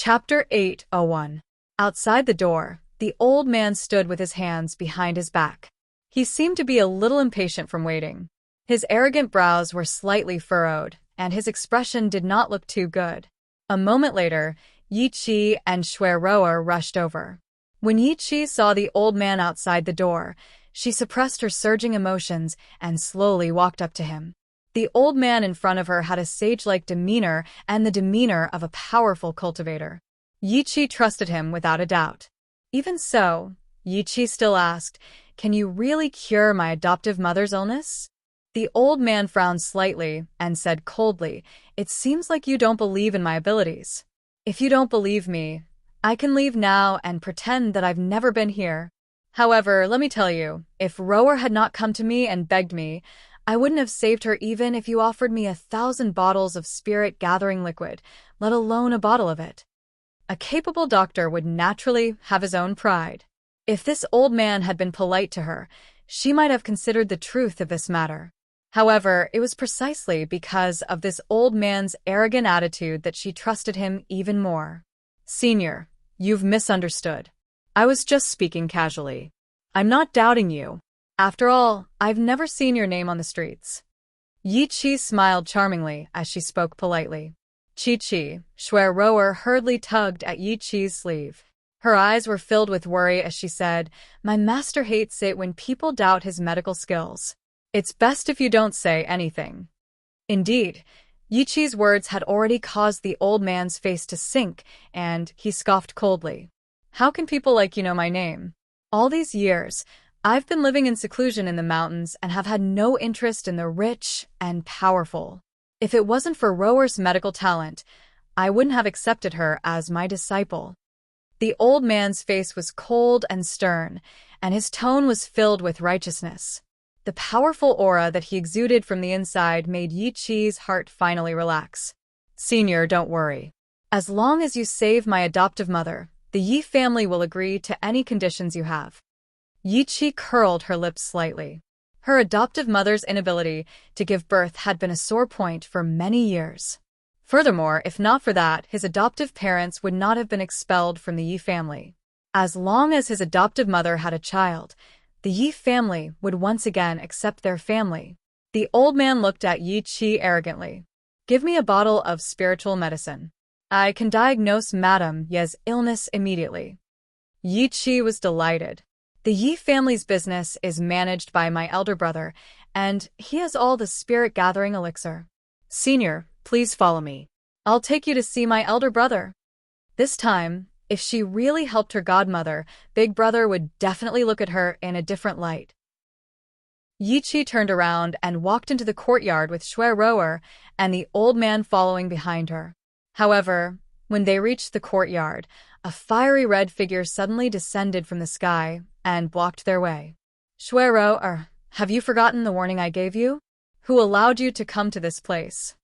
Chapter 801. Outside the door, the old man stood with his hands behind his back. He seemed to be a little impatient from waiting. His arrogant brows were slightly furrowed, and his expression did not look too good. A moment later, Yi Qi and Shui Roer rushed over. When Yi Qi saw the old man outside the door, she suppressed her surging emotions and slowly walked up to him. The old man in front of her had a sage-like demeanor and the demeanor of a powerful cultivator. Yi Qi trusted him without a doubt. Even so, Yi Qi still asked, "Can you really cure my adoptive mother's illness?" The old man frowned slightly and said coldly, "It seems like you don't believe in my abilities. If you don't believe me, I can leave now and pretend that I've never been here. However, let me tell you, if Roer had not come to me and begged me, I wouldn't have saved her even if you offered me 1,000 bottles of spirit-gathering liquid, let alone a bottle of it." A capable doctor would naturally have his own pride. If this old man had been polite to her, she might have considered the truth of this matter. However, it was precisely because of this old man's arrogant attitude that she trusted him even more. "Senior, you've misunderstood. I was just speaking casually. I'm not doubting you. After all, I've never seen your name on the streets." Yi Qi smiled charmingly as she spoke politely. Chi, Shui Roer hurriedly tugged at Yi Qi's sleeve. Her eyes were filled with worry as she said, "My master hates it when people doubt his medical skills. It's best if you don't say anything." Indeed, Yi Qi's words had already caused the old man's face to sink, and he scoffed coldly. "How can people like you know my name? All these years, I've been living in seclusion in the mountains and have had no interest in the rich and powerful. If it wasn't for Roer's medical talent, I wouldn't have accepted her as my disciple." The old man's face was cold and stern, and his tone was filled with righteousness. The powerful aura that he exuded from the inside made Yi Qi's heart finally relax. "Senior, don't worry. As long as you save my adoptive mother, the Yi family will agree to any conditions you have." Yi Qi curled her lips slightly. Her adoptive mother's inability to give birth had been a sore point for many years. Furthermore, if not for that, his adoptive parents would not have been expelled from the Yi family. As long as his adoptive mother had a child, the Yi family would once again accept their family. The old man looked at Yi Qi arrogantly. "Give me a bottle of spiritual medicine. I can diagnose Madame Ye's illness immediately." Yi Qi was delighted. "The Yi family's business is managed by my elder brother, and he has all the spirit-gathering elixir. Senior, please follow me. I'll take you to see my elder brother." This time, if she really helped her godmother, Big Brother would definitely look at her in a different light. Yi Qi turned around and walked into the courtyard with Shui Roer and the old man following behind her. However, when they reached the courtyard, a fiery red figure suddenly descended from the sky and blocked their way. "Shui Roer, have you forgotten the warning I gave you? Who allowed you to come to this place?"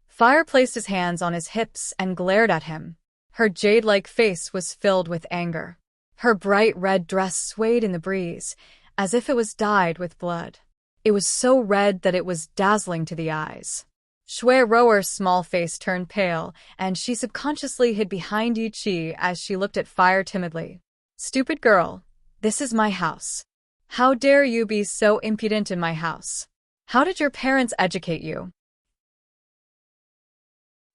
Fire placed his hands on his hips and glared at him. Her jade-like face was filled with anger. Her bright red dress swayed in the breeze, as if it was dyed with blood. It was so red that it was dazzling to the eyes. Shui Roer's small face turned pale, and she subconsciously hid behind Yi Qi as she looked at Fire timidly. "Stupid girl, this is my house. How dare you be so impudent in my house? How did your parents educate you?"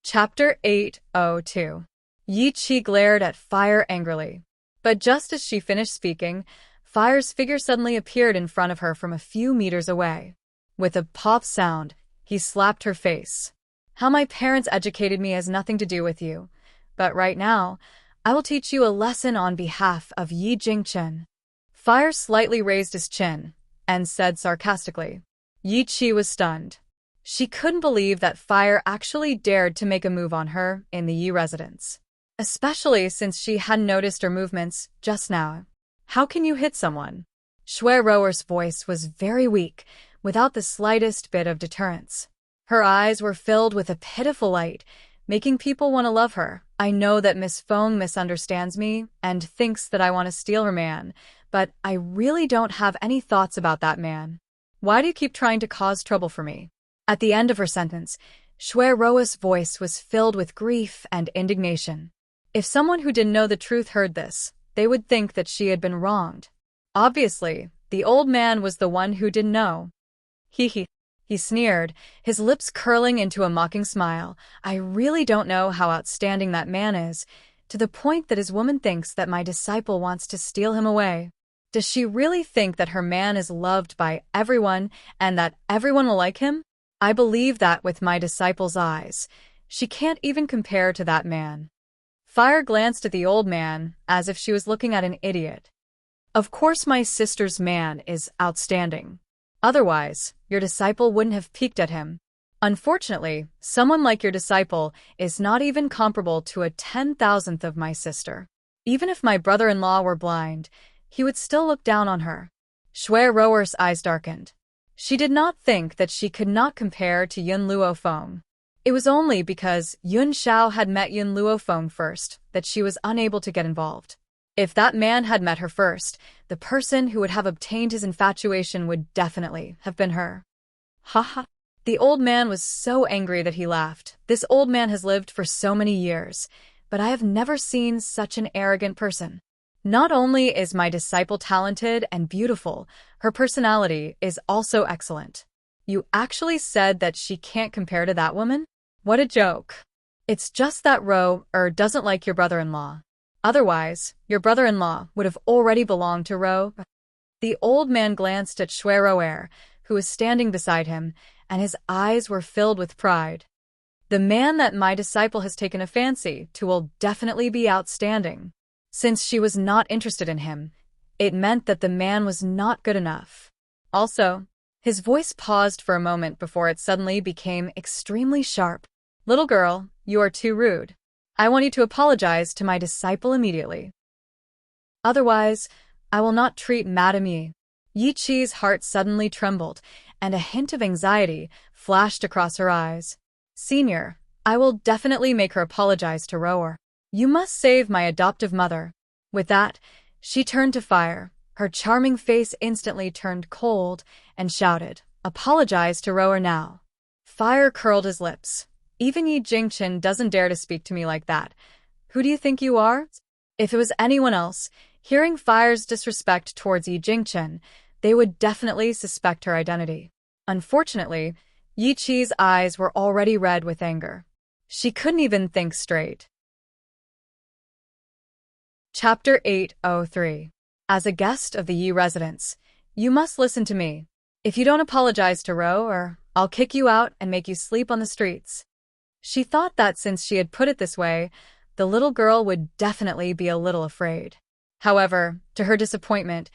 Chapter 802. Yi Qi glared at Fire angrily. But just as she finished speaking, Fire's figure suddenly appeared in front of her from a few meters away. With a pop sound, he slapped her face. "How my parents educated me has nothing to do with you. But right now, I will teach you a lesson on behalf of Yi Jingchen." Fire slightly raised his chin and said sarcastically. Yi Qi was stunned. She couldn't believe that Fire actually dared to make a move on her in the Yi residence. Especially since she hadn't noticed her movements just now. "How can you hit someone?" Shui Roer's voice was very weak, without the slightest bit of deterrence. Her eyes were filled with a pitiful light, making people want to love her. "I know that Miss Feng misunderstands me and thinks that I want to steal her man, but I really don't have any thoughts about that man. Why do you keep trying to cause trouble for me?" At the end of her sentence, Shui Roer's voice was filled with grief and indignation. If someone who didn't know the truth heard this, they would think that she had been wronged. Obviously, the old man was the one who didn't know. He sneered, his lips curling into a mocking smile. I really don't know how outstanding that man is, to the point that his woman thinks that my disciple wants to steal him away. Does she really think that her man is loved by everyone and that everyone will like him? I believe that with my disciple's eyes. She can't even compare to that man. Fire glanced at the old man as if she was looking at an idiot. Of course my sister's man is outstanding. Otherwise, your disciple wouldn't have peeked at him. Unfortunately, someone like your disciple is not even comparable to a 10,000th of my sister. Even if my brother-in-law were blind, he would still look down on her. Shui Rower's eyes darkened. She did not think that she could not compare to Yun Luofeng. It was only because Yun Xiao had met Yun Luofeng first that she was unable to get involved. If that man had met her first, the person who would have obtained his infatuation would definitely have been her. Haha. The old man was so angry that he laughed. This old man has lived for so many years, but I have never seen such an arrogant person. Not only is my disciple talented and beautiful, her personality is also excellent. You actually said that she can't compare to that woman? What a joke. It's just that doesn't like your brother-in-law. Otherwise, your brother-in-law would have already belonged to Ro. The old man glanced at Shui Rower, who was standing beside him, and his eyes were filled with pride. The man that my disciple has taken a fancy to will definitely be outstanding. Since she was not interested in him, it meant that the man was not good enough. Also, his voice paused for a moment before it suddenly became extremely sharp. Little girl, you are too rude. I want you to apologize to my disciple immediately. Otherwise, I will not treat Madame Yi. Yi Qi's heart suddenly trembled, and a hint of anxiety flashed across her eyes. Senior, I will definitely make her apologize to Rower. You must save my adoptive mother. With that, she turned to Fire. Her charming face instantly turned cold and shouted, Apologize to Rower now. Fire curled his lips. Even Yi Jingchen doesn't dare to speak to me like that. Who do you think you are? If it was anyone else, hearing Fire's disrespect towards Yi Jingchen, they would definitely suspect her identity. Unfortunately, Yi Qi's eyes were already red with anger. She couldn't even think straight. Chapter 803. As a guest of the Yi residence, you must listen to me. If you don't apologize to Ro, I'll kick you out and make you sleep on the streets. She thought that since she had put it this way, the little girl would definitely be a little afraid. However, to her disappointment,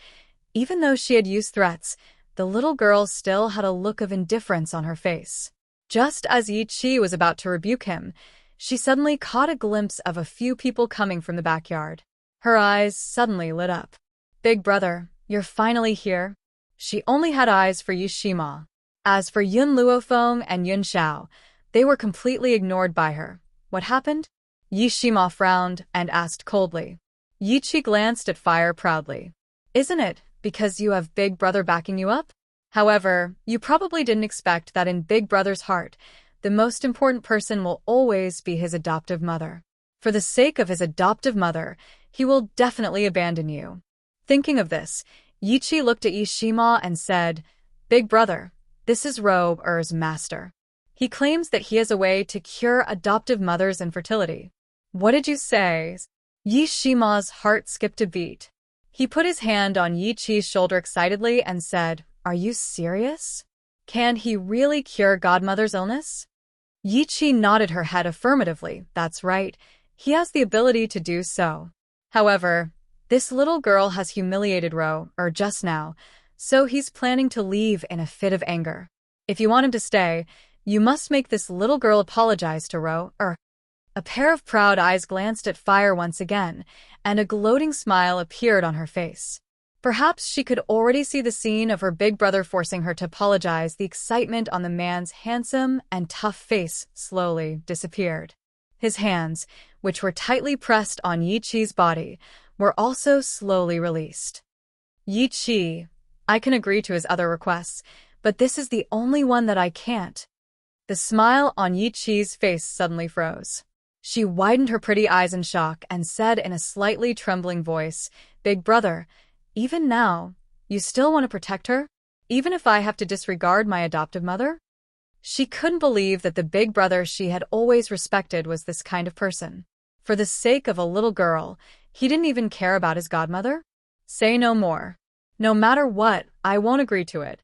even though she had used threats, the little girl still had a look of indifference on her face. Just as Yi Qi was about to rebuke him, she suddenly caught a glimpse of a few people coming from the backyard. Her eyes suddenly lit up. Big brother, you're finally here. She only had eyes for Yi Shima. As for Yun Luofeng and Yun Xiao, they were completely ignored by her. What happened? Yi Shima frowned and asked coldly. Yi Qi glanced at Fire proudly. Isn't it because you have Big Brother backing you up? However, you probably didn't expect that in Big Brother's heart, the most important person will always be his adoptive mother. For the sake of his adoptive mother, he will definitely abandon you. Thinking of this, Yi Qi looked at Yi Shima and said, Big Brother, this is Rower's master. He claims that he has a way to cure adoptive mothers' infertility. What did you say? Yi Shima's heart skipped a beat. He put his hand on Yi Qi's shoulder excitedly and said, Are you serious? Can he really cure godmother's illness? Yi Qi nodded her head affirmatively. That's right. He has the ability to do so. However, this little girl has humiliated Rower just now, so he's planning to leave in a fit of anger. If you want him to stay, you must make this little girl apologize to Rower. A pair of proud eyes glanced at Fire once again, and a gloating smile appeared on her face. Perhaps she could already see the scene of her big brother forcing her to apologize. The excitement on the man's handsome and tough face slowly disappeared. His hands, which were tightly pressed on Yi Qi's body, were also slowly released. Yi Qi, I can agree to his other requests, but this is the only one that I can't. The smile on Yi Qi's face suddenly froze. She widened her pretty eyes in shock and said in a slightly trembling voice, "Big brother, even now, you still want to protect her? Even if I have to disregard my adoptive mother?" She couldn't believe that the big brother she had always respected was this kind of person. For the sake of a little girl, he didn't even care about his godmother? Say no more. No matter what, I won't agree to it.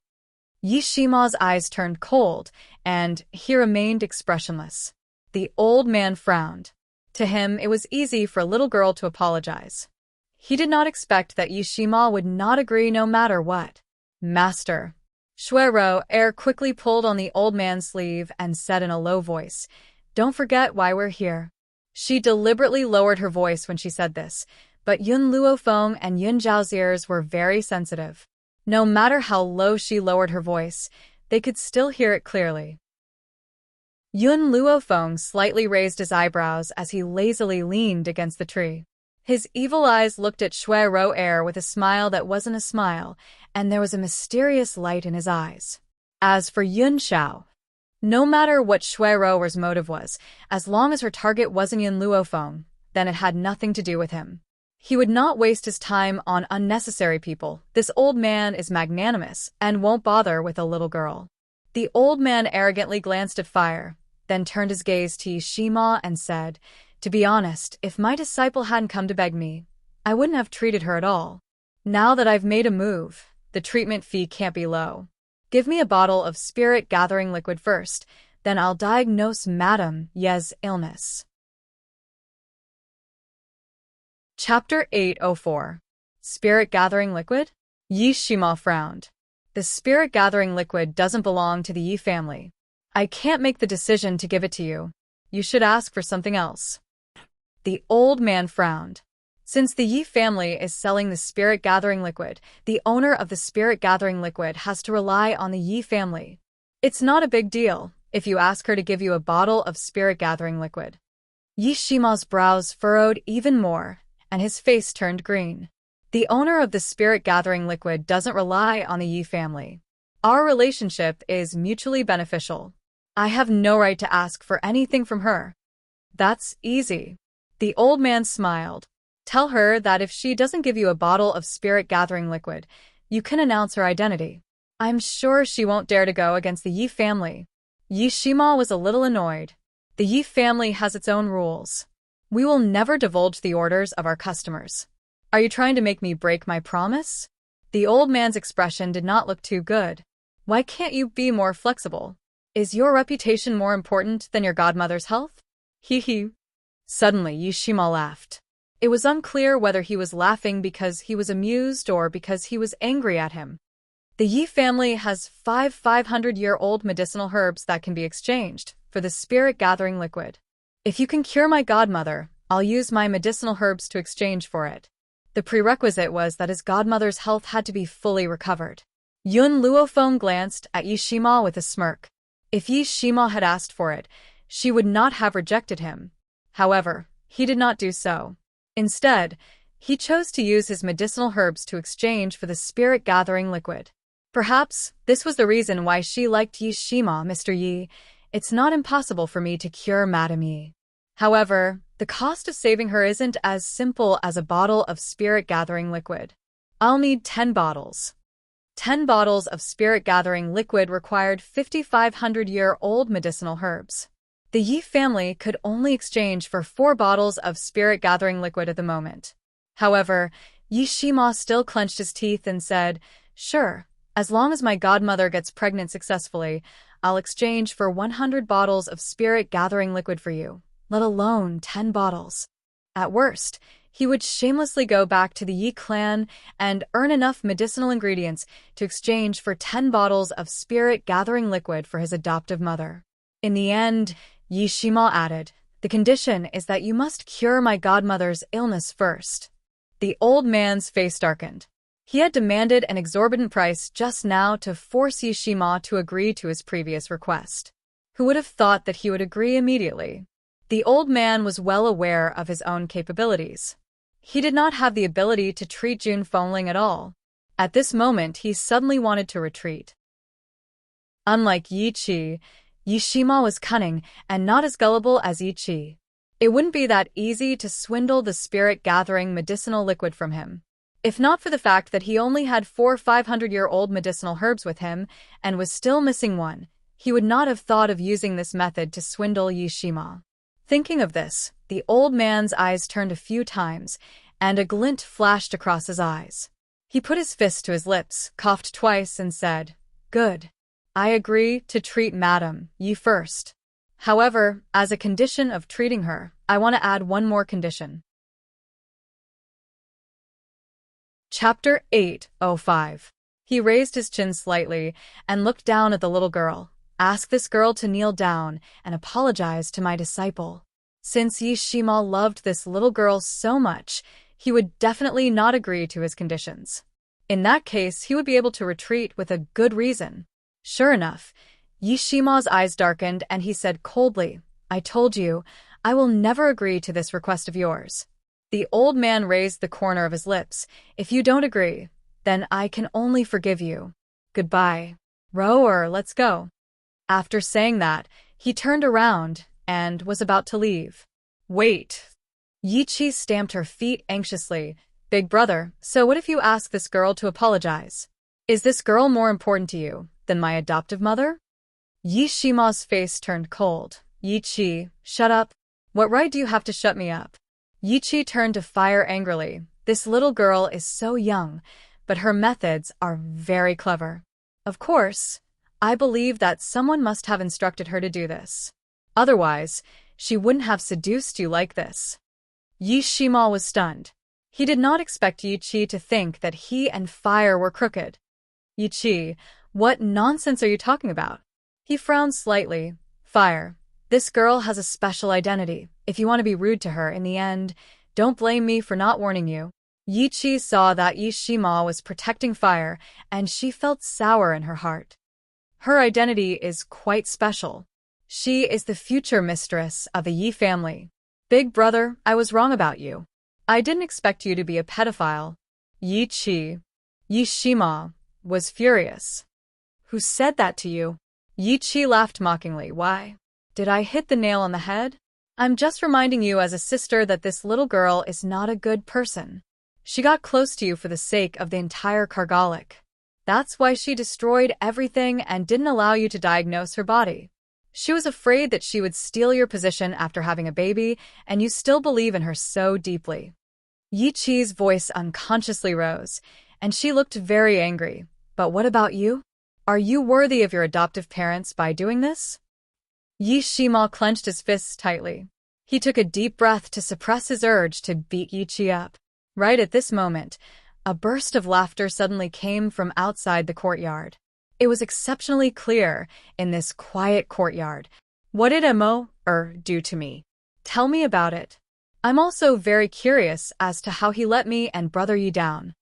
Yishima's eyes turned cold, and he remained expressionless. The old man frowned. To him, it was easy for a little girl to apologize. He did not expect that Yishima would not agree no matter what. "Master." Shuero quickly pulled on the old man's sleeve and said in a low voice, "Don't forget why we're here." She deliberately lowered her voice when she said this, but Yun Luofeng and Yun Zhao's ears were very sensitive. No matter how low she lowered her voice, they could still hear it clearly. Yun Luofeng slightly raised his eyebrows as he lazily leaned against the tree. His evil eyes looked at Shuero with a smile that wasn't a smile, and there was a mysterious light in his eyes. As for Yun Xiao, no matter what Shuero's motive was, as long as her target wasn't Yun Luofeng, then it had nothing to do with him. He would not waste his time on unnecessary people. This old man is magnanimous and won't bother with a little girl. The old man arrogantly glanced at Fire, then turned his gaze to Yishima and said, "To be honest, if my disciple hadn't come to beg me, I wouldn't have treated her at all. Now that I've made a move, the treatment fee can't be low. Give me a bottle of spirit-gathering liquid first, then I'll diagnose Madame Ye's illness." Chapter 804. Spirit-gathering liquid? Yishima frowned. The spirit-gathering liquid doesn't belong to the Yi family. I can't make the decision to give it to you. You should ask for something else. The old man frowned. Since the Yi family is selling the spirit-gathering liquid, the owner of the spirit-gathering liquid has to rely on the Yi family. It's not a big deal if you ask her to give you a bottle of spirit-gathering liquid. Yishima's brows furrowed even more, and his face turned green. The owner of the spirit-gathering liquid doesn't rely on the Yi family. Our relationship is mutually beneficial. I have no right to ask for anything from her. That's easy. The old man smiled. Tell her that if she doesn't give you a bottle of spirit-gathering liquid, you can announce her identity. I'm sure she won't dare to go against the Yi family. Yishima was a little annoyed. The Yi family has its own rules. We will never divulge the orders of our customers. Are you trying to make me break my promise? The old man's expression did not look too good. Why can't you be more flexible? Is your reputation more important than your godmother's health? Hee hee. Suddenly, Yishima laughed. It was unclear whether he was laughing because he was amused or because he was angry at him. The Yi family has 500-year-old medicinal herbs that can be exchanged for the spirit-gathering liquid. If you can cure my godmother, I'll use my medicinal herbs to exchange for it. The prerequisite was that his godmother's health had to be fully recovered. Yun Luofeng glanced at Yishima with a smirk. If Yishima had asked for it, she would not have rejected him. However, he did not do so. Instead, he chose to use his medicinal herbs to exchange for the spirit-gathering liquid. Perhaps this was the reason why she liked Yishima, Mr. Yi. It's not impossible for me to cure Madame Yi. However, the cost of saving her isn't as simple as a bottle of spirit-gathering liquid. I'll need 10 bottles. 10 bottles of spirit-gathering liquid required 5,500-year-old medicinal herbs. The Yi family could only exchange for 4 bottles of spirit-gathering liquid at the moment. However, Yishima still clenched his teeth and said, "Sure, as long as my godmother gets pregnant successfully, I'll exchange for 100 bottles of spirit-gathering liquid for you, let alone 10 bottles." At worst, he would shamelessly go back to the Yi clan and earn enough medicinal ingredients to exchange for 10 bottles of spirit-gathering liquid for his adoptive mother. In the end, Yishima added, "The condition is that you must cure my godmother's illness first." The old man's face darkened. He had demanded an exorbitant price just now to force Yishima to agree to his previous request. Who would have thought that he would agree immediately? The old man was well aware of his own capabilities. He did not have the ability to treat Jun Fengling at all. At this moment, he suddenly wanted to retreat. Unlike Yi Qi, Yishima was cunning and not as gullible as Yi Qi. It wouldn't be that easy to swindle the spirit-gathering medicinal liquid from him. If not for the fact that he only had 400-500-year-old medicinal herbs with him and was still missing one, he would not have thought of using this method to swindle Yishima. Thinking of this, the old man's eyes turned a few times, and a glint flashed across his eyes. He put his fist to his lips, coughed twice, and said, "Good. I agree to treat Madame Yi first. However, as a condition of treating her, I want to add one more condition." Chapter 805. He raised his chin slightly and looked down at the little girl. "Ask this girl to kneel down and apologize to my disciple." Since Yishima loved this little girl so much, he would definitely not agree to his conditions. In that case, he would be able to retreat with a good reason. Sure enough, Yishima's eyes darkened and he said coldly, "I told you, I will never agree to this request of yours." The old man raised the corner of his lips. "If you don't agree, then I can only forgive you. Goodbye. Rower, let's go." After saying that, he turned around and was about to leave. "Wait." Yichi stamped her feet anxiously. "Big brother, so what if you ask this girl to apologize? Is this girl more important to you than my adoptive mother?" Yishima's face turned cold. "Yichi, shut up. What right do you have to shut me up?" Yichi turned to Fire angrily. "This little girl is so young, but her methods are very clever. Of course, I believe that someone must have instructed her to do this. Otherwise, she wouldn't have seduced you like this." Yishima was stunned. He did not expect Yichi to think that he and Fire were crooked. "Yichi, what nonsense are you talking about?" He frowned slightly. "Fire, this girl has a special identity. If you want to be rude to her in the end, don't blame me for not warning you." Yichi saw that Yishima was protecting Fire, and she felt sour in her heart. Her identity is quite special. She is the future mistress of the Yi family. "Big brother, I was wrong about you. I didn't expect you to be a pedophile." Yishima was furious. "Who said that to you?" Yichi laughed mockingly. "Why? Did I hit the nail on the head? I'm just reminding you as a sister that this little girl is not a good person. She got close to you for the sake of the entire Kargalic. That's why she destroyed everything and didn't allow you to diagnose her body. She was afraid that she would steal your position after having a baby, and you still believe in her so deeply." Yichi's voice unconsciously rose, and she looked very angry. "But what about you? Are you worthy of your adoptive parents by doing this?" Yishima clenched his fists tightly. He took a deep breath to suppress his urge to beat Yichi up. Right at this moment, a burst of laughter suddenly came from outside the courtyard. It was exceptionally clear in this quiet courtyard. "What did do to me? Tell me about it. I'm also very curious as to how he let me and Brother Yi down."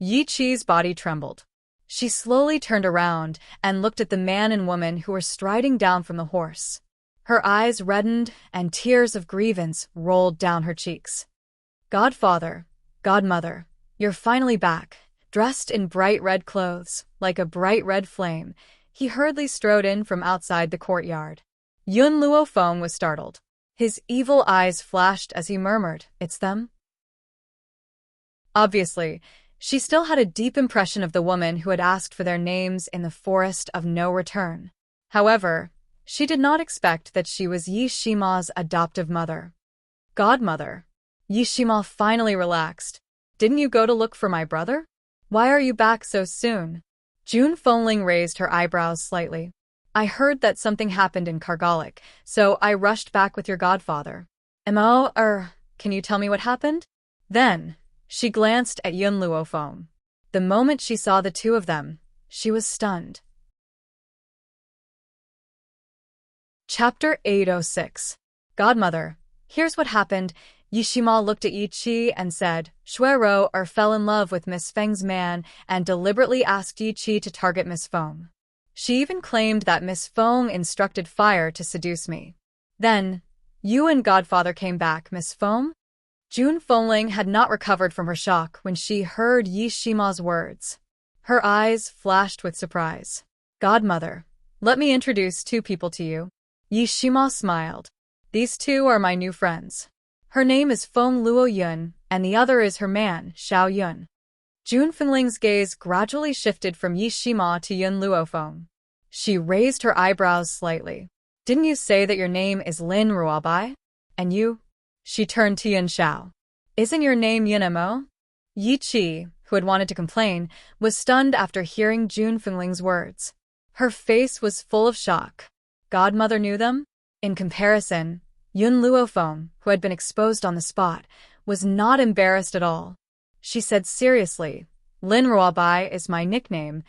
Yichi's body trembled. She slowly turned around and looked at the man and woman who were striding down from the horse. Her eyes reddened and tears of grievance rolled down her cheeks. "Godfather, godmother, you're finally back." Dressed in bright red clothes, like a bright red flame, he hurriedly strode in from outside the courtyard. Yun Luofeng was startled. His evil eyes flashed as he murmured, "It's them?" Obviously, she still had a deep impression of the woman who had asked for their names in the forest of no return. However, she did not expect that she was Yishima's adoptive mother. "Godmother." Yishima finally relaxed. "Didn't you go to look for my brother? Why are you back so soon?" June Fengling raised her eyebrows slightly. "I heard that something happened in Kargalic, so I rushed back with your godfather." Can you tell me what happened?" Then, she glanced at Yun Luofeng. The moment she saw the two of them, she was stunned. Chapter 806. Godmother, here's what happened. Yishima looked at Yichi and said, Shuero fell in love with Miss Feng's man and deliberately asked Yichi to target Miss Feng. She even claimed that Miss Feng instructed Fire to seduce me. Then, you and Godfather came back, Miss Feng? June Fengling had not recovered from her shock when she heard Yishima's words. Her eyes flashed with surprise. Godmother, let me introduce two people to you. Yishima smiled. These two are my new friends. Her name is Feng Luo Yun, and the other is her man, Xiao Yun. Jun Fingling's gaze gradually shifted from Yi Shima to Yun Luofeng. She raised her eyebrows slightly. Didn't you say that your name is Lin Ruobai? And you? She turned to Yun Xiao. Isn't your name Yun Mo? Yi Qi, who had wanted to complain, was stunned after hearing Jun Fingling's words. Her face was full of shock. Godmother knew them? In comparison, Yun Luofeng, who had been exposed on the spot, was not embarrassed at all. She said seriously, Lin Ruobai is my nickname.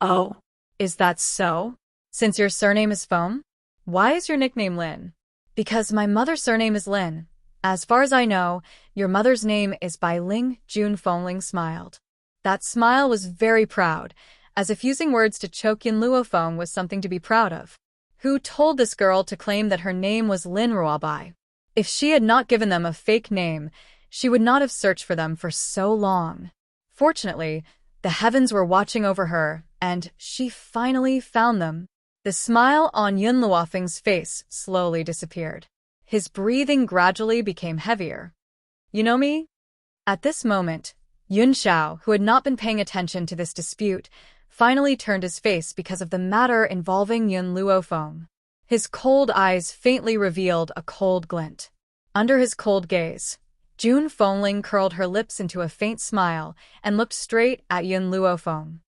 Oh, is that so? Since your surname is Feng? Why is your nickname Lin? Because my mother's surname is Lin. As far as I know, your mother's name is Bai Ling. Jun Fengling smiled. That smile was very proud, as if using words to choke Yun Luofeng was something to be proud of. Who told this girl to claim that her name was Lin Ruobai? If she had not given them a fake name, she would not have searched for them for so long. Fortunately, the heavens were watching over her, and she finally found them. The smile on Yun Luofeng's face slowly disappeared. His breathing gradually became heavier. You know me? At this moment, Yun Xiao, who had not been paying attention to this dispute, finally turned his face because of the matter involving Yun Luofeng. His cold eyes faintly revealed a cold glint. Under his cold gaze, Jun Fengling curled her lips into a faint smile and looked straight at Yun Luofeng.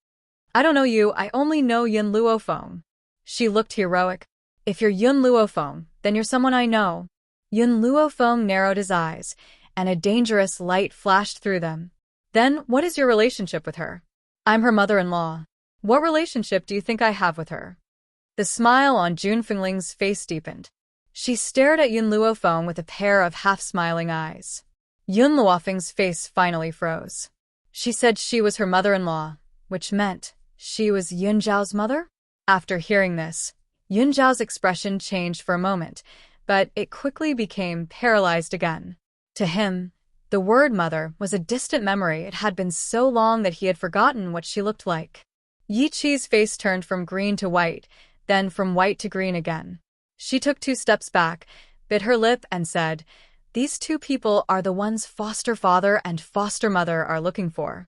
I don't know you, I only know Yun Luofeng. She looked heroic. If you're Yun Luofeng, then you're someone I know. Yun Luofeng narrowed his eyes, and a dangerous light flashed through them. Then, what is your relationship with her? I'm her mother-in-law. What relationship do you think I have with her? The smile on Jun Fingling's face deepened. She stared at Yun Luofeng with a pair of half-smiling eyes. Yun Luofeng's face finally froze. She said she was her mother-in-law, which meant she was Yun Zhao's mother? After hearing this, Yun Zhao's expression changed for a moment, but it quickly became paralyzed again. To him, the word mother was a distant memory. It had been so long that he had forgotten what she looked like. Yi Qi's face turned from green to white, then from white to green again. She took 2 steps back, bit her lip, and said, These 2 people are the ones foster father and foster mother are looking for.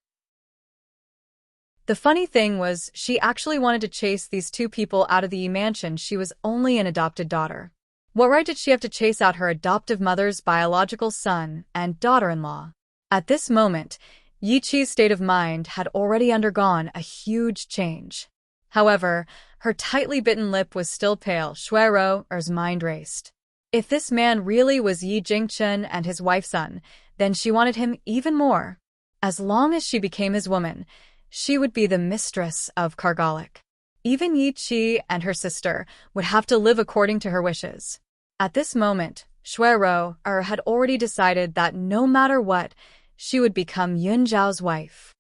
The funny thing was, she actually wanted to chase these 2 people out of the Yi mansion. She was only an adopted daughter. What right did she have to chase out her adoptive mother's biological son and daughter-in-law? At this moment, Yi Qi's state of mind had already undergone a huge change. However, her tightly bitten lip was still pale. Shuiro's mind raced. If this man really was Yi Jingchen and his wife's son, then she wanted him even more. As long as she became his woman, she would be the mistress of Kargalik. Even Yi Qi and her sister would have to live according to her wishes. At this moment, Shuiro had already decided that no matter what, she would become Yun Zhao's wife.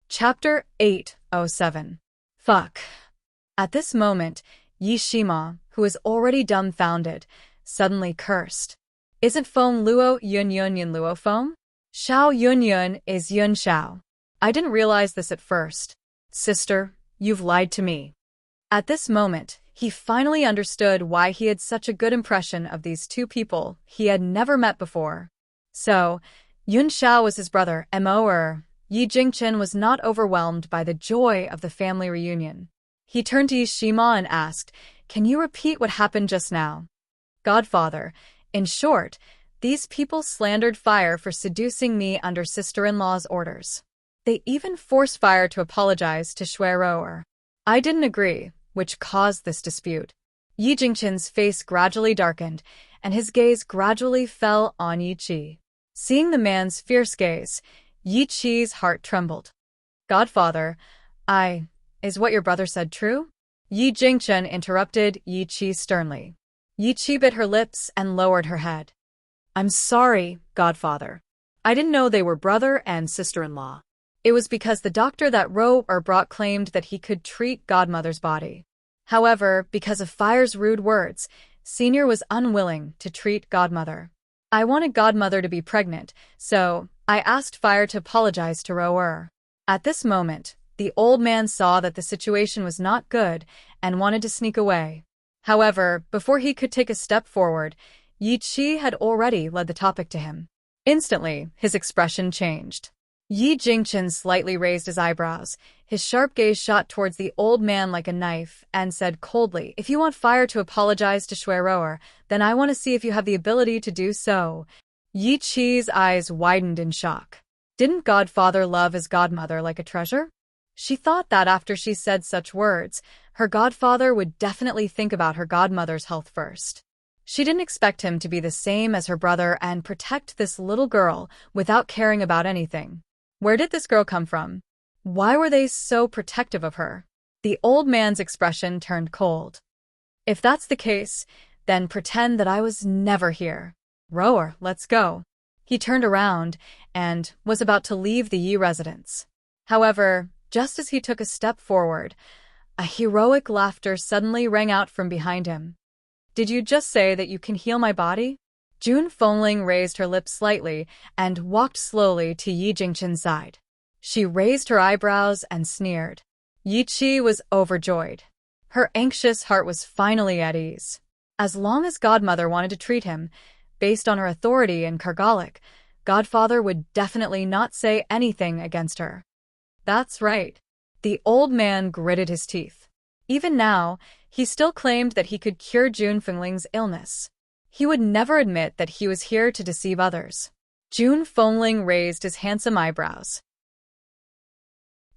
Chapter 807. Fuck. At this moment, Yi Shima, who was already dumbfounded, suddenly cursed. Isn't Feng Luo Yun Luo Feng? Xiao Yun is Yun Xiao. I didn't realize this at first. Sister, you've lied to me. At this moment, he finally understood why he had such a good impression of these 2 people he had never met before. So, Yun Xiao was his brother, Yi Jingchen was not overwhelmed by the joy of the family reunion. He turned to Yi Shima and asked, Can you repeat what happened just now? Godfather, in short, these people slandered Fire for seducing me under sister-in-law's orders. They even forced Fire to apologize to Shuiro. I didn't agree, which caused this dispute. Yi Jingchen's face gradually darkened, and his gaze gradually fell on Yi Qi. Seeing the man's fierce gaze, Yi Qi's heart trembled. Godfather, is what your brother said true? Yi Jingchen interrupted Yi Qi sternly. Yi Qi bit her lips and lowered her head. I'm sorry, Godfather. I didn't know they were brother and sister-in-law. It was because the doctor that brought claimed that he could treat Godmother's body. However, because of Fire's rude words, Senior was unwilling to treat Godmother. I wanted Godmother to be pregnant, so I asked Fire to apologize to Roer. At this moment, the old man saw that the situation was not good and wanted to sneak away. However, before he could take a step forward, Yi Qi had already led the topic to him. Instantly, his expression changed. Yi Jingchen slightly raised his eyebrows. His sharp gaze shot towards the old man like a knife and said coldly, "If you want fire to apologize to Shui Roer, then I want to see if you have the ability to do so." Yi Qi's eyes widened in shock. Didn't Godfather love his godmother like a treasure? She thought that after she said such words, her godfather would definitely think about her godmother's health first. She didn't expect him to be the same as her brother and protect this little girl without caring about anything. Where did this girl come from? Why were they so protective of her? The old man's expression turned cold. If that's the case, then pretend that I was never here. Roer, let's go. He turned around and was about to leave the Yi residence. However, just as he took a step forward, a heroic laughter suddenly rang out from behind him. Did you just say that you can heal my body? Jun Fengling raised her lips slightly and walked slowly to Yi Jingchen's side. She raised her eyebrows and sneered. Yi Qi was overjoyed. Her anxious heart was finally at ease. As long as Godmother wanted to treat him, based on her authority in Kargalik, Godfather would definitely not say anything against her. That's right. The old man gritted his teeth. Even now, he still claimed that he could cure Jun Fengling's illness. He would never admit that he was here to deceive others. Jun Fengling raised his handsome eyebrows.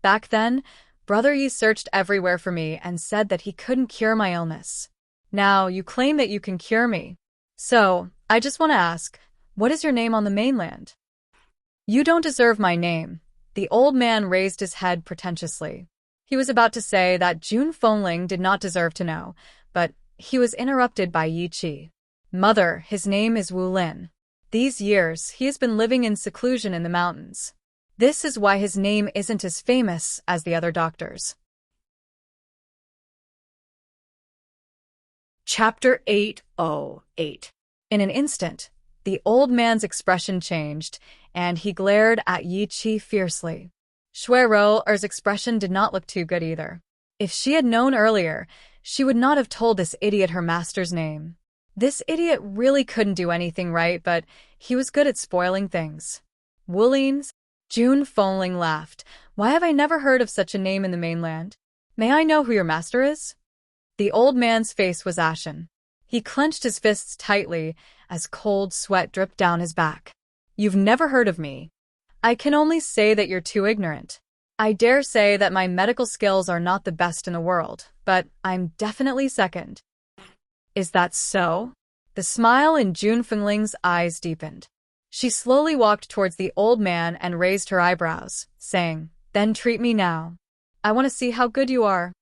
Back then, Brother Yi searched everywhere for me and said that he couldn't cure my illness. Now, you claim that you can cure me. So, I just want to ask, what is your name on the mainland? You don't deserve my name. The old man raised his head pretentiously. He was about to say that Jun Fengling did not deserve to know, but he was interrupted by Yi Qi. Mother, his name is Wu Lin. These years, he has been living in seclusion in the mountains. This is why his name isn't as famous as the other doctors. Chapter 808. In an instant, the old man's expression changed, and he glared at Yi Qi fiercely. Shui Roer's expression did not look too good either. If she had known earlier, she would not have told this idiot her master's name. This idiot really couldn't do anything right, but he was good at spoiling things. Woolings? Jun Fengling laughed. Why have I never heard of such a name in the mainland? May I know who your master is? The old man's face was ashen. He clenched his fists tightly as cold sweat dripped down his back. You've never heard of me. I can only say that you're too ignorant. I dare say that my medical skills are not the best in the world, but I'm definitely second. Is that so? The smile in Jun Fengling's eyes deepened. She slowly walked towards the old man and raised her eyebrows, saying, "Then treat me now. I want to see how good you are."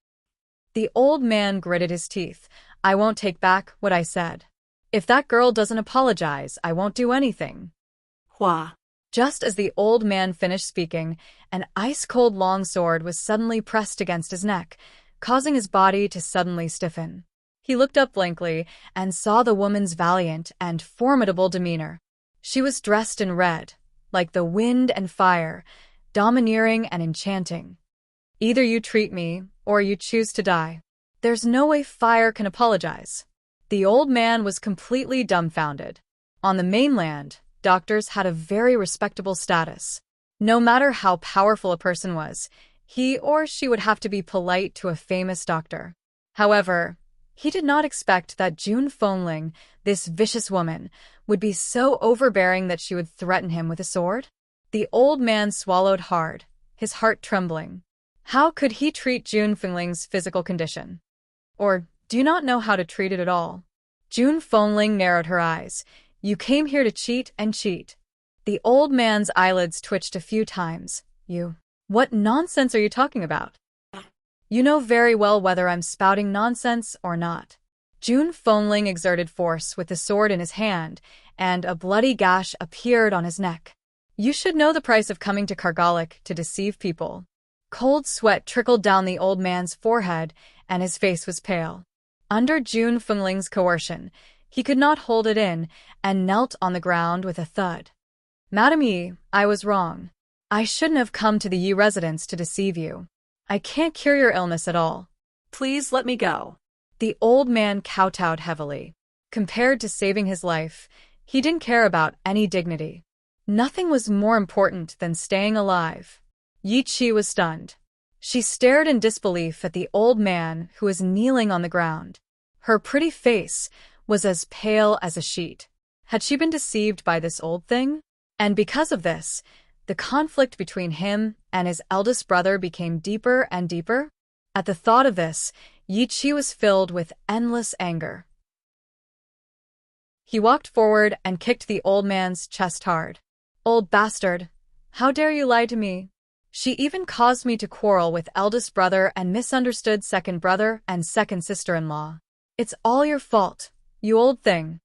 The old man gritted his teeth. I won't take back what I said. If that girl doesn't apologize, I won't do anything. Hua. Just as the old man finished speaking, an ice-cold longsword was suddenly pressed against his neck, causing his body to suddenly stiffen. He looked up blankly and saw the woman's valiant and formidable demeanor. She was dressed in red, like the wind and fire, domineering and enchanting. Either you treat me, or you choose to die. There's no way fire can apologize. The old man was completely dumbfounded. On the mainland, doctors had a very respectable status. No matter how powerful a person was, he or she would have to be polite to a famous doctor. However, he did not expect that Jun Fengling, this vicious woman, would be so overbearing that she would threaten him with a sword. The old man swallowed hard, his heart trembling. How could he treat Jun Fengling's physical condition? Or do you not know how to treat it at all? Jun Fengling narrowed her eyes. You came here to cheat and cheat. The old man's eyelids twitched a few times. You. What nonsense are you talking about? You know very well whether I'm spouting nonsense or not. Jun Fengling exerted force with the sword in his hand, and a bloody gash appeared on his neck. You should know the price of coming to Kargalik to deceive people. Cold sweat trickled down the old man's forehead, and his face was pale. Under Jun Fengling's coercion, he could not hold it in, and knelt on the ground with a thud. Madam Yi, I was wrong. I shouldn't have come to the Yi residence to deceive you. I can't cure your illness at all. Please let me go. The old man kowtowed heavily. Compared to saving his life, he didn't care about any dignity. Nothing was more important than staying alive. Yi Qi was stunned. She stared in disbelief at the old man who was kneeling on the ground. Her pretty face was as pale as a sheet. Had she been deceived by this old thing? And because of this, the conflict between him and his eldest brother became deeper and deeper. At the thought of this, Yi Qi was filled with endless anger. He walked forward and kicked the old man's chest hard. "Old bastard! How dare you lie to me? She even caused me to quarrel with eldest brother and misunderstood second brother and second sister-in-law. It's all your fault, you old thing."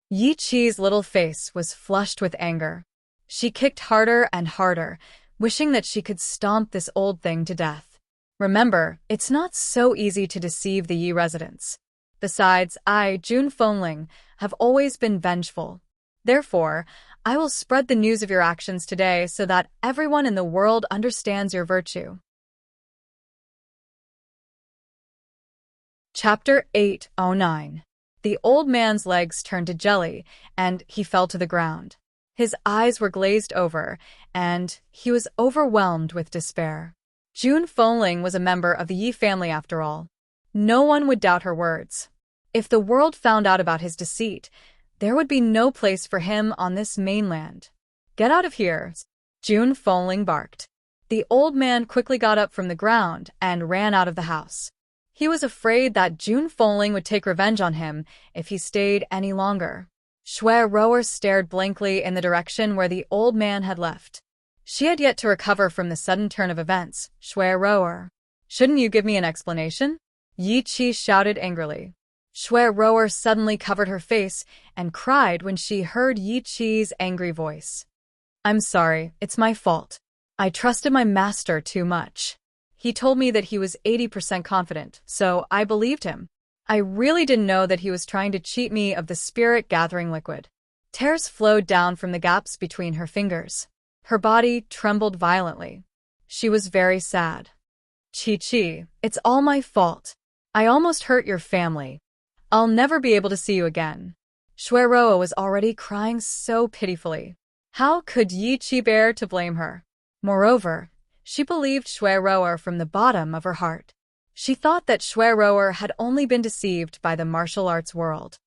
Yi Qi's little face was flushed with anger. She kicked harder and harder, wishing that she could stomp this old thing to death. Remember, it's not so easy to deceive the Yi residents. Besides, I, Jun Fengling, have always been vengeful. Therefore, I will spread the news of your actions today so that everyone in the world understands your virtue. Chapter 809. The old man's legs turned to jelly, and he fell to the ground. His eyes were glazed over, and he was overwhelmed with despair. Jun Fengling was a member of the Yi family after all. No one would doubt her words. If the world found out about his deceit, there would be no place for him on this mainland. "Get out of here," Jun Fengling barked. The old man quickly got up from the ground and ran out of the house. He was afraid that Jun Fengling would take revenge on him if he stayed any longer. Shui Rower stared blankly in the direction where the old man had left. She had yet to recover from the sudden turn of events. "Shui Rower, shouldn't you give me an explanation?" Yi Qi shouted angrily. Shui Rower suddenly covered her face and cried when she heard Yi Qi's angry voice. "I'm sorry, it's my fault. I trusted my master too much. He told me that he was 80% confident, so I believed him. I really didn't know that he was trying to cheat me of the spirit-gathering liquid." Tears flowed down from the gaps between her fingers. Her body trembled violently. She was very sad. "Chi, it's all my fault. I almost hurt your family. I'll never be able to see you again." Shuiroa was already crying so pitifully. How could Yi Qi bear to blame her? Moreover, she believed Shuiroa from the bottom of her heart. She thought that Shuiroa had only been deceived by the martial arts world.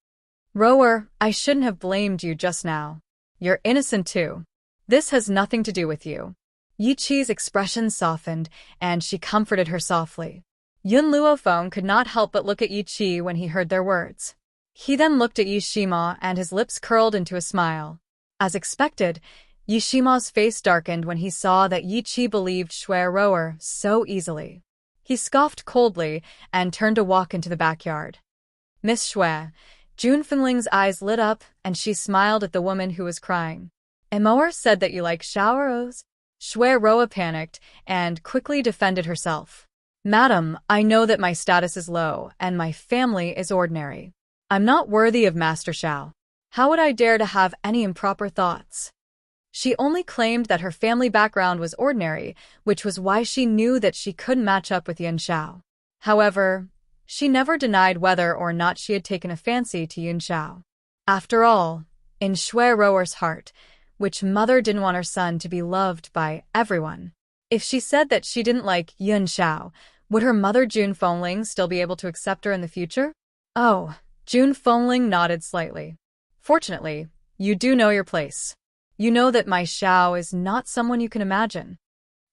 "Rower, I shouldn't have blamed you just now. You're innocent too. This has nothing to do with you." Yi Qi's expression softened, and she comforted her softly. Yun Luofeng could not help but look at Yi Qi when he heard their words. He then looked at Yi Shima and his lips curled into a smile. As expected, Yi Shima's face darkened when he saw that Yi Qi believed Shuiroa so easily. He scoffed coldly and turned to walk into the backyard. "Miss Shui," Jun Fengling's eyes lit up and she smiled at the woman who was crying. "Immerse said that you like showers?" Shuiroa panicked and quickly defended herself. "Madam, I know that my status is low and my family is ordinary. I'm not worthy of Master Xiao. How would I dare to have any improper thoughts?" She only claimed that her family background was ordinary, which was why she knew that she couldn't match up with Yun Xiao. However, she never denied whether or not she had taken a fancy to Yun Xiao. After all, in Shuiroa's heart, which mother didn't want her son to be loved by everyone? If she said that she didn't like Yun Xiao, would her mother Jun Fengling still be able to accept her in the future? "Oh," Jun Fengling nodded slightly. "Fortunately, you do know your place. You know that my Xiao is not someone you can imagine."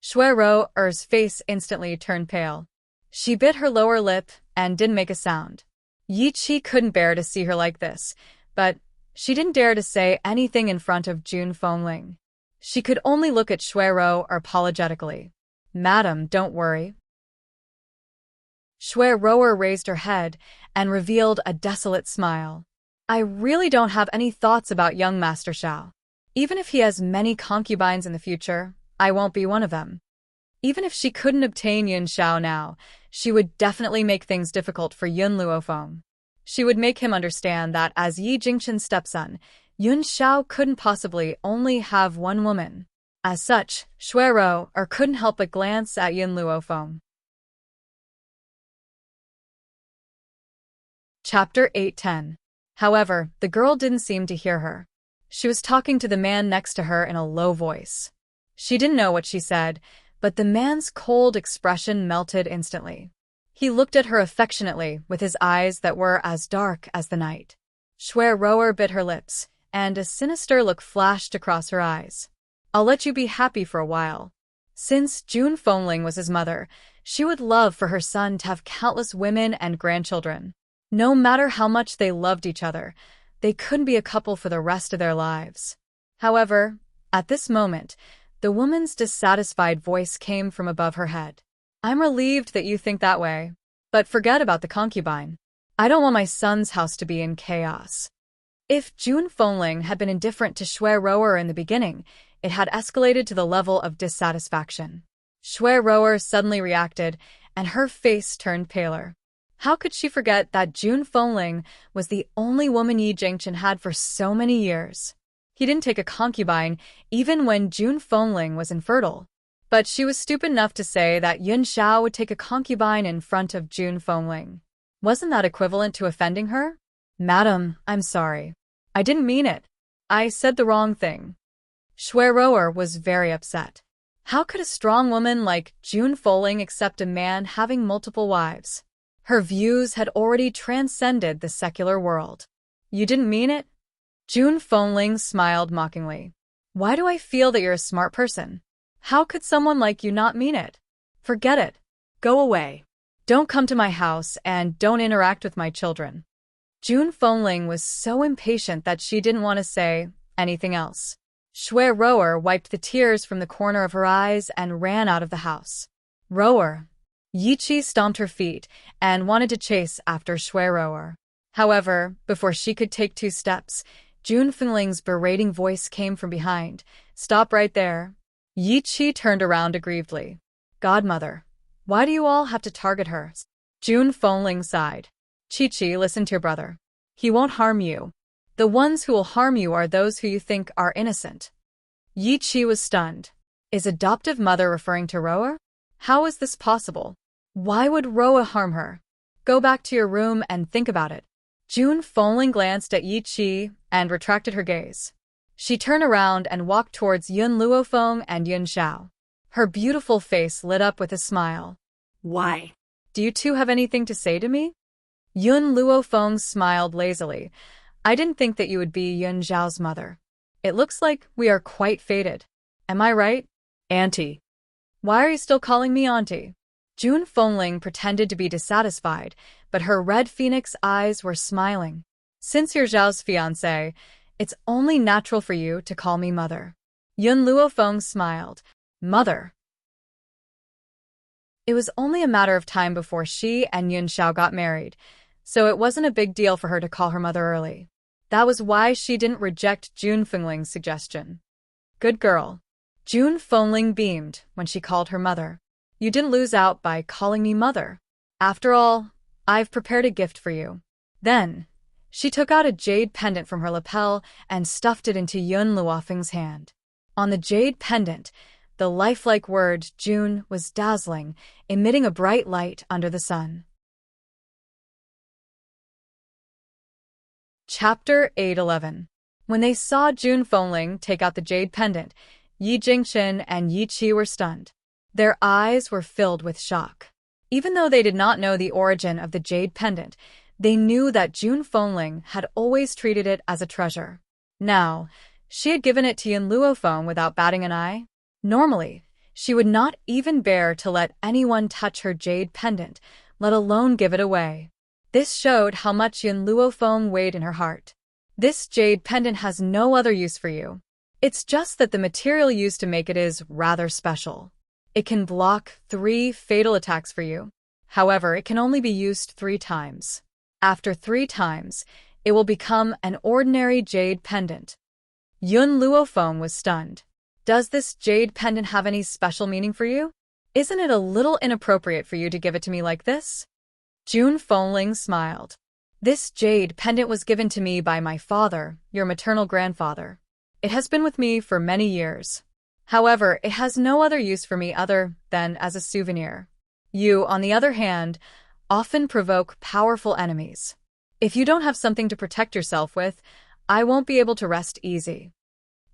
Shuiroa's face instantly turned pale. She bit her lower lip and didn't make a sound. Yi Qi couldn't bear to see her like this, but she didn't dare to say anything in front of Jun Fengling. She could only look at Shuiroa apologetically. "Madam, don't worry." Shuiroa raised her head and revealed a desolate smile. "I really don't have any thoughts about young Master Xiao. Even if he has many concubines in the future, I won't be one of them. Even if she couldn't obtain Yun Xiao now, she would definitely make things difficult for Yun Luofeng. She would make him understand that as Yi Jingchen's stepson, Yun Xiao couldn't possibly only have one woman." As such, Shuiroa couldn't help but glance at Yun Luofeng. Chapter 8:10. However, the girl didn't seem to hear her. She was talking to the man next to her in a low voice. She didn't know what she said, but the man's cold expression melted instantly. He looked at her affectionately with his eyes that were as dark as the night. Shui Rower bit her lips, and a sinister look flashed across her eyes. I'll let you be happy for a while. Since June Fengling was his mother, she would love for her son to have countless women and grandchildren. No matter how much they loved each other, they couldn't be a couple for the rest of their lives. However, at this moment, the woman's dissatisfied voice came from above her head. I'm relieved that you think that way, but forget about the concubine. I don't want my son's house to be in chaos. If June Fengling had been indifferent to Shui Rower in the beginning, it had escalated to the level of dissatisfaction. Shui Rower suddenly reacted, and her face turned paler. How could she forget that June Fengling was the only woman Yi Jingchen had for so many years? He didn't take a concubine even when June Fengling was infertile. But she was stupid enough to say that Yun Xiao would take a concubine in front of June Fengling. Wasn't that equivalent to offending her? Madam, I'm sorry. I didn't mean it. I said the wrong thing. Shui Rower was very upset. How could a strong woman like June Fengling accept a man having multiple wives? Her views had already transcended the secular world. You didn't mean it? June Fengling smiled mockingly. Why do I feel that you're a smart person? How could someone like you not mean it? Forget it. Go away. Don't come to my house and don't interact with my children. June Fengling was so impatient that she didn't want to say anything else. Shui Rower wiped the tears from the corner of her eyes and ran out of the house. Rower. Yi Qi stomped her feet and wanted to chase after Shui Rower. However, before she could take 2 steps, June Fengling's berating voice came from behind. Stop right there. Yi Qi turned around aggrievedly. Godmother, why do you all have to target her? June Fengling sighed. Chi-Chi, listen to your brother. He won't harm you. The ones who will harm you are those who you think are innocent. Yi Qi was stunned. Is adoptive mother referring to Roa? How is this possible? Why would Roa harm her? Go back to your room and think about it. June Fengling glanced at Yi Qi and retracted her gaze. She turned around and walked towards Yun Luofeng and Yun Xiao. Her beautiful face lit up with a smile. Why? Do you two have anything to say to me? Yun Luofeng smiled lazily. I didn't think that you would be Yun Xiao's mother. It looks like we are quite fated. Am I right? Auntie. Why are you still calling me auntie? June Fengling pretended to be dissatisfied, but her red phoenix eyes were smiling. Since you're Zhao's fiancé, it's only natural for you to call me mother. Yun Luofeng smiled. Mother. It was only a matter of time before she and Yun Xiao got married, so it wasn't a big deal for her to call her mother early. That was why she didn't reject June Fengling's suggestion. Good girl. June Fengling beamed when she called her mother. You didn't lose out by calling me mother. After all, I've prepared a gift for you. Then, she took out a jade pendant from her lapel and stuffed it into Yun Luofeng's hand. On the jade pendant, the lifelike word June was dazzling, emitting a bright light under the sun. Chapter 8:11. When they saw June Fengling take out the jade pendant, Yi Jingchen and Yi Qi were stunned. Their eyes were filled with shock. Even though they did not know the origin of the jade pendant, they knew that June Fengling had always treated it as a treasure. Now, she had given it to Yun Luofeng without batting an eye. Normally, she would not even bear to let anyone touch her jade pendant, let alone give it away. This showed how much Yun Luofeng weighed in her heart. This jade pendant has no other use for you. It's just that the material used to make it is rather special. It can block 3 fatal attacks for you. However, it can only be used 3 times. After 3 times, it will become an ordinary jade pendant. Yun Luofeng was stunned. Does this jade pendant have any special meaning for you? Isn't it a little inappropriate for you to give it to me like this? June Fengling smiled. This jade pendant was given to me by my father, your maternal grandfather. It has been with me for many years. However, it has no other use for me other than as a souvenir. You, on the other hand, often provoke powerful enemies. If you don't have something to protect yourself with, I won't be able to rest easy.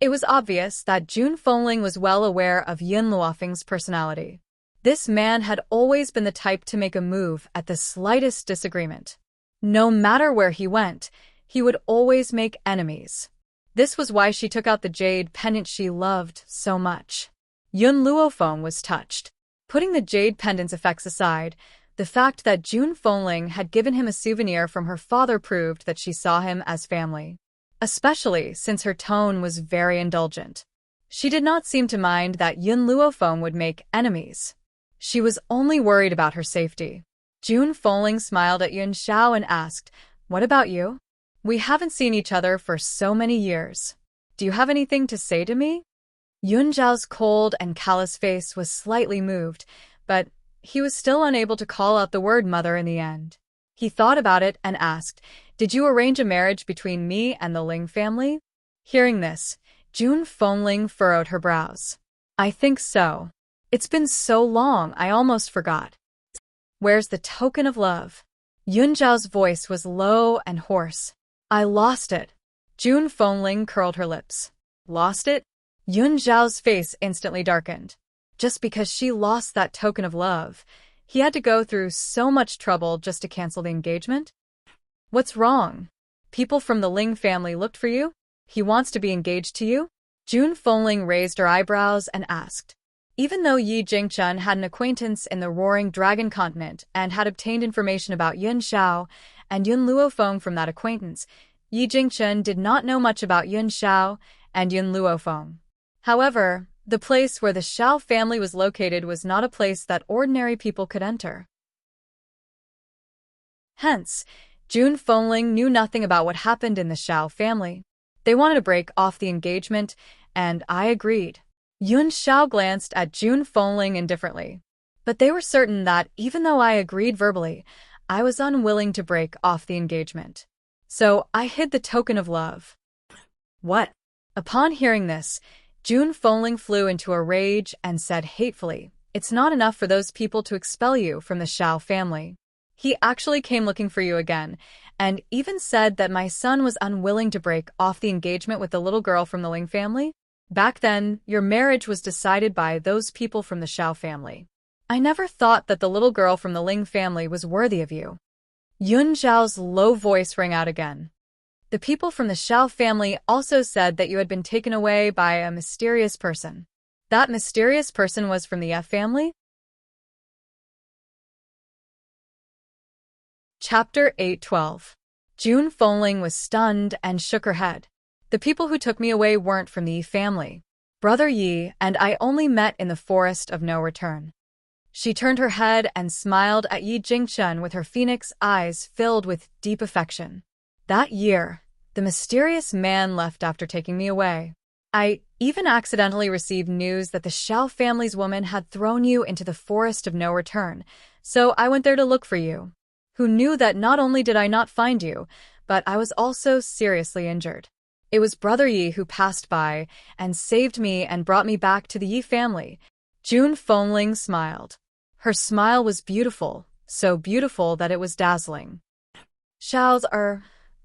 It was obvious that Jun Fengling was well aware of Yun Luofeng's personality. This man had always been the type to make a move at the slightest disagreement. No matter where he went, he would always make enemies. This was why she took out the jade pendant she loved so much. Yun Luofeng was touched. Putting the jade pendant's effects aside, the fact that Jun Fengling had given him a souvenir from her father proved that she saw him as family. Especially since her tone was very indulgent. She did not seem to mind that Yun Luofeng would make enemies. She was only worried about her safety. Jun Fengling smiled at Yun Xiao and asked, "What about you? We haven't seen each other for so many years. Do you have anything to say to me?" Yun Xiao's cold and callous face was slightly moved, but he was still unable to call out the word mother in the end. He thought about it and asked, "Did you arrange a marriage between me and the Ling family?" Hearing this, Jun Fengling furrowed her brows. "I think so. It's been so long I almost forgot. Where's the token of love?" Yun Zhao's voice was low and hoarse. "I lost it." Jun Fengling curled her lips. "Lost it?" Yun Zhao's face instantly darkened. Just because she lost that token of love, he had to go through so much trouble just to cancel the engagement? What's wrong? People from the Ling family looked for you? He wants to be engaged to you? Jun Fengling raised her eyebrows and asked. Even though Yi Jingchen had an acquaintance in the Roaring Dragon continent and had obtained information about Yun Xiao and Yun Luofeng from that acquaintance, Yi Jingchen did not know much about Yun Xiao and Yun Luofeng. However, the place where the Xiao family was located was not a place that ordinary people could enter. Hence, Jun Fengling knew nothing about what happened in the Xiao family. They wanted to break off the engagement, and I agreed. Yun Xiao glanced at Jun Fengling indifferently. But they were certain that even though I agreed verbally, I was unwilling to break off the engagement. So I hid the token of love. What? Upon hearing this, Jun Fengling flew into a rage and said hatefully, "It's not enough for those people to expel you from the Xiao family. He actually came looking for you again, and even said that my son was unwilling to break off the engagement with the little girl from the Ling family. Back then, your marriage was decided by those people from the Xiao family. I never thought that the little girl from the Ling family was worthy of you." Yun Zhao's low voice rang out again. "The people from the Xiao family also said that you had been taken away by a mysterious person. That mysterious person was from the F family?" Chapter 812. Jun Fengling was stunned and shook her head. "The people who took me away weren't from the Yi family. Brother Yi and I only met in the Forest of No Return." She turned her head and smiled at Yi Jingchen with her phoenix eyes filled with deep affection. "That year, the mysterious man left after taking me away. I even accidentally received news that the Xiao family's woman had thrown you into the Forest of No Return, so I went there to look for you. Who knew that not only did I not find you, but I was also seriously injured. It was Brother Yi who passed by and saved me and brought me back to the Yi family." Jun Fengling smiled. Her smile was beautiful, so beautiful that it was dazzling.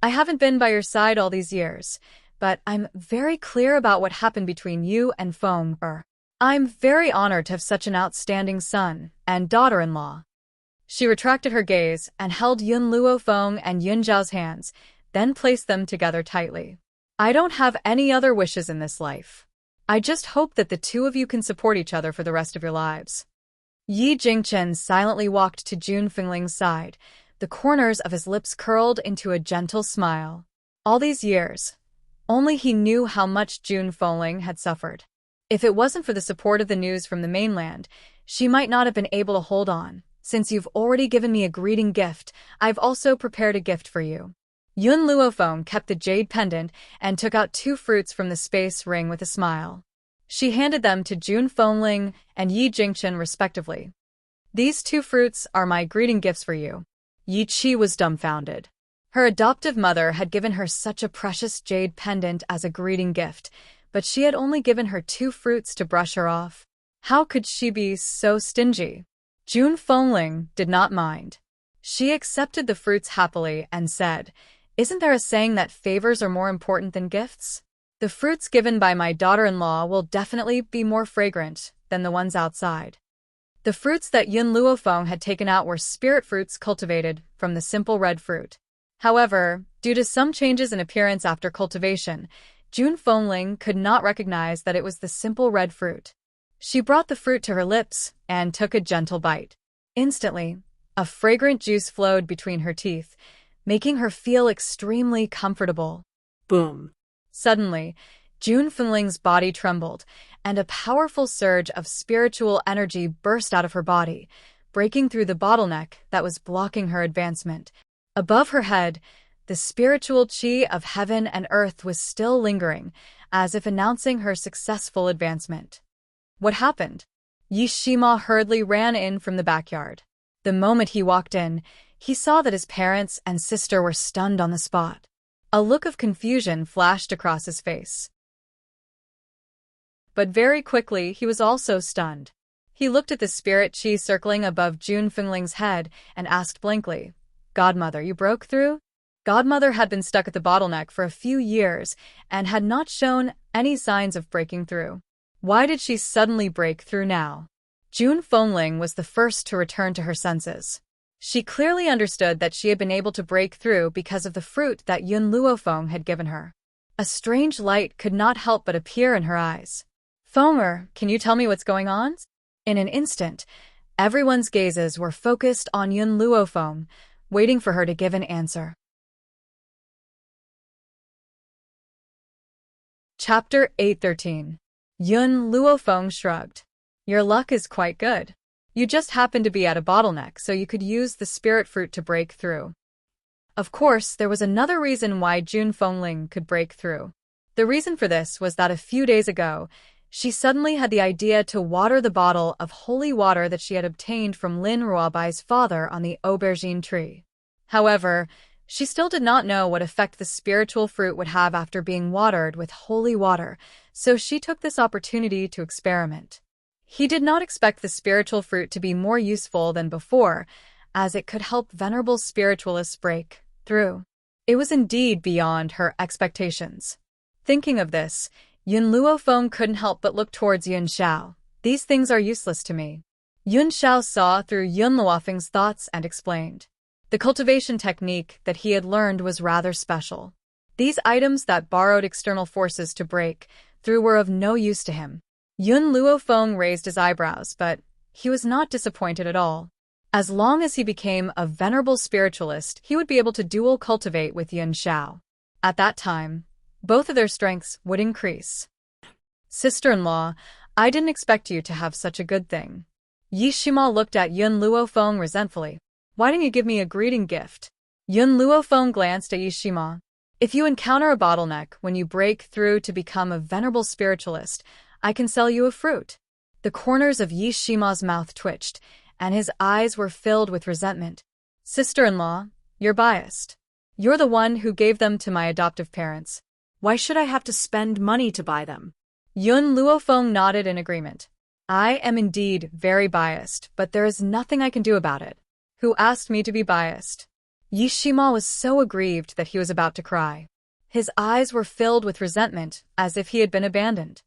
I haven't been by your side all these years, but I'm very clear about what happened between you and Feng. I'm very honored to have such an outstanding son and daughter-in-law." She retracted her gaze and held Yun Luofeng and Yun Zhao's hands, then placed them together tightly. "I don't have any other wishes in this life. I just hope that the two of you can support each other for the rest of your lives." Yi Jingchen silently walked to Jun Fengling's side, the corners of his lips curled into a gentle smile. All these years, only he knew how much Jun Fengling had suffered. If it wasn't for the support of the news from the mainland, she might not have been able to hold on. "Since you've already given me a greeting gift, I've also prepared a gift for you." Yun Luofeng kept the jade pendant and took out 2 fruits from the space ring with a smile. She handed them to Jun Fengling and Yi Jingchen respectively. "These 2 fruits are my greeting gifts for you." Yi Qi was dumbfounded. Her adoptive mother had given her such a precious jade pendant as a greeting gift, but she had only given her 2 fruits to brush her off. How could she be so stingy? Jun Fengling did not mind. She accepted the fruits happily and said, "Isn't there a saying that favors are more important than gifts? The fruits given by my daughter-in-law will definitely be more fragrant than the ones outside." The fruits that Yun Luofeng had taken out were spirit fruits cultivated from the simple red fruit. However, due to some changes in appearance after cultivation, Jun Fengling could not recognize that it was the simple red fruit. She brought the fruit to her lips and took a gentle bite. Instantly, a fragrant juice flowed between her teeth, making her feel extremely comfortable. Boom. Suddenly, Jun Fengling's body trembled, and a powerful surge of spiritual energy burst out of her body, breaking through the bottleneck that was blocking her advancement. Above her head, the spiritual qi of heaven and earth was still lingering, as if announcing her successful advancement. What happened? Yi Shima hurriedly ran in from the backyard. The moment he walked in, he saw that his parents and sister were stunned on the spot. A look of confusion flashed across his face. But very quickly, he was also stunned. He looked at the spirit qi circling above Jun Fengling's head and asked blankly, "Godmother, you broke through?" Godmother had been stuck at the bottleneck for a few years and had not shown any signs of breaking through. Why did she suddenly break through now? Jun Fengling was the first to return to her senses. She clearly understood that she had been able to break through because of the fruit that Yun Luofeng had given her. A strange light could not help but appear in her eyes. "Fenger, can you tell me what's going on?" In an instant, everyone's gazes were focused on Yun Luofeng, waiting for her to give an answer. Chapter 813. Yun Luofeng shrugged. "Your luck is quite good. You just happened to be at a bottleneck, so you could use the spirit fruit to break through." Of course, there was another reason why Jun Fengling could break through. The reason for this was that a few days ago, she suddenly had the idea to water the bottle of holy water that she had obtained from Lin Ruobai's father on the aubergine tree. However, she still did not know what effect the spiritual fruit would have after being watered with holy water, so she took this opportunity to experiment. He did not expect the spiritual fruit to be more useful than before, as it could help venerable spiritualists break through. It was indeed beyond her expectations. Thinking of this, Yun Luofeng couldn't help but look towards Yun Xiao. "These things are useless to me." Yun Xiao saw through Yun Luofeng's thoughts and explained. The cultivation technique that he had learned was rather special. These items that borrowed external forces to break through were of no use to him. Yun Luofeng raised his eyebrows, but he was not disappointed at all. As long as he became a venerable spiritualist, he would be able to dual cultivate with Yun Xiao. At that time, both of their strengths would increase. "Sister-in-law, I didn't expect you to have such a good thing." Yi Shima looked at Yun Luofeng resentfully. "Why didn't you give me a greeting gift?" Yun Luofeng glanced at Yi Shima. "If you encounter a bottleneck when you break through to become a venerable spiritualist, I can sell you a fruit." The corners of Yi Shima's mouth twitched, and his eyes were filled with resentment. "Sister-in-law, you're biased. You're the one who gave them to my adoptive parents. Why should I have to spend money to buy them?" Yun Luofeng nodded in agreement. "I am indeed very biased, but there is nothing I can do about it." "Who asked me to be biased?" Yi Shima was so aggrieved that he was about to cry. His eyes were filled with resentment, as if he had been abandoned.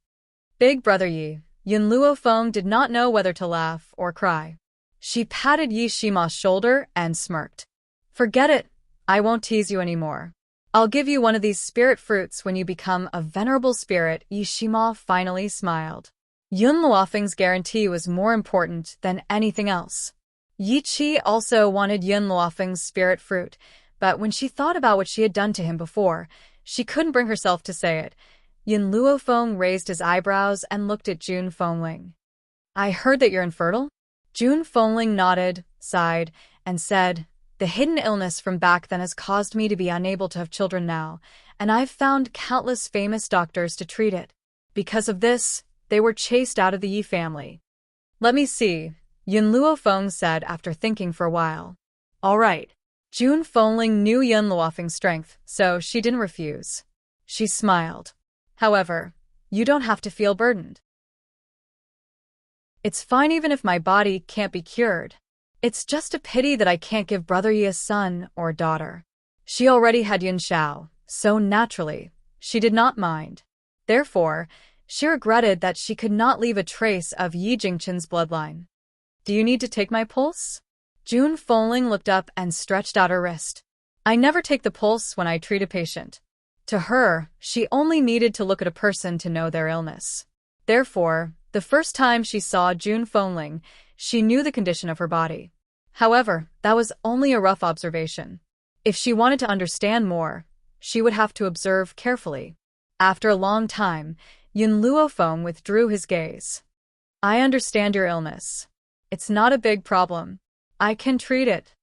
"Big brother Yi." Yun Luofeng did not know whether to laugh or cry. She patted Yi Shima's shoulder and smirked. "Forget it. I won't tease you anymore. I'll give you one of these spirit fruits when you become a venerable spirit." Yi Shima finally smiled. Yun Luofeng's guarantee was more important than anything else. Yi Qi also wanted Yun Luofeng's spirit fruit, but when she thought about what she had done to him before, she couldn't bring herself to say it. Yun Luofeng raised his eyebrows and looked at Jun Fengling. "I heard that you're infertile?" Jun Fengling nodded, sighed, and said, "The hidden illness from back then has caused me to be unable to have children now, and I've found countless famous doctors to treat it. Because of this, they were chased out of the Yi family." "Let me see," Yun Luofeng said after thinking for a while. "All right." Jun Fengling knew Yun Luofeng's strength, so she didn't refuse. She smiled. "However, you don't have to feel burdened. It's fine even if my body can't be cured." It's just a pity that I can't give Brother Yi a son or daughter. She already had Yun Xiao, so naturally, she did not mind. Therefore, she regretted that she could not leave a trace of Yi Jingchen's bloodline. Do you need to take my pulse? Jun Fengling looked up and stretched out her wrist. I never take the pulse when I treat a patient. To her, she only needed to look at a person to know their illness. Therefore, the first time she saw Jun Fengling, she knew the condition of her body. However, that was only a rough observation. If she wanted to understand more, she would have to observe carefully. After a long time, Yun Luofeng withdrew his gaze. I understand your illness. It's not a big problem. I can treat it.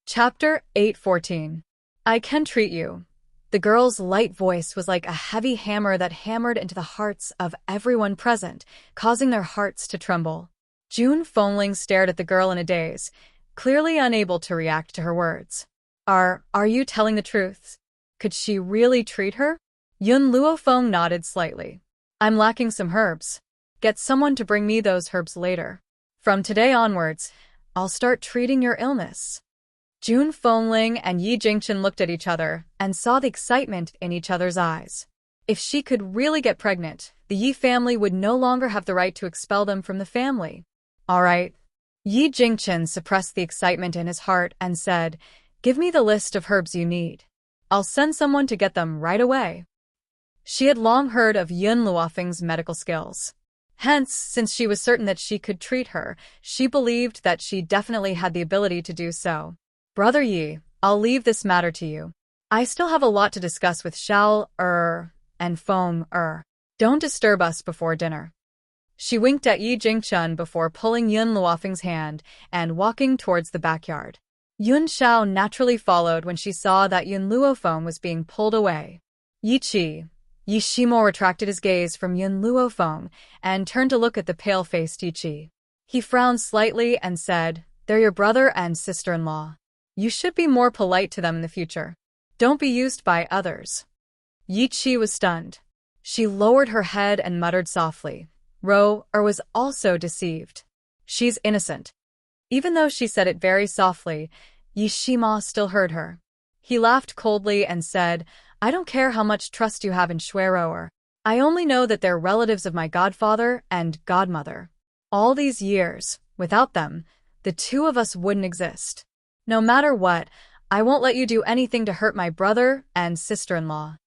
Chapter 8:14. I can treat you. The girl's light voice was like a heavy hammer that hammered into the hearts of everyone present, causing their hearts to tremble. Jun Fengling stared at the girl in a daze, clearly unable to react to her words. Are you telling the truth? Could she really treat her? Yun Luofeng nodded slightly. I'm lacking some herbs. Get someone to bring me those herbs later. From today onwards, I'll start treating your illness. Jun Fengling and Yi Jingchen looked at each other and saw the excitement in each other's eyes. If she could really get pregnant, the Yi family would no longer have the right to expel them from the family. All right. Yi Jingchen suppressed the excitement in his heart and said, Give me the list of herbs you need. I'll send someone to get them right away. She had long heard of Yun Luofeng's medical skills. Hence, since she was certain that she could treat her, she believed that she definitely had the ability to do so. Brother Yi, I'll leave this matter to you. I still have a lot to discuss with Xiao and Feng Don't disturb us before dinner. She winked at Yi Jingchen before pulling Yun Luofeng's hand and walking towards the backyard. Yun Xiao naturally followed when she saw that Yun Luofeng was being pulled away. Yi Shimo retracted his gaze from Yun Luofeng and turned to look at the pale-faced Yi Qi. He frowned slightly and said, They're your brother and sister-in-law. You should be more polite to them in the future. Don't be used by others. Yi Qi was stunned. She lowered her head and muttered softly. Was also deceived. She's innocent. Even though she said it very softly, Yi Shima still heard her. He laughed coldly and said, I don't care how much trust you have in Shuiroer. I only know that they're relatives of my godfather and godmother. All these years, without them, the two of us wouldn't exist. No matter what, I won't let you do anything to hurt my brother and sister-in-law.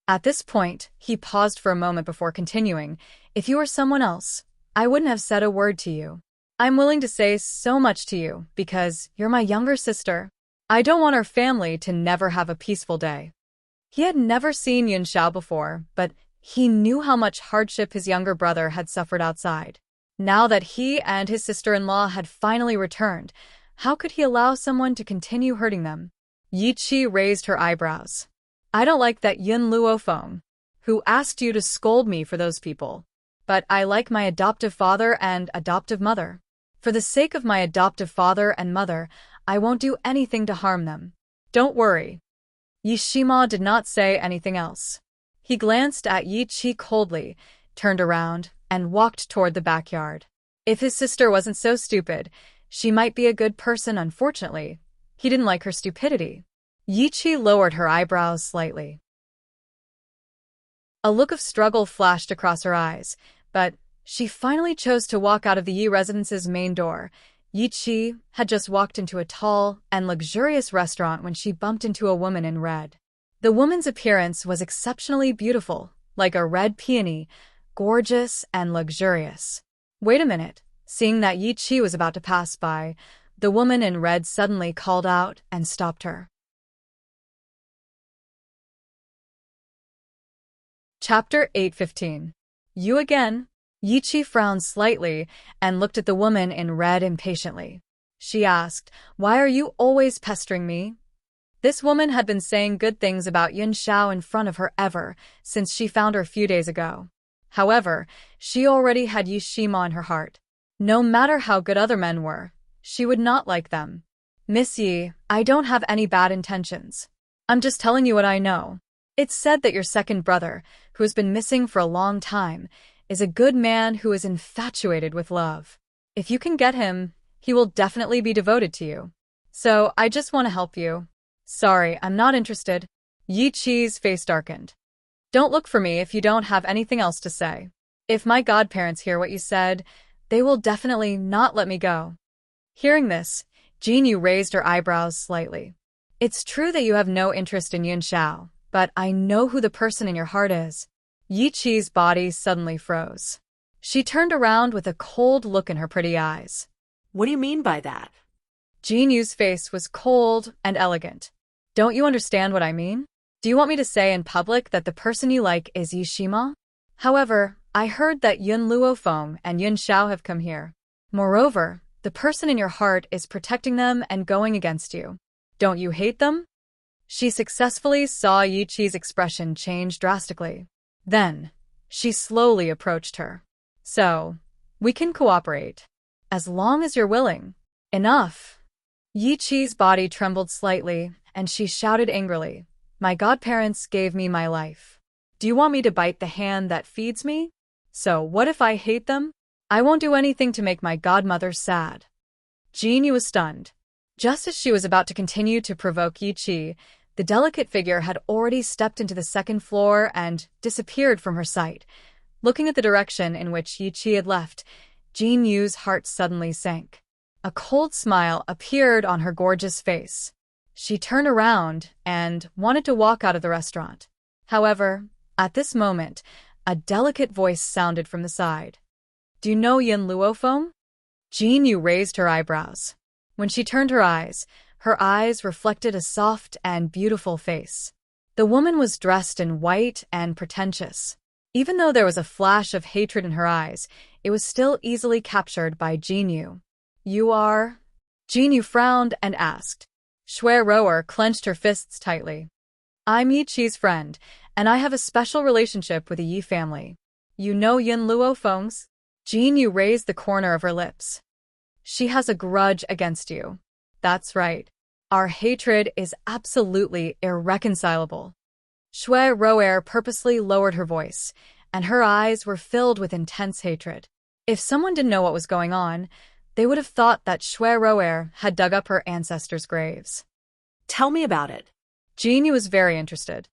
At this point, he paused for a moment before continuing, If you were someone else, I wouldn't have said a word to you. I'm willing to say so much to you because you're my younger sister. I don't want our family to never have a peaceful day. He had never seen Yun Xiao before, but he knew how much hardship his younger brother had suffered outside. Now that he and his sister-in-law had finally returned, how could he allow someone to continue hurting them? Yi Qi raised her eyebrows. I don't like that Yun Luofeng, who asked you to scold me for those people. But I like my adoptive father and adoptive mother. For the sake of my adoptive father and mother, I won't do anything to harm them. Don't worry. Yi Shima did not say anything else. He glanced at Yi Qi coldly, turned around, and walked toward the backyard. If his sister wasn't so stupid, she might be a good person. Unfortunately, he didn't like her stupidity. Yi Qi lowered her eyebrows slightly. A look of struggle flashed across her eyes, but she finally chose to walk out of the Yi residence's main door. Yi Qi had just walked into a tall and luxurious restaurant when she bumped into a woman in red. The woman's appearance was exceptionally beautiful, like a red peony, gorgeous and luxurious. Wait a minute. Seeing that Yi Qi was about to pass by, the woman in red suddenly called out and stopped her. Chapter 8:15. You again? Yi Qi frowned slightly and looked at the woman in red impatiently. She asked, Why are you always pestering me? This woman had been saying good things about Yun Xiao in front of her ever since she found her a few days ago. However, she already had Yi Shima in her heart. No matter how good other men were, she would not like them. Miss Yi, I don't have any bad intentions. I'm just telling you what I know. It's said that your second brother, who has been missing for a long time, is a good man who is infatuated with love. If you can get him, he will definitely be devoted to you. So I just want to help you. Sorry, I'm not interested. Yi Qi's face darkened. Don't look for me if you don't have anything else to say. If my godparents hear what you said, they will definitely not let me go. Hearing this, Jin Yu raised her eyebrows slightly. It's true that you have no interest in Yun Xiao, but I know who the person in your heart is. Yi Qi's body suddenly froze. She turned around with a cold look in her pretty eyes. What do you mean by that? Jin Yu's face was cold and elegant. Don't you understand what I mean? Do you want me to say in public that the person you like is Yi Shima? However, I heard that Yun Luofeng and Yun Xiao have come here. Moreover, the person in your heart is protecting them and going against you. Don't you hate them? She successfully saw Yi Qi's expression change drastically. Then, she slowly approached her. So, we can cooperate. As long as you're willing. Enough. Yi Qi's body trembled slightly, and she shouted angrily, My godparents gave me my life. Do you want me to bite the hand that feeds me? So what if I hate them? I won't do anything to make my godmother sad. Jin Yu was stunned. Just as she was about to continue to provoke Yi Qi, the delicate figure had already stepped into the second floor and disappeared from her sight. Looking at the direction in which Yi Qi had left, Jin Yu's heart suddenly sank. A cold smile appeared on her gorgeous face. She turned around and wanted to walk out of the restaurant. However, at this moment, a delicate voice sounded from the side. Do you know Yun Luofeng? Jin Yu raised her eyebrows. When she turned her eyes reflected a soft and beautiful face. The woman was dressed in white and pretentious. Even though there was a flash of hatred in her eyes, it was still easily captured by Jin Yu. You are? Jin Yu frowned and asked. Shui Rower clenched her fists tightly. I'm Yi Qi's friend, and I have a special relationship with the Yi family. You know Yun Luofeng's? Jin Yu raised the corner of her lips. She has a grudge against you. That's right. Our hatred is absolutely irreconcilable. Shui Rower purposely lowered her voice, and her eyes were filled with intense hatred. If someone didn't know what was going on, they would have thought that Shui Rower had dug up her ancestors' graves. Tell me about it. Jin Yu was very interested.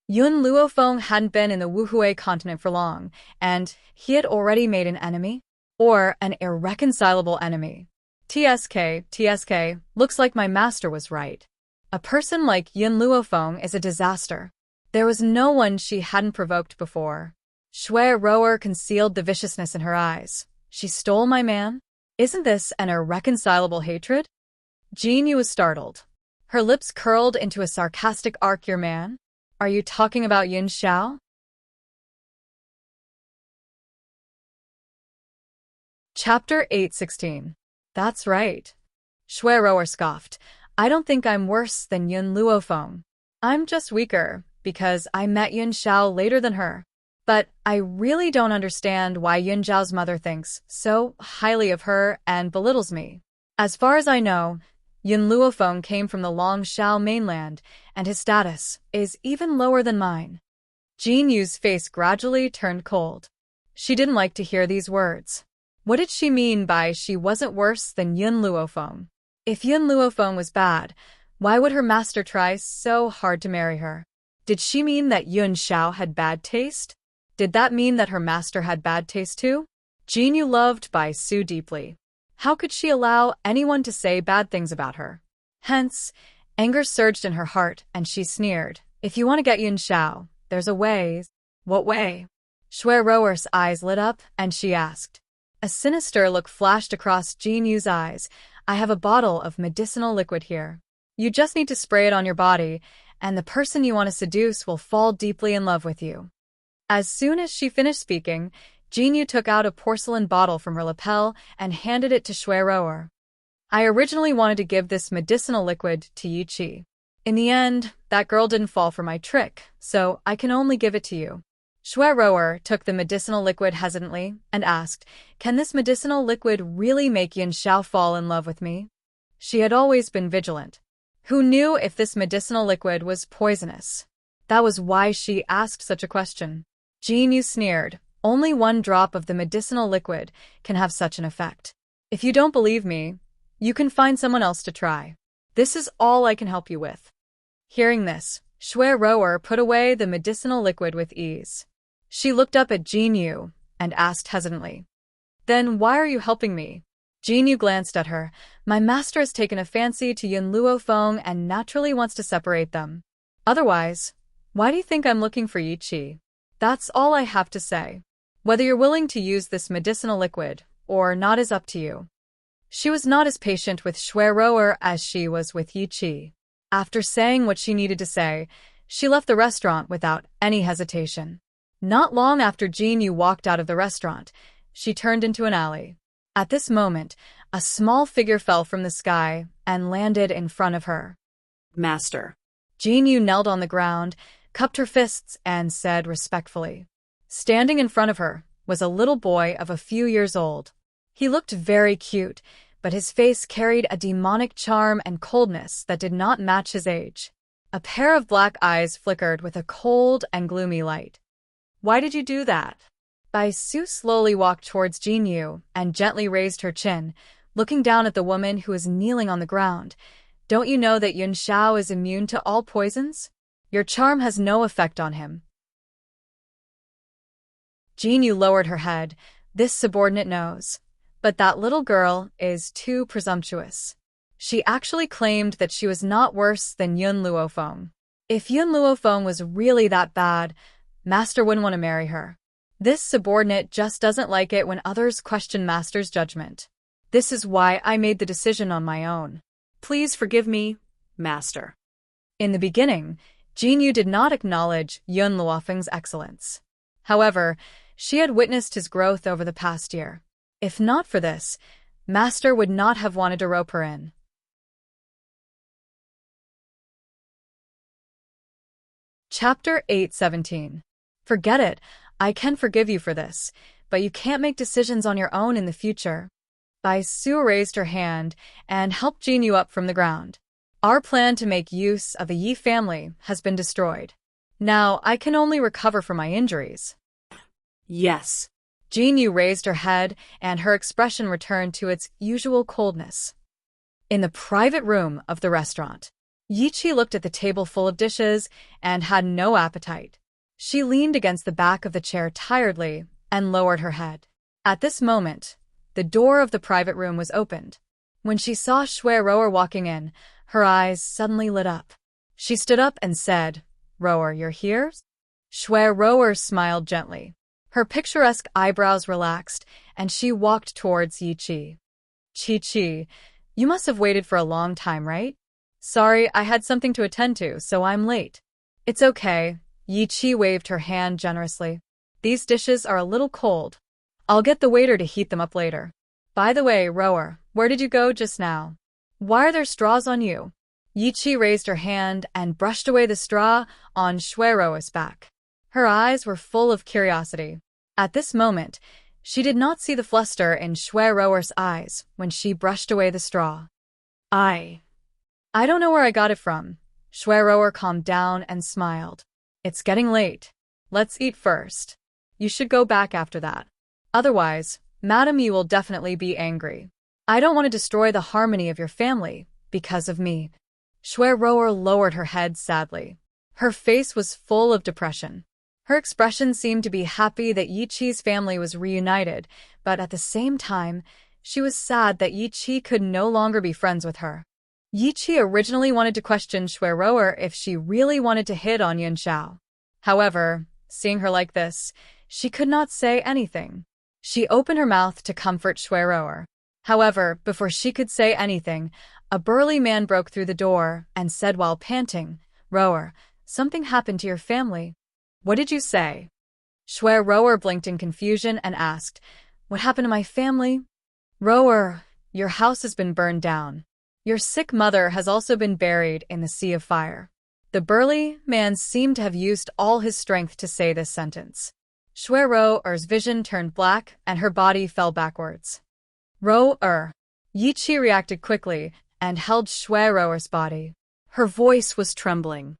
Yun Luofeng hadn't been in the Wuhui continent for long, and he had already made an enemy? Or an irreconcilable enemy. TSK, looks like my master was right. A person like Yun Luofeng is a disaster. There was no one she hadn't provoked before. Shui Rower concealed the viciousness in her eyes. She stole my man? Isn't this an irreconcilable hatred? Jin Yu was startled. Her lips curled into a sarcastic arc. Your man? Are you talking about Yun Xiao? Chapter 816. That's right. Shui Rower scoffed. I don't think I'm worse than Yun Luofeng. I'm just weaker, because I met Yun Xiao later than her. But I really don't understand why Yun Xiao's mother thinks so highly of her and belittles me. As far as I know, Yun Luofeng came from the Longshao mainland, and his status is even lower than mine. Jin Yu's face gradually turned cold. She didn't like to hear these words. What did she mean by she wasn't worse than Yun Luofeng? If Yun Luofeng was bad, why would her master try so hard to marry her? Did she mean that Yun Xiao had bad taste? Did that mean that her master had bad taste too? Jin Yu loved Bai Su deeply. How could she allow anyone to say bad things about her? Hence, anger surged in her heart, and she sneered. If you want to get Yun Xiao, there's a way. What way? Shui Rower's eyes lit up, and she asked. A sinister look flashed across Jin Yu's eyes. I have a bottle of medicinal liquid here. You just need to spray it on your body, and the person you want to seduce will fall deeply in love with you. As soon as she finished speaking, Jin Yu took out a porcelain bottle from her lapel and handed it to Shui Rower. I originally wanted to give this medicinal liquid to Yi Qi. In the end, that girl didn't fall for my trick, so I can only give it to you. Shui Rower took the medicinal liquid hesitantly and asked, Can this medicinal liquid really make Yun Xiao fall in love with me? She had always been vigilant. Who knew if this medicinal liquid was poisonous? That was why she asked such a question. Jinyu sneered. Only one drop of the medicinal liquid can have such an effect. If you don't believe me, you can find someone else to try. This is all I can help you with. Hearing this, Shui Rower put away the medicinal liquid with ease. She looked up at Jinyu and asked hesitantly, "Then why are you helping me?" Jinyu glanced at her. "My master has taken a fancy to Yun Luofeng and naturally wants to separate them. Otherwise, why do you think I'm looking for Yi Qi? That's all I have to say. Whether you're willing to use this medicinal liquid or not is up to you." She was not as patient with Shui Rower as she was with Yi Qi. After saying what she needed to say, she left the restaurant without any hesitation. Not long after Jinyu walked out of the restaurant, she turned into an alley. At this moment, a small figure fell from the sky and landed in front of her. Master. Jinyu knelt on the ground, cupped her fists, and said respectfully. Standing in front of her was a little boy of a few years old. He looked very cute, but his face carried a demonic charm and coldness that did not match his age. A pair of black eyes flickered with a cold and gloomy light. "Why did you do that?" Bai Su slowly walked towards Jinyu and gently raised her chin, looking down at the woman who was kneeling on the ground. "Don't you know that Yun Xiao is immune to all poisons? Your charm has no effect on him." Jinyu lowered her head. This subordinate knows. But that little girl is too presumptuous. She actually claimed that she was not worse than Yun Luofeng. If Yun Luofeng was really that bad, Master wouldn't want to marry her. This subordinate just doesn't like it when others question Master's judgment. This is why I made the decision on my own. Please forgive me, Master. In the beginning, Jinyu did not acknowledge Yun Luofeng's excellence. However, she had witnessed his growth over the past year. If not for this, Master would not have wanted to rope her in. Chapter 8:17. Forget it. I can forgive you for this, but you can't make decisions on your own in the future. Bai Su raised her hand and helped Jinyu up from the ground. Our plan to make use of the Yi family has been destroyed. Now I can only recover from my injuries. Yes. Jinyu raised her head and her expression returned to its usual coldness. In the private room of the restaurant, Yi Qi looked at the table full of dishes and had no appetite. She leaned against the back of the chair tiredly and lowered her head. At this moment, the door of the private room was opened. When she saw Shui Rower walking in, her eyes suddenly lit up. She stood up and said, "Rower, you're here?" Shui Rower smiled gently. Her picturesque eyebrows relaxed, and she walked towards Yi Qi. "Qi, you must have waited for a long time, right? Sorry, I had something to attend to, so I'm late." "It's okay." Yi Qi waved her hand generously. "These dishes are a little cold. I'll get the waiter to heat them up later. By the way, Rower, where did you go just now? Why are there straws on you?" Yi Qi raised her hand and brushed away the straw on Shui Rower's back. Her eyes were full of curiosity. At this moment, she did not see the fluster in Shui Rower's eyes when she brushed away the straw. I don't know where I got it from." Shui Rower calmed down and smiled. "It's getting late. Let's eat first. You should go back after that. Otherwise, Madam, you will definitely be angry. I don't want to destroy the harmony of your family because of me." Shui Rower lowered her head sadly. Her face was full of depression. Her expression seemed to be happy that Yi Qi's family was reunited, but at the same time, she was sad that Yi Qi could no longer be friends with her. Yi Qi originally wanted to question Shui Rower if she really wanted to hit on Yun Xiao. However, seeing her like this, she could not say anything. She opened her mouth to comfort Shui Rower. However, before she could say anything, a burly man broke through the door and said while panting, "Rower, something happened to your family." "What did you say?" Shui Rower blinked in confusion and asked, "What happened to my family?" "Rower, your house has been burned down. Your sick mother has also been buried in the sea of fire." The burly man seemed to have used all his strength to say this sentence. Shui Rower's vision turned black and her body fell backwards. "Rower!" Yi Qi reacted quickly and held Shui Rower's body. Her voice was trembling.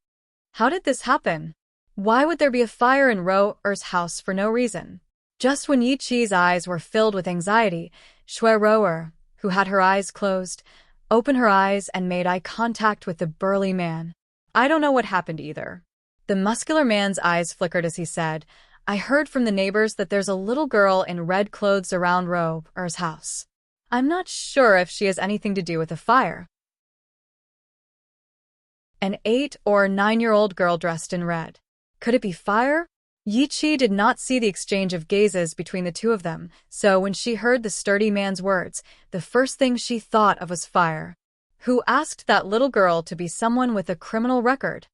"How did this happen? Why would there be a fire in Ro-er's house for no reason? Just when Yi Qi's eyes were filled with anxiety, Shui Ro-er, who had her eyes closed, opened her eyes and made eye contact with the burly man. I don't know what happened either. The muscular man's eyes flickered as he said, I heard from the neighbors that there's a little girl in red clothes around Ro-er's house. I'm not sure if she has anything to do with the fire. An 8 or 9-year-old girl dressed in red. Could it be fire? Yi Qi did not see the exchange of gazes between the two of them, so when she heard the sturdy man's words, the first thing she thought of was fire. Who asked that little girl to be someone with a criminal record?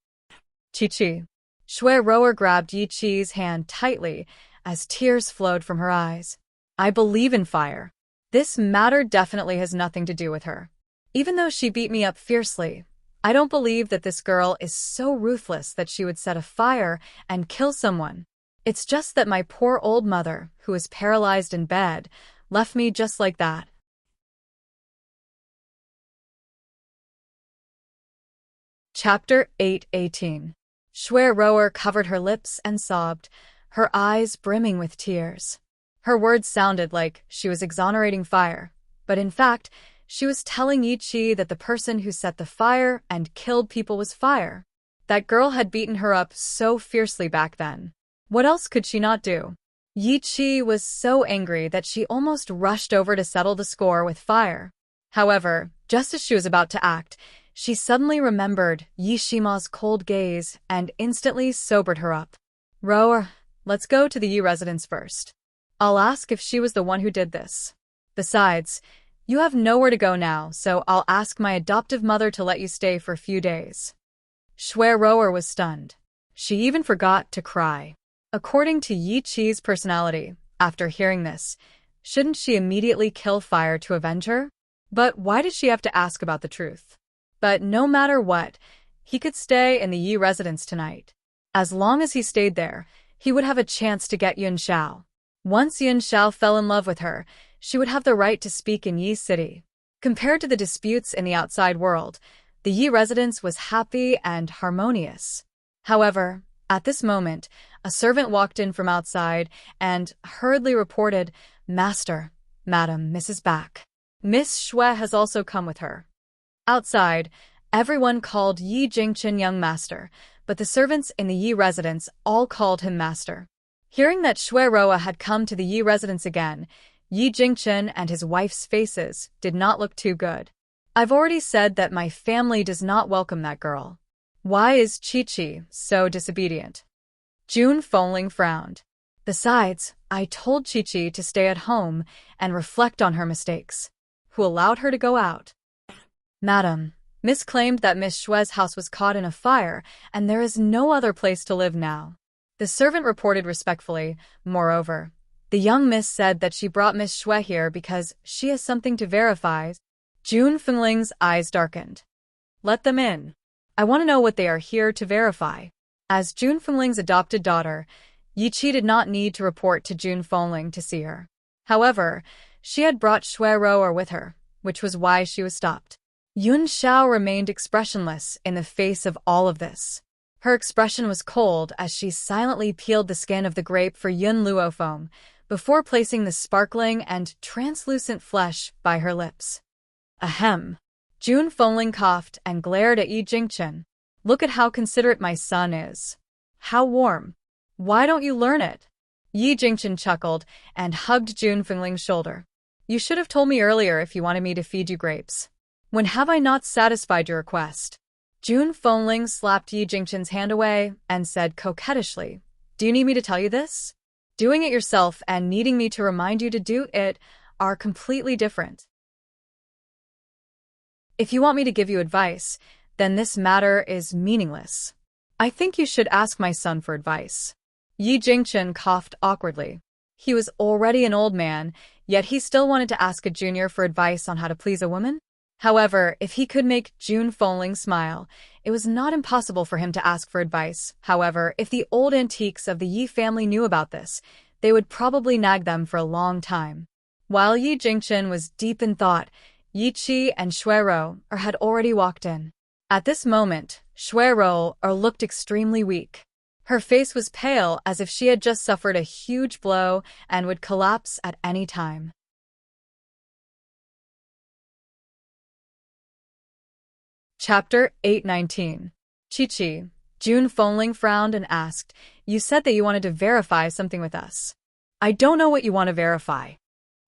Qi. Shui Ro-er grabbed Yi Qi's hand tightly as tears flowed from her eyes. I believe in fire. This matter definitely has nothing to do with her. Even though she beat me up fiercely, I don't believe that this girl is so ruthless that she would set a fire and kill someone. It's just that my poor old mother, who is paralyzed in bed, left me just like that. Chapter 8:18. Shui Ro-er covered her lips and sobbed, her eyes brimming with tears. Her words sounded like she was exonerating fire, but in fact, she was telling Yi Qi that the person who set the fire and killed people was fire. That girl had beaten her up so fiercely back then. What else could she not do? Yi Qi was so angry that she almost rushed over to settle the score with fire. However, just as she was about to act, she suddenly remembered Yi Shima's cold gaze and instantly sobered her up. Ro-er, let's go to the Yi residence first. I'll ask if she was the one who did this. Besides, you have nowhere to go now, so I'll ask my adoptive mother to let you stay for a few days. Shui Ro-er was stunned. She even forgot to cry. According to Yi Qi's personality, after hearing this, shouldn't she immediately kill fire to avenge her? But why did she have to ask about the truth? But no matter what, he could stay in the Yi residence tonight. As long as he stayed there, he would have a chance to get Yun Xiao. Once Yun Xiao fell in love with her, she would have the right to speak in Yi City. Compared to the disputes in the outside world, the Yi residence was happy and harmonious. However, at this moment, a servant walked in from outside and hurriedly reported, Master, Madam, Mrs. Back. Miss Shui has also come with her. Outside, everyone called Yi Jingchen young master, but the servants in the Yi residence all called him master. Hearing that Shui Ro-er had come to the Yi residence again, Yi Jingchen and his wife's faces did not look too good. I've already said that my family does not welcome that girl. Why is Qi so disobedient? Jun Fengling frowned. Besides, I told Qi to stay at home and reflect on her mistakes. Who allowed her to go out? Madam, Miss claimed that Miss Shui's house was caught in a fire and there is no other place to live now. The servant reported respectfully. Moreover, the young miss said that she brought Miss Shui here because she has something to verify. Jun Fengling's eyes darkened. Let them in. I want to know what they are here to verify. As Jun Fengling's adopted daughter, Yi Qi did not need to report to Jun Fengling to see her. However, she had brought Shui Ro-er with her, which was why she was stopped. Yun Xiao remained expressionless in the face of all of this. Her expression was cold as she silently peeled the skin of the grape for Yun Luo foam, before placing the sparkling and translucent flesh by her lips. Ahem. Jun Fengling coughed and glared at Yi Jingchen. Look at how considerate my son is. How warm. Why don't you learn it? Yi Jingchen chuckled and hugged Jun Fengling's shoulder. You should have told me earlier if you wanted me to feed you grapes. When have I not satisfied your request? Jun Fengling slapped Yi Jingchen's hand away and said coquettishly, Do you need me to tell you this? Doing it yourself and needing me to remind you to do it are completely different. If you want me to give you advice, then this matter is meaningless. I think you should ask my son for advice. Yi Jingchen coughed awkwardly. He was already an old man, yet he still wanted to ask a junior for advice on how to please a woman? However, if he could make Jun Fengling smile, it was not impossible for him to ask for advice. However, if the old antiques of the Yi family knew about this, they would probably nag them for a long time. While Yi Jingchen was deep in thought, Yi Qi and Shui Ro-er had already walked in. At this moment, Shui Ro-er looked extremely weak. Her face was pale as if she had just suffered a huge blow and would collapse at any time. Chapter 819. Chi-Chi. June Fengling frowned and asked, "You said that you wanted to verify something with us." "I don't know what you want to verify."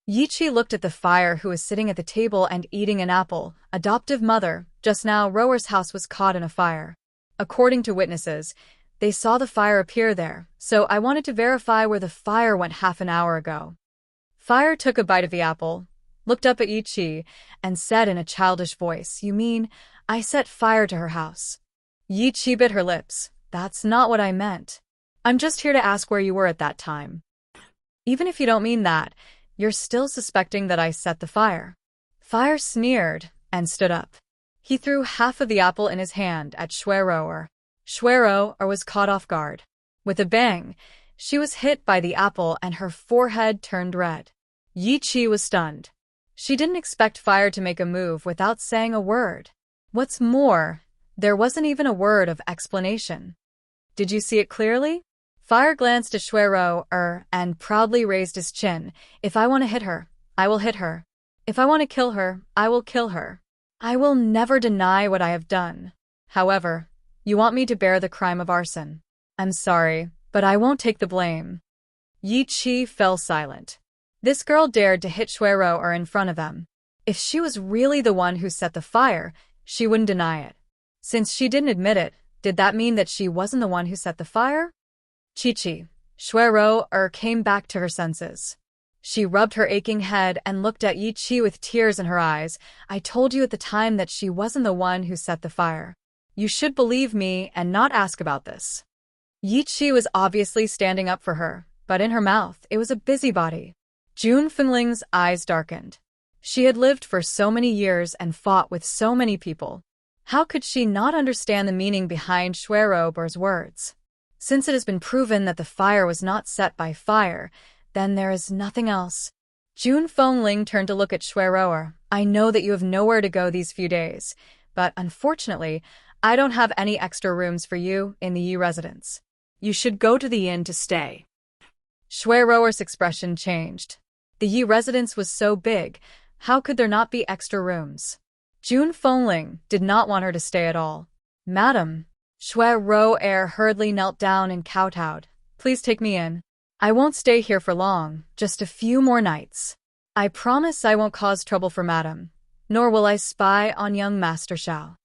Yi-Chi looked at the fire who was sitting at the table and eating an apple. Adoptive mother, just now Rower's house was caught in a fire. According to witnesses, they saw the fire appear there, so I wanted to verify where the fire went half an hour ago. Fire took a bite of the apple, looked up at Yi-Chi, and said in a childish voice, "You mean I set fire to her house?" Yi-Chi bit her lips. "That's not what I meant. I'm just here to ask where you were at that time. Even if you don't mean that, you're still suspecting that I set the fire." Fire sneered and stood up. He threw half of the apple in his hand at Rower. Rower was caught off guard. With a bang, she was hit by the apple and her forehead turned red. Yi-Chi was stunned. She didn't expect Fire to make a move without saying a word. What's more, there wasn't even a word of explanation. "Did you see it clearly?" Fire glanced at Rower and proudly raised his chin. "If I want to hit her, I will hit her. If I want to kill her, I will kill her. I will never deny what I have done. However, you want me to bear the crime of arson. I'm sorry, but I won't take the blame." Yi-Chi fell silent. This girl dared to hit Rower in front of them. If she was really the one who set the fire, she wouldn't deny it. Since she didn't admit it, did that mean that she wasn't the one who set the fire? Chi-Chi. Rower came back to her senses. She rubbed her aching head and looked at Yi-Chi with tears in her eyes. "I told you at the time that she wasn't the one who set the fire. You should believe me and not ask about this." Yi-Chi was obviously standing up for her, but in her mouth it was a busybody. June Fengling's eyes darkened. She had lived for so many years and fought with so many people. How could she not understand the meaning behind Rower's words? Since it has been proven that the fire was not set by fire, then there is nothing else. June Fengling turned to look at Rower. "I know that you have nowhere to go these few days, but unfortunately, I don't have any extra rooms for you in the Yi residence. You should go to the inn to stay." Rower's expression changed. The Yi residence was so big, how could there not be extra rooms? June Fengling did not want her to stay at all. "Madam." Rower hurriedly knelt down and kowtowed. "Please take me in. I won't stay here for long, just a few more nights. I promise I won't cause trouble for Madam, nor will I spy on young Master Xiao."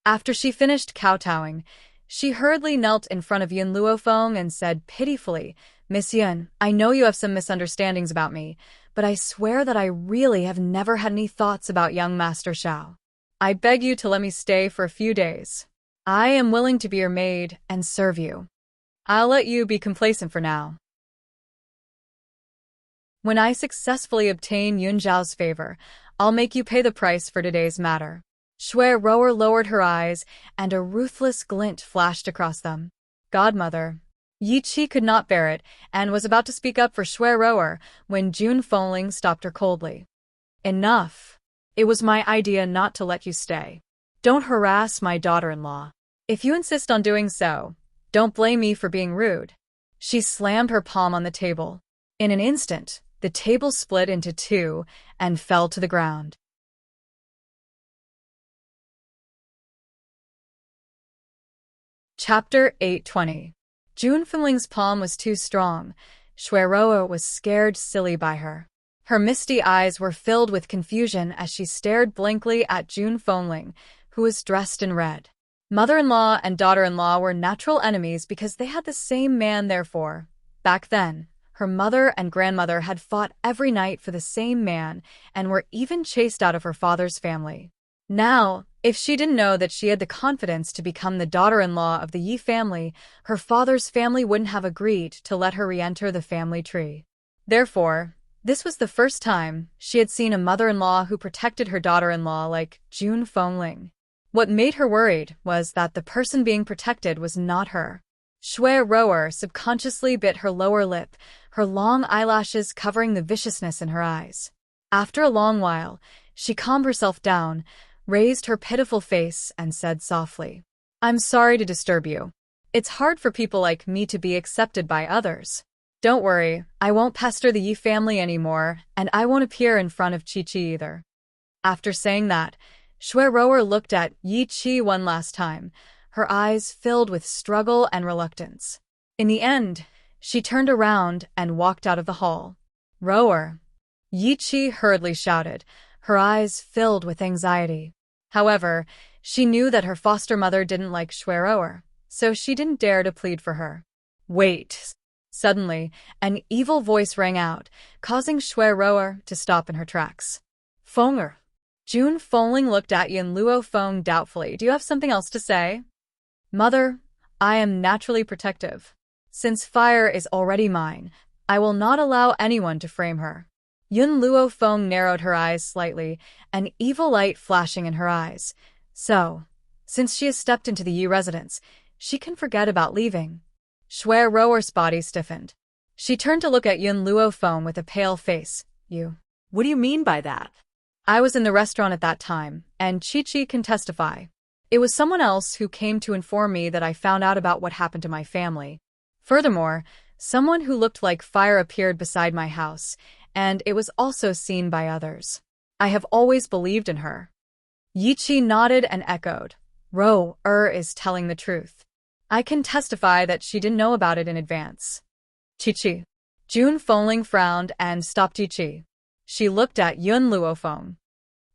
After she finished kowtowing, she hurriedly knelt in front of Yun Luofeng and said pitifully, "Miss Yun, I know you have some misunderstandings about me, but I swear that I really have never had any thoughts about young Master Xiao. I beg you to let me stay for a few days. I am willing to be your maid and serve you. I'll let you be complacent for now. When I successfully obtain Yun Zhao's favor, I'll make you pay the price for today's matter." Rower lowered her eyes, and a ruthless glint flashed across them. "Godmother." Yi-Chi could not bear it, and was about to speak up for Rower when June Fengling stopped her coldly. "Enough. It was my idea not to let you stay. Don't harass my daughter-in-law. If you insist on doing so, don't blame me for being rude." She slammed her palm on the table. In an instant, the table split into two and fell to the ground. Chapter 820. June Fengling's palm was too strong. Rower was scared silly by her. Her misty eyes were filled with confusion as she stared blankly at June Fengling, who was dressed in red. Mother-in-law and daughter-in-law were natural enemies because they had the same man, therefore. Back then, her mother and grandmother had fought every night for the same man and were even chased out of her father's family. Now, if she didn't know that she had the confidence to become the daughter-in-law of the Yi family, her father's family wouldn't have agreed to let her re-enter the family tree. Therefore, this was the first time she had seen a mother-in-law who protected her daughter-in-law like June Fengling. What made her worried was that the person being protected was not her. Rower subconsciously bit her lower lip, her long eyelashes covering the viciousness in her eyes. After a long while, she calmed herself down, raised her pitiful face, and said softly, "I'm sorry to disturb you. It's hard for people like me to be accepted by others. Don't worry, I won't pester the Yi family anymore, and I won't appear in front of Chi-Chi either. After saying that, Shui-Rower looked at Yi-Chi one last time, her eyes filled with struggle and reluctance. In the end, she turned around and walked out of the hall. Rower! Yi-Chi hurriedly shouted, her eyes filled with anxiety. However, she knew that her foster mother didn't like Shui-Rower, so she didn't dare to plead for her. Wait! Suddenly, an evil voice rang out, causing Shui-Rower to stop in her tracks. Fenger! Jun Fengling looked at Yun Luo Feng doubtfully. Do you have something else to say? Mother, I am naturally protective. Since fire is already mine, I will not allow anyone to frame her. Yun Luo Feng narrowed her eyes slightly, an evil light flashing in her eyes. So, since she has stepped into the Yi residence, she can forget about leaving. Shui-Rower's body stiffened. She turned to look at Yun Luo Feng with a pale face. You. What do you mean by that? I was in the restaurant at that time, and Chi-Chi can testify. It was someone else who came to inform me that I found out about what happened to my family. Furthermore, someone who looked like fire appeared beside my house, and it was also seen by others. I have always believed in her. Yi-Chi nodded and echoed. Ro-Er is telling the truth. I can testify that she didn't know about it in advance. Chi-Chi. Jun Fengling frowned and stopped Yi-Chi. She looked at Yun Luo Feng.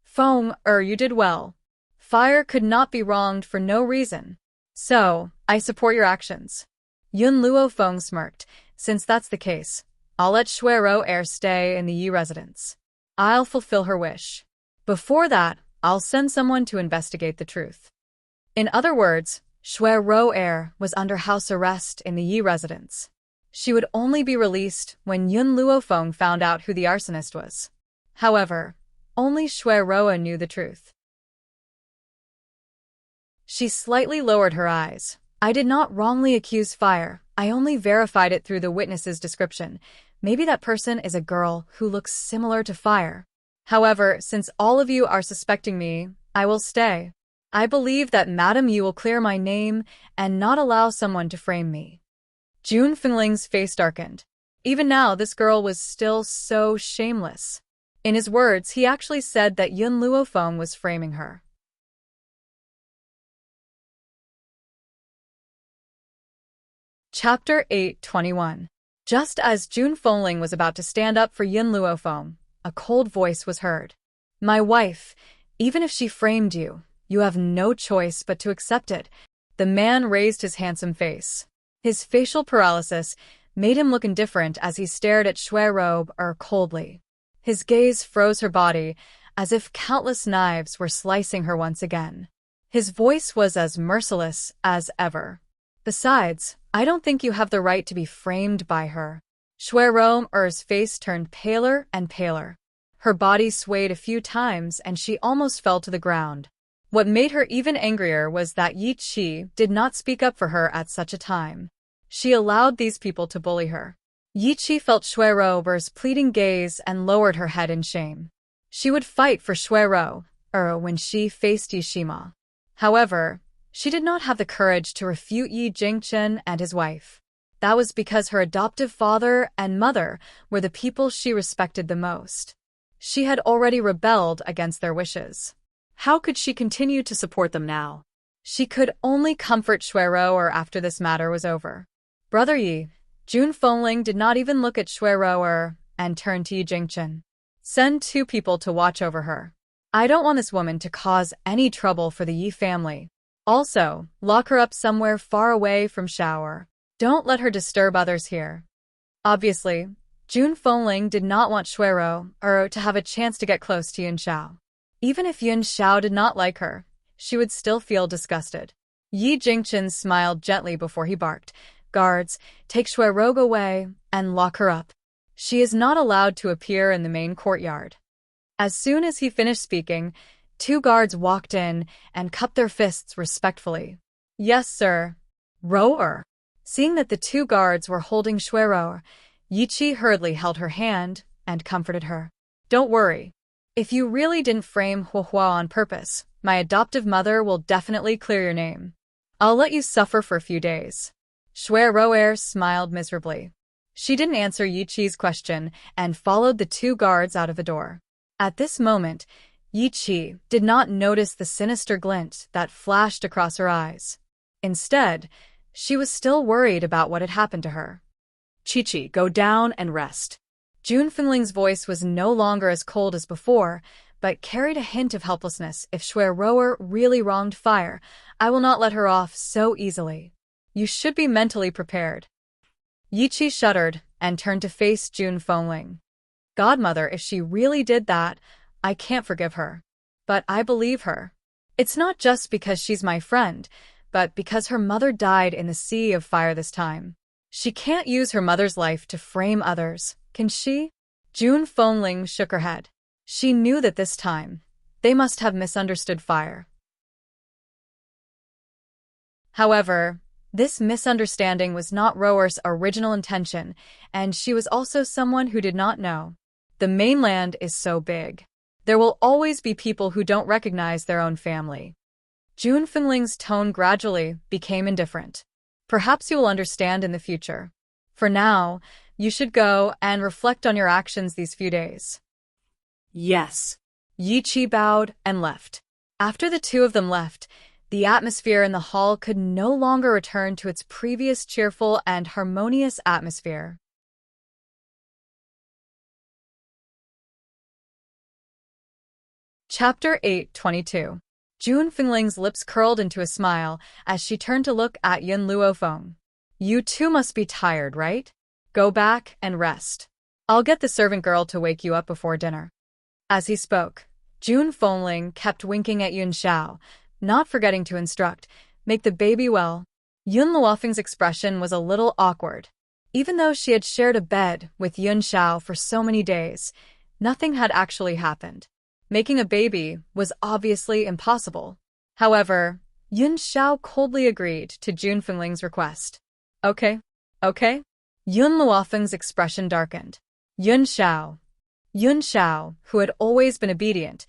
Fenger, you did well. Fire could not be wronged for no reason. So, I support your actions. Yun Luo Feng smirked. Since that's the case, I'll let Shui-Rower stay in the Yi residence. I'll fulfill her wish. Before that, I'll send someone to investigate the truth. In other words, Shui-Rower was under house arrest in the Yi residence. She would only be released when Yun Luo Feng found out who the arsonist was. However, only Shui-Rower knew the truth. She slightly lowered her eyes. I did not wrongly accuse fire, I only verified it through the witness's description. Maybe that person is a girl who looks similar to fire. However, since all of you are suspecting me, I will stay. I believe that Madam Yu will clear my name and not allow someone to frame me. Jun Fengling's face darkened. Even now, this girl was still so shameless. In his words, he actually said that Yun Luo Feng was framing her. Chapter 8:21. Just as Jun Fengling was about to stand up for Yun Luo Feng, a cold voice was heard. My wife, even if she framed you, you have no choice but to accept it. The man raised his handsome face. His facial paralysis made him look indifferent as he stared at Shui-Rower coldly. His gaze froze her body, as if countless knives were slicing her once again. His voice was as merciless as ever. Besides, I don't think you have the right to be framed by her. Shui-Rower's face turned paler and paler. Her body swayed a few times and she almost fell to the ground. What made her even angrier was that Yi-Chi did not speak up for her at such a time. She allowed these people to bully her. Yi-Chi felt Shui-Rower's pleading gaze and lowered her head in shame. She would fight for Shui-Rower when she faced Yishima. However, she did not have the courage to refute Yi Jingchen and his wife. That was because her adoptive father and mother were the people she respected the most. She had already rebelled against their wishes. How could she continue to support them now? She could only comfort Shui-Rower after this matter was over. Brother Yi, Jun Fengling did not even look at Shui-Rower and turned to Yi Jingchen. Send 2 people to watch over her. I don't want this woman to cause any trouble for the Yi family. Also, lock her up somewhere far away from Shower. Don't let her disturb others here. Obviously, Jun Fengling did not want Shui-Rower to have a chance to get close to Yun Xiao. Even if Yun Xiao did not like her, she would still feel disgusted. Yi Jingchen smiled gently before he barked. Guards, take Shui-Rower away and lock her up. She is not allowed to appear in the main courtyard. As soon as he finished speaking, 2 guards walked in and cupped their fists respectfully. Yes, sir. Rower. Seeing that the 2 guards were holding Shui-Rower, Yi-Chi hurriedly held her hand and comforted her. Don't worry. If you really didn't frame Huohua on purpose, my adoptive mother will definitely clear your name. I'll let you suffer for a few days. Shui Roer smiled miserably. She didn't answer Yi Qi's question and followed the two guards out of the door. At this moment, Yi Qi did not notice the sinister glint that flashed across her eyes. Instead, she was still worried about what had happened to her. Chi-Chi, go down and rest. Jun Fingling's voice was no longer as cold as before, but carried a hint of helplessness. If Shui Roer really wronged Fire, I will not let her off so easily. You should be mentally prepared. Yi Qi shuddered and turned to face Jun Fengling. Godmother, if she really did that, I can't forgive her. But I believe her. It's not just because she's my friend, but because her mother died in the Sea of Fire this time. She can't use her mother's life to frame others, can she? Jun Fengling shook her head. She knew that this time, they must have misunderstood Fire. However, this misunderstanding was not Roer's original intention, and she was also someone who did not know. The mainland is so big. There will always be people who don't recognize their own family. Jun Fingling's tone gradually became indifferent. Perhaps you will understand in the future. For now, you should go and reflect on your actions these few days. Yes. Yi Qi bowed and left. After the two of them left, the atmosphere in the hall could no longer return to its previous cheerful and harmonious atmosphere. Chapter 8:22. Jun Fingling's lips curled into a smile as she turned to look at Yun Luofeng. You two must be tired, right? Go back and rest. I'll get the servant girl to wake you up before dinner. As he spoke, Jun Fengling kept winking at Yun Xiao, not forgetting to instruct, make the baby well. Yun Luofeng's expression was a little awkward. Even though she had shared a bed with Yun Xiao for so many days, nothing had actually happened. Making a baby was obviously impossible. However, Yun Xiao coldly agreed to Jun Fingling's request. Okay. Yun Luofeng's expression darkened. Yun Xiao, who had always been obedient,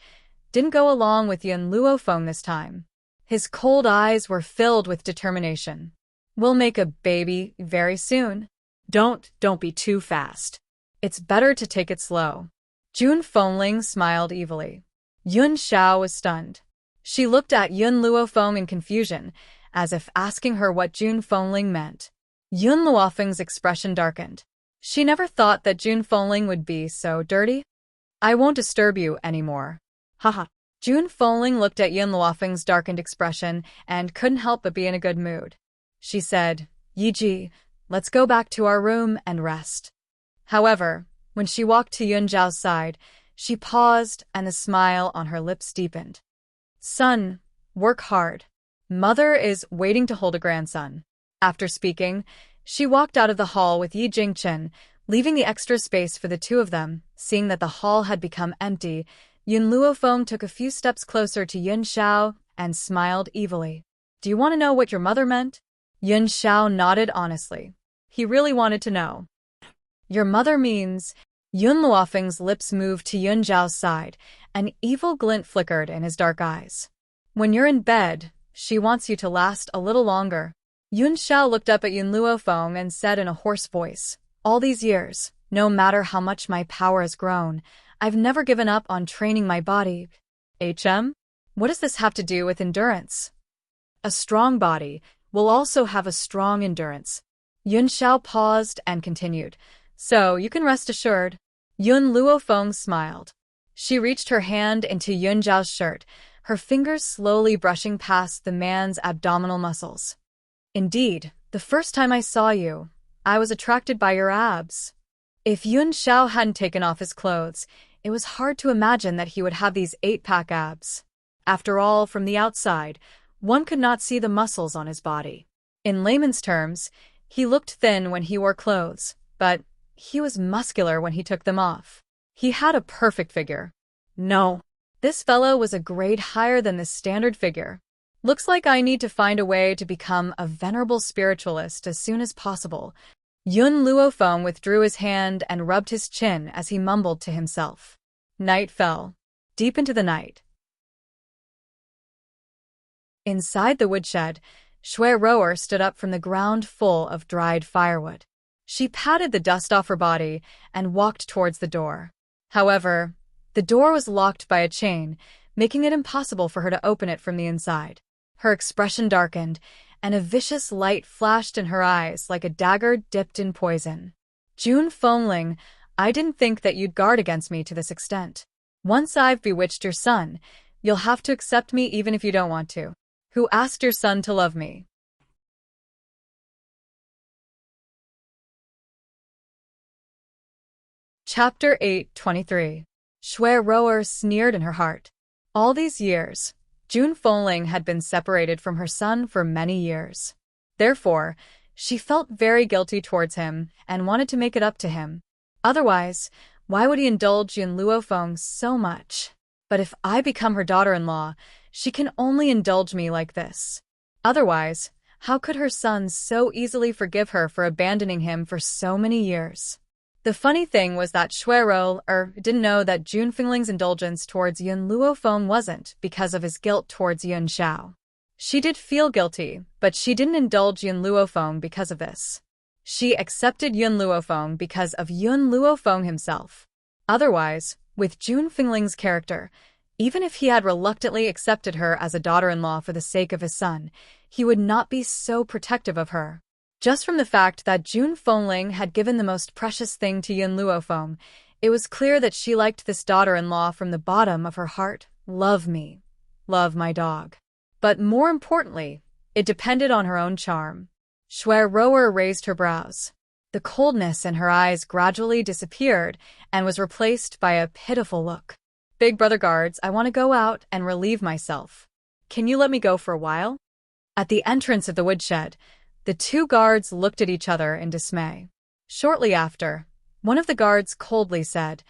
didn't go along with Yun Luofeng this time. His cold eyes were filled with determination. We'll make a baby very soon. Don't be too fast. It's better to take it slow. Jun Fengling smiled evilly. Yun Xiao was stunned. She looked at Yun Luofeng in confusion, as if asking her what Jun Fengling meant. Yun Luofeng's expression darkened. She never thought that Jun Fengling would be so dirty. I won't disturb you anymore. Haha. Jun Fengling looked at Yun Luofeng's darkened expression and couldn't help but be in a good mood. She said, Yi Ji, let's go back to our room and rest. However, when she walked to Yun Zhao's side, she paused and the smile on her lips deepened. Son, work hard. Mother is waiting to hold a grandson. After speaking, she walked out of the hall with Yi Jingchen, leaving the extra space for the two of them. Seeing that the hall had become empty, Yun Luofeng took a few steps closer to Yun Xiao and smiled evilly. Do you want to know what your mother meant? Yun Xiao nodded honestly. He really wanted to know. Your mother means... Yun Luofeng's lips moved to Yun Zhao's side. An evil glint flickered in his dark eyes. When you're in bed, she wants you to last a little longer. Yun Xiao looked up at Yun Luofeng and said in a hoarse voice, all these years, no matter how much my power has grown, I've never given up on training my body. What does this have to do with endurance? A strong body will also have a strong endurance. Yun Xiao paused and continued. So you can rest assured. Yun Luofeng smiled. She reached her hand into Yun Zhao's shirt, her fingers slowly brushing past the man's abdominal muscles. Indeed, the first time I saw you, I was attracted by your abs. If Yun Xiao hadn't taken off his clothes, it was hard to imagine that he would have these 8-pack abs. After all, from the outside, one could not see the muscles on his body. In layman's terms, he looked thin when he wore clothes, but he was muscular when he took them off. He had a perfect figure. No, this fellow was a grade higher than the standard figure. Looks like I need to find a way to become a venerable spiritualist as soon as possible. Yun Luofeng withdrew his hand and rubbed his chin as he mumbled to himself. Night fell. Deep into the night. Inside the woodshed, Shui Rower stood up from the ground full of dried firewood. She patted the dust off her body and walked towards the door. However, the door was locked by a chain, making it impossible for her to open it from the inside. Her expression darkened, and a vicious light flashed in her eyes like a dagger dipped in poison. June Fengling, I didn't think that you'd guard against me to this extent. Once I've bewitched your son, you'll have to accept me even if you don't want to. Who asked your son to love me? Chapter 8:23. Shui Rower sneered in her heart. All these years, June Fengling had been separated from her son for many years. Therefore, she felt very guilty towards him and wanted to make it up to him. Otherwise, why would he indulge Yun Luofeng so much? But if I become her daughter-in-law, she can only indulge me like this. Otherwise, how could her son so easily forgive her for abandoning him for so many years? The funny thing was that Shui Rower didn't know that June Fengling's indulgence towards Yun Luofeng wasn't because of his guilt towards Yun Xiao. She did feel guilty, but she didn't indulge Yun Luofeng because of this. She accepted Yun Luofeng because of Yun Luofeng himself. Otherwise, with June Fengling's character, even if he had reluctantly accepted her as a daughter-in-law for the sake of his son, he would not be so protective of her. Just from the fact that June Fengling had given the most precious thing to Yun Luofeng, it was clear that she liked this daughter-in-law from the bottom of her heart. Love me. Love my dog. But more importantly, it depended on her own charm. Shui Rower raised her brows. The coldness in her eyes gradually disappeared and was replaced by a pitiful look. Big brother guards, I want to go out and relieve myself. Can you let me go for a while? At the entrance of the woodshed, the two guards looked at each other in dismay. Shortly after, one of the guards coldly said,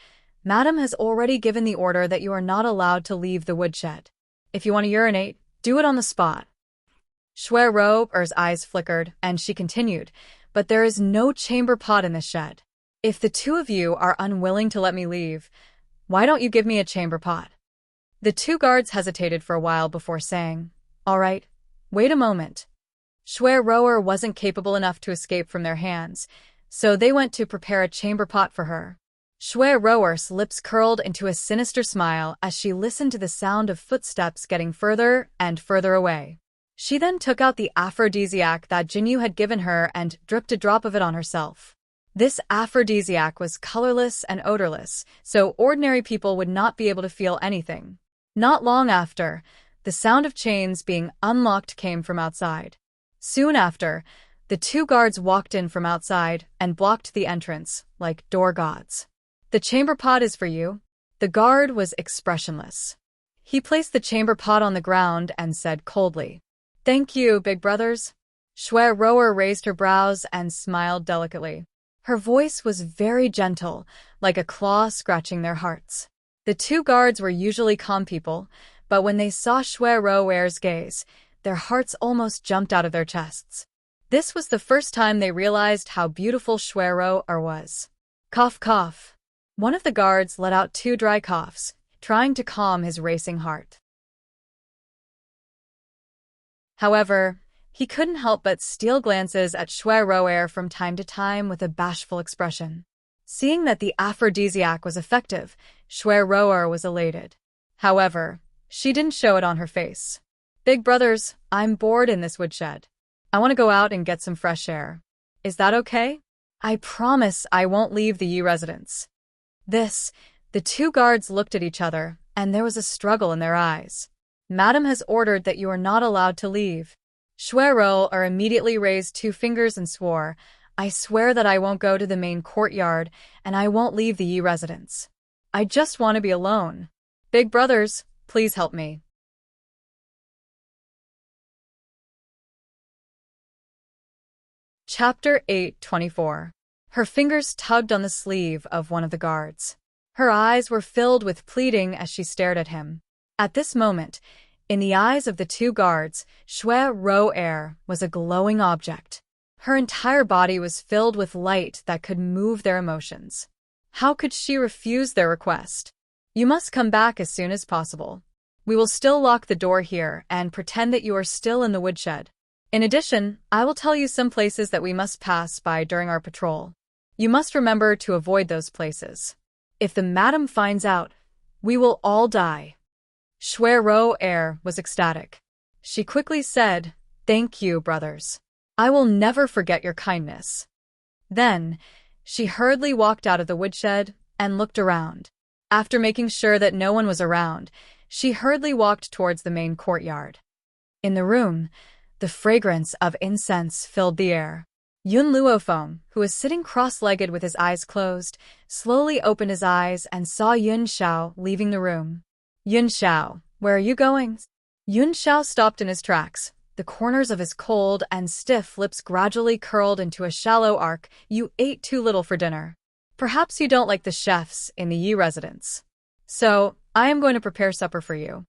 Madam has already given the order that you are not allowed to leave the woodshed. If you want to urinate, do it on the spot. Shui Rower's eyes flickered, and she continued, but there is no chamber pot in this shed. If the two of you are unwilling to let me leave, why don't you give me a chamber pot? The two guards hesitated for a while before saying, All right, wait a moment. Shui Rower wasn't capable enough to escape from their hands, so they went to prepare a chamber pot for her. Shui Rower's lips curled into a sinister smile as she listened to the sound of footsteps getting further and further away. She then took out the aphrodisiac that Jinyu had given her and dripped a drop of it on herself. This aphrodisiac was colorless and odorless, so ordinary people would not be able to feel anything. Not long after, the sound of chains being unlocked came from outside. Soon after, the two guards walked in from outside and blocked the entrance, like door gods. The chamber pot is for you. The guard was expressionless. He placed the chamber pot on the ground and said coldly, Thank you, big brothers. Shui Rower raised her brows and smiled delicately. Her voice was very gentle, like a claw scratching their hearts. The two guards were usually calm people, but when they saw Shui Rower's gaze, their hearts almost jumped out of their chests. This was the first time they realized how beautiful Shui Rower was. Cough, cough. One of the guards let out 2 dry coughs, trying to calm his racing heart. However, he couldn't help but steal glances at Shui Rower from time to time with a bashful expression. Seeing that the aphrodisiac was effective, Shui Rower was elated. However, she didn't show it on her face. Big brothers, I'm bored in this woodshed. I want to go out and get some fresh air. Is that okay? I promise I won't leave the Yi residence. The two guards looked at each other, and there was a struggle in their eyes. Madam has ordered that you are not allowed to leave. Shui Rower immediately raised 2 fingers and swore, I swear that I won't go to the main courtyard, and I won't leave the Yi residence. I just want to be alone. Big brothers, please help me. Chapter 8:24. Her fingers tugged on the sleeve of one of the guards. Her eyes were filled with pleading as she stared at him. At this moment, in the eyes of the 2 guards, Shui Rower was a glowing object. Her entire body was filled with light that could move their emotions. How could she refuse their request? You must come back as soon as possible. We will still lock the door here and pretend that you are still in the woodshed. In addition, I will tell you some places that we must pass by during our patrol. You must remember to avoid those places. If the madam finds out, we will all die." Shui Ro was ecstatic. She quickly said, "Thank you, brothers. I will never forget your kindness." Then, she hurriedly walked out of the woodshed and looked around. After making sure that no one was around, she hurriedly walked towards the main courtyard. In the room, the fragrance of incense filled the air. Yun Luofeng, who was sitting cross-legged with his eyes closed, slowly opened his eyes and saw Yun Xiao leaving the room. "Yun Xiao, where are you going?" Yun Xiao stopped in his tracks. The corners of his cold and stiff lips gradually curled into a shallow arc. "You ate too little for dinner. Perhaps you don't like the chefs in the Yi residence. So, I am going to prepare supper for you."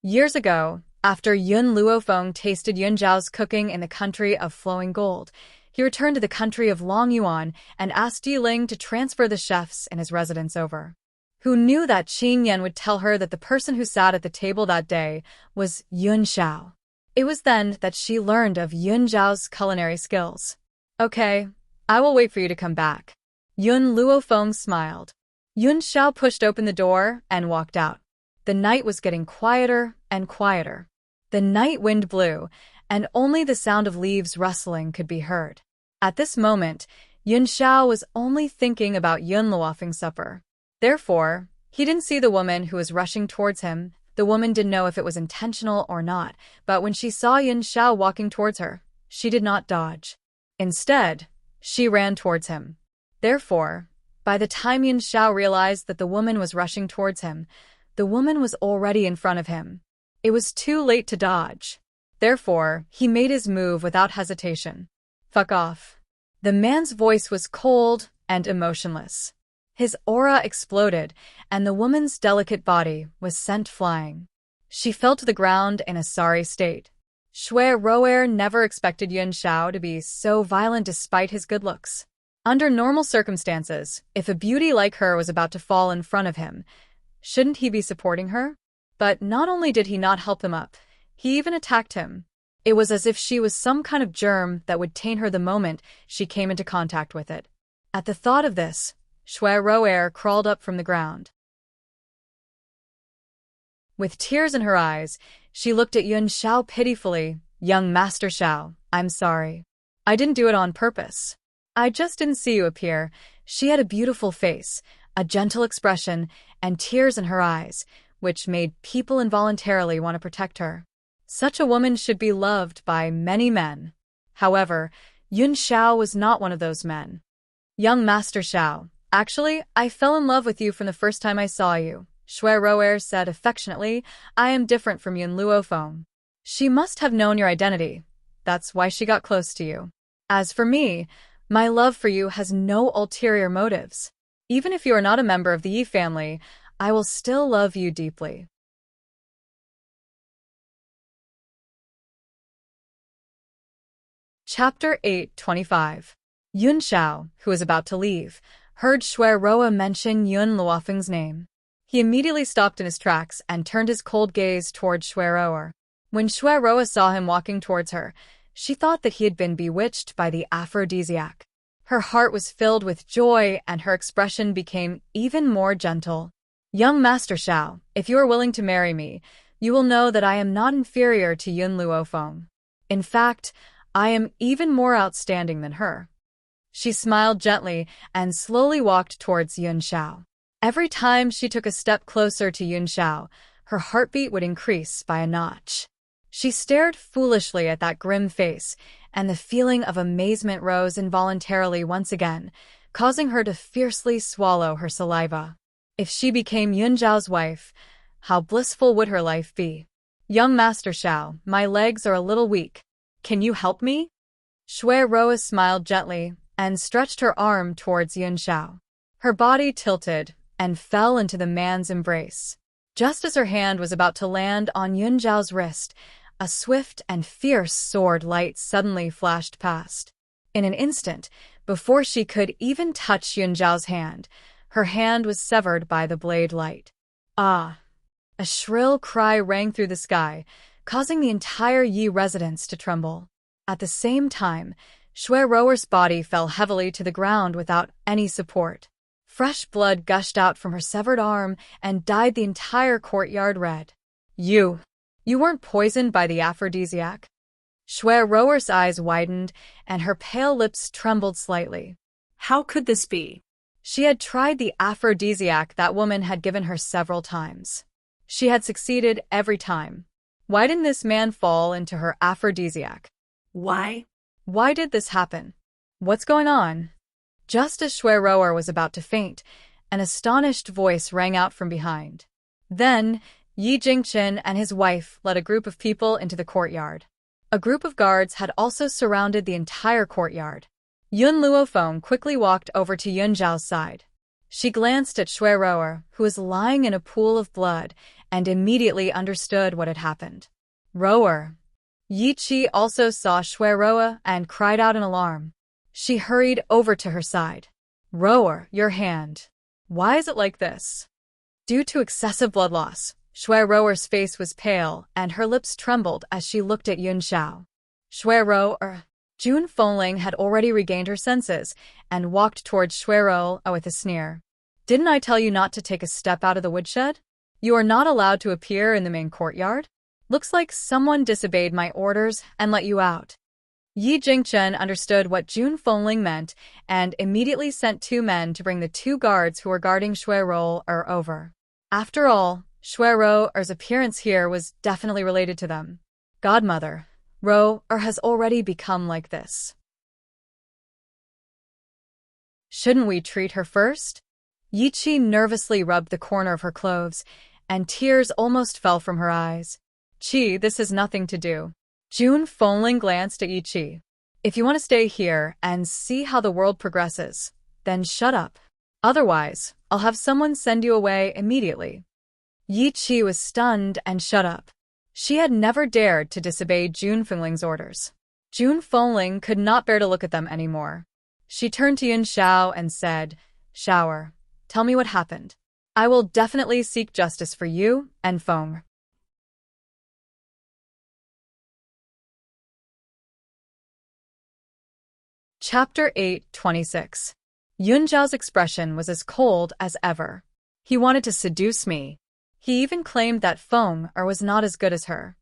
Years ago, after Yun Luofeng tasted Yun Zhao's cooking in the country of flowing gold, he returned to the country of Long Yuan and asked Yi Ling to transfer the chefs in his residence over. Who knew that Qing Yan would tell her that the person who sat at the table that day was Yun Xiao. It was then that she learned of Yun Zhao's culinary skills. "Okay, I will wait for you to come back." Yun Luofeng smiled. Yun Xiao pushed open the door and walked out. The night was getting quieter and quieter. The night wind blew, and only the sound of leaves rustling could be heard. At this moment, Yun Xiao was only thinking about Yun Luofeng's supper. Therefore, he didn't see the woman who was rushing towards him. The woman didn't know if it was intentional or not, but when she saw Yun Xiao walking towards her, she did not dodge. Instead, she ran towards him. Therefore, by the time Yun Xiao realized that the woman was rushing towards him, the woman was already in front of him. It was too late to dodge. Therefore, he made his move without hesitation. "Fuck off." The man's voice was cold and emotionless. His aura exploded, and the woman's delicate body was sent flying. She fell to the ground in a sorry state. Shui Ro never expected Yun Xiao to be so violent despite his good looks. Under normal circumstances, if a beauty like her was about to fall in front of him, shouldn't he be supporting her? But not only did he not help him up, he even attacked him. It was as if she was some kind of germ that would taint her the moment she came into contact with it. At the thought of this, Shui Ro crawled up from the ground. With tears in her eyes, she looked at Yun Xiao pitifully. "Young Master Xiao, I'm sorry. I didn't do it on purpose. I just didn't see you appear." She had a beautiful face, a gentle expression, and tears in her eyes, which made people involuntarily want to protect her. Such a woman should be loved by many men. However, Yun Xiao was not one of those men. "Young Master Xiao, actually, I fell in love with you from the first time I saw you," Shui Ro said affectionately. "I am different from Yun Luofeng. She must have known your identity. That's why she got close to you. As for me, my love for you has no ulterior motives. Even if you are not a member of the Yi family, I will still love you deeply." Chapter 8:25. Yun Xiao, who was about to leave, heard Shui Ro mention Yun Luofeng's name. He immediately stopped in his tracks and turned his cold gaze toward Shui Ro. When Shui Ro saw him walking towards her, she thought that he had been bewitched by the aphrodisiac. Her heart was filled with joy and her expression became even more gentle. "Young Master Xiao, if you are willing to marry me, you will know that I am not inferior to Yun Luofeng. In fact, I am even more outstanding than her." She smiled gently and slowly walked towards Yun Xiao. Every time she took a step closer to Yun Xiao, her heartbeat would increase by a notch. She stared foolishly at that grim face, and the feeling of amazement rose involuntarily once again, causing her to fiercely swallow her saliva. If she became Yun Zhao's wife, how blissful would her life be? "Young Master Xiao, my legs are a little weak. Can you help me?" Shui Ro smiled gently and stretched her arm towards Yun Xiao. Her body tilted and fell into the man's embrace. Just as her hand was about to land on Yun Zhao's wrist, a swift and fierce sword light suddenly flashed past. In an instant, before she could even touch Yun Zhao's hand, her hand was severed by the blade light. "Ah!" A shrill cry rang through the sky, causing the entire Yi residence to tremble. At the same time, Shui Rower's body fell heavily to the ground without any support. Fresh blood gushed out from her severed arm and dyed the entire courtyard red. You weren't poisoned by the aphrodisiac? Shui Rower's eyes widened and her pale lips trembled slightly. How could this be? She had tried the aphrodisiac that woman had given her several times. She had succeeded every time. Why didn't this man fall into her aphrodisiac? Why? Why did this happen? What's going on? Just as Shui Rower was about to faint, an astonished voice rang out from behind. Then, Yi Jingchen and his wife led a group of people into the courtyard. A group of guards had also surrounded the entire courtyard. Yun Luofeng quickly walked over to Yun Zhao's side. She glanced at Shui Rower, who was lying in a pool of blood, and immediately understood what had happened. Rower. Yi Qi also saw Shui Rower and cried out in alarm. She hurried over to her side. Rower, your hand. Why is it like this? Due to excessive blood loss, Shui Rower's face was pale and her lips trembled as she looked at Yun Zhao. Shui Rower. Jun Fengling had already regained her senses and walked towards Shui Rower with a sneer. Didn't I tell you not to take a step out of the woodshed? You are not allowed to appear in the main courtyard? Looks like someone disobeyed my orders and let you out. Yi Jingchen understood what Jun Fengling meant and immediately sent 2 men to bring the 2 guards who were guarding Shui Rower over. After all, Shui Rower's appearance here was definitely related to them. Godmother, Rower has already become like this. Shouldn't we treat her first? Yi Qi nervously rubbed the corner of her clothes, and tears almost fell from her eyes. Qi, this has nothing to do. Jun Fengling glanced at Yi Qi. If you want to stay here and see how the world progresses, then shut up. Otherwise, I'll have someone send you away immediately. Yi Qi was stunned and shut up. She had never dared to disobey Jun Fengling's orders. Jun Fengling could not bear to look at them anymore. She turned to Yun Zhao and said, Shower, tell me what happened. I will definitely seek justice for you and Feng. Chapter 8:26. Yun Zhao's expression was as cold as ever. He wanted to seduce me. He even claimed that Feng was not as good as her.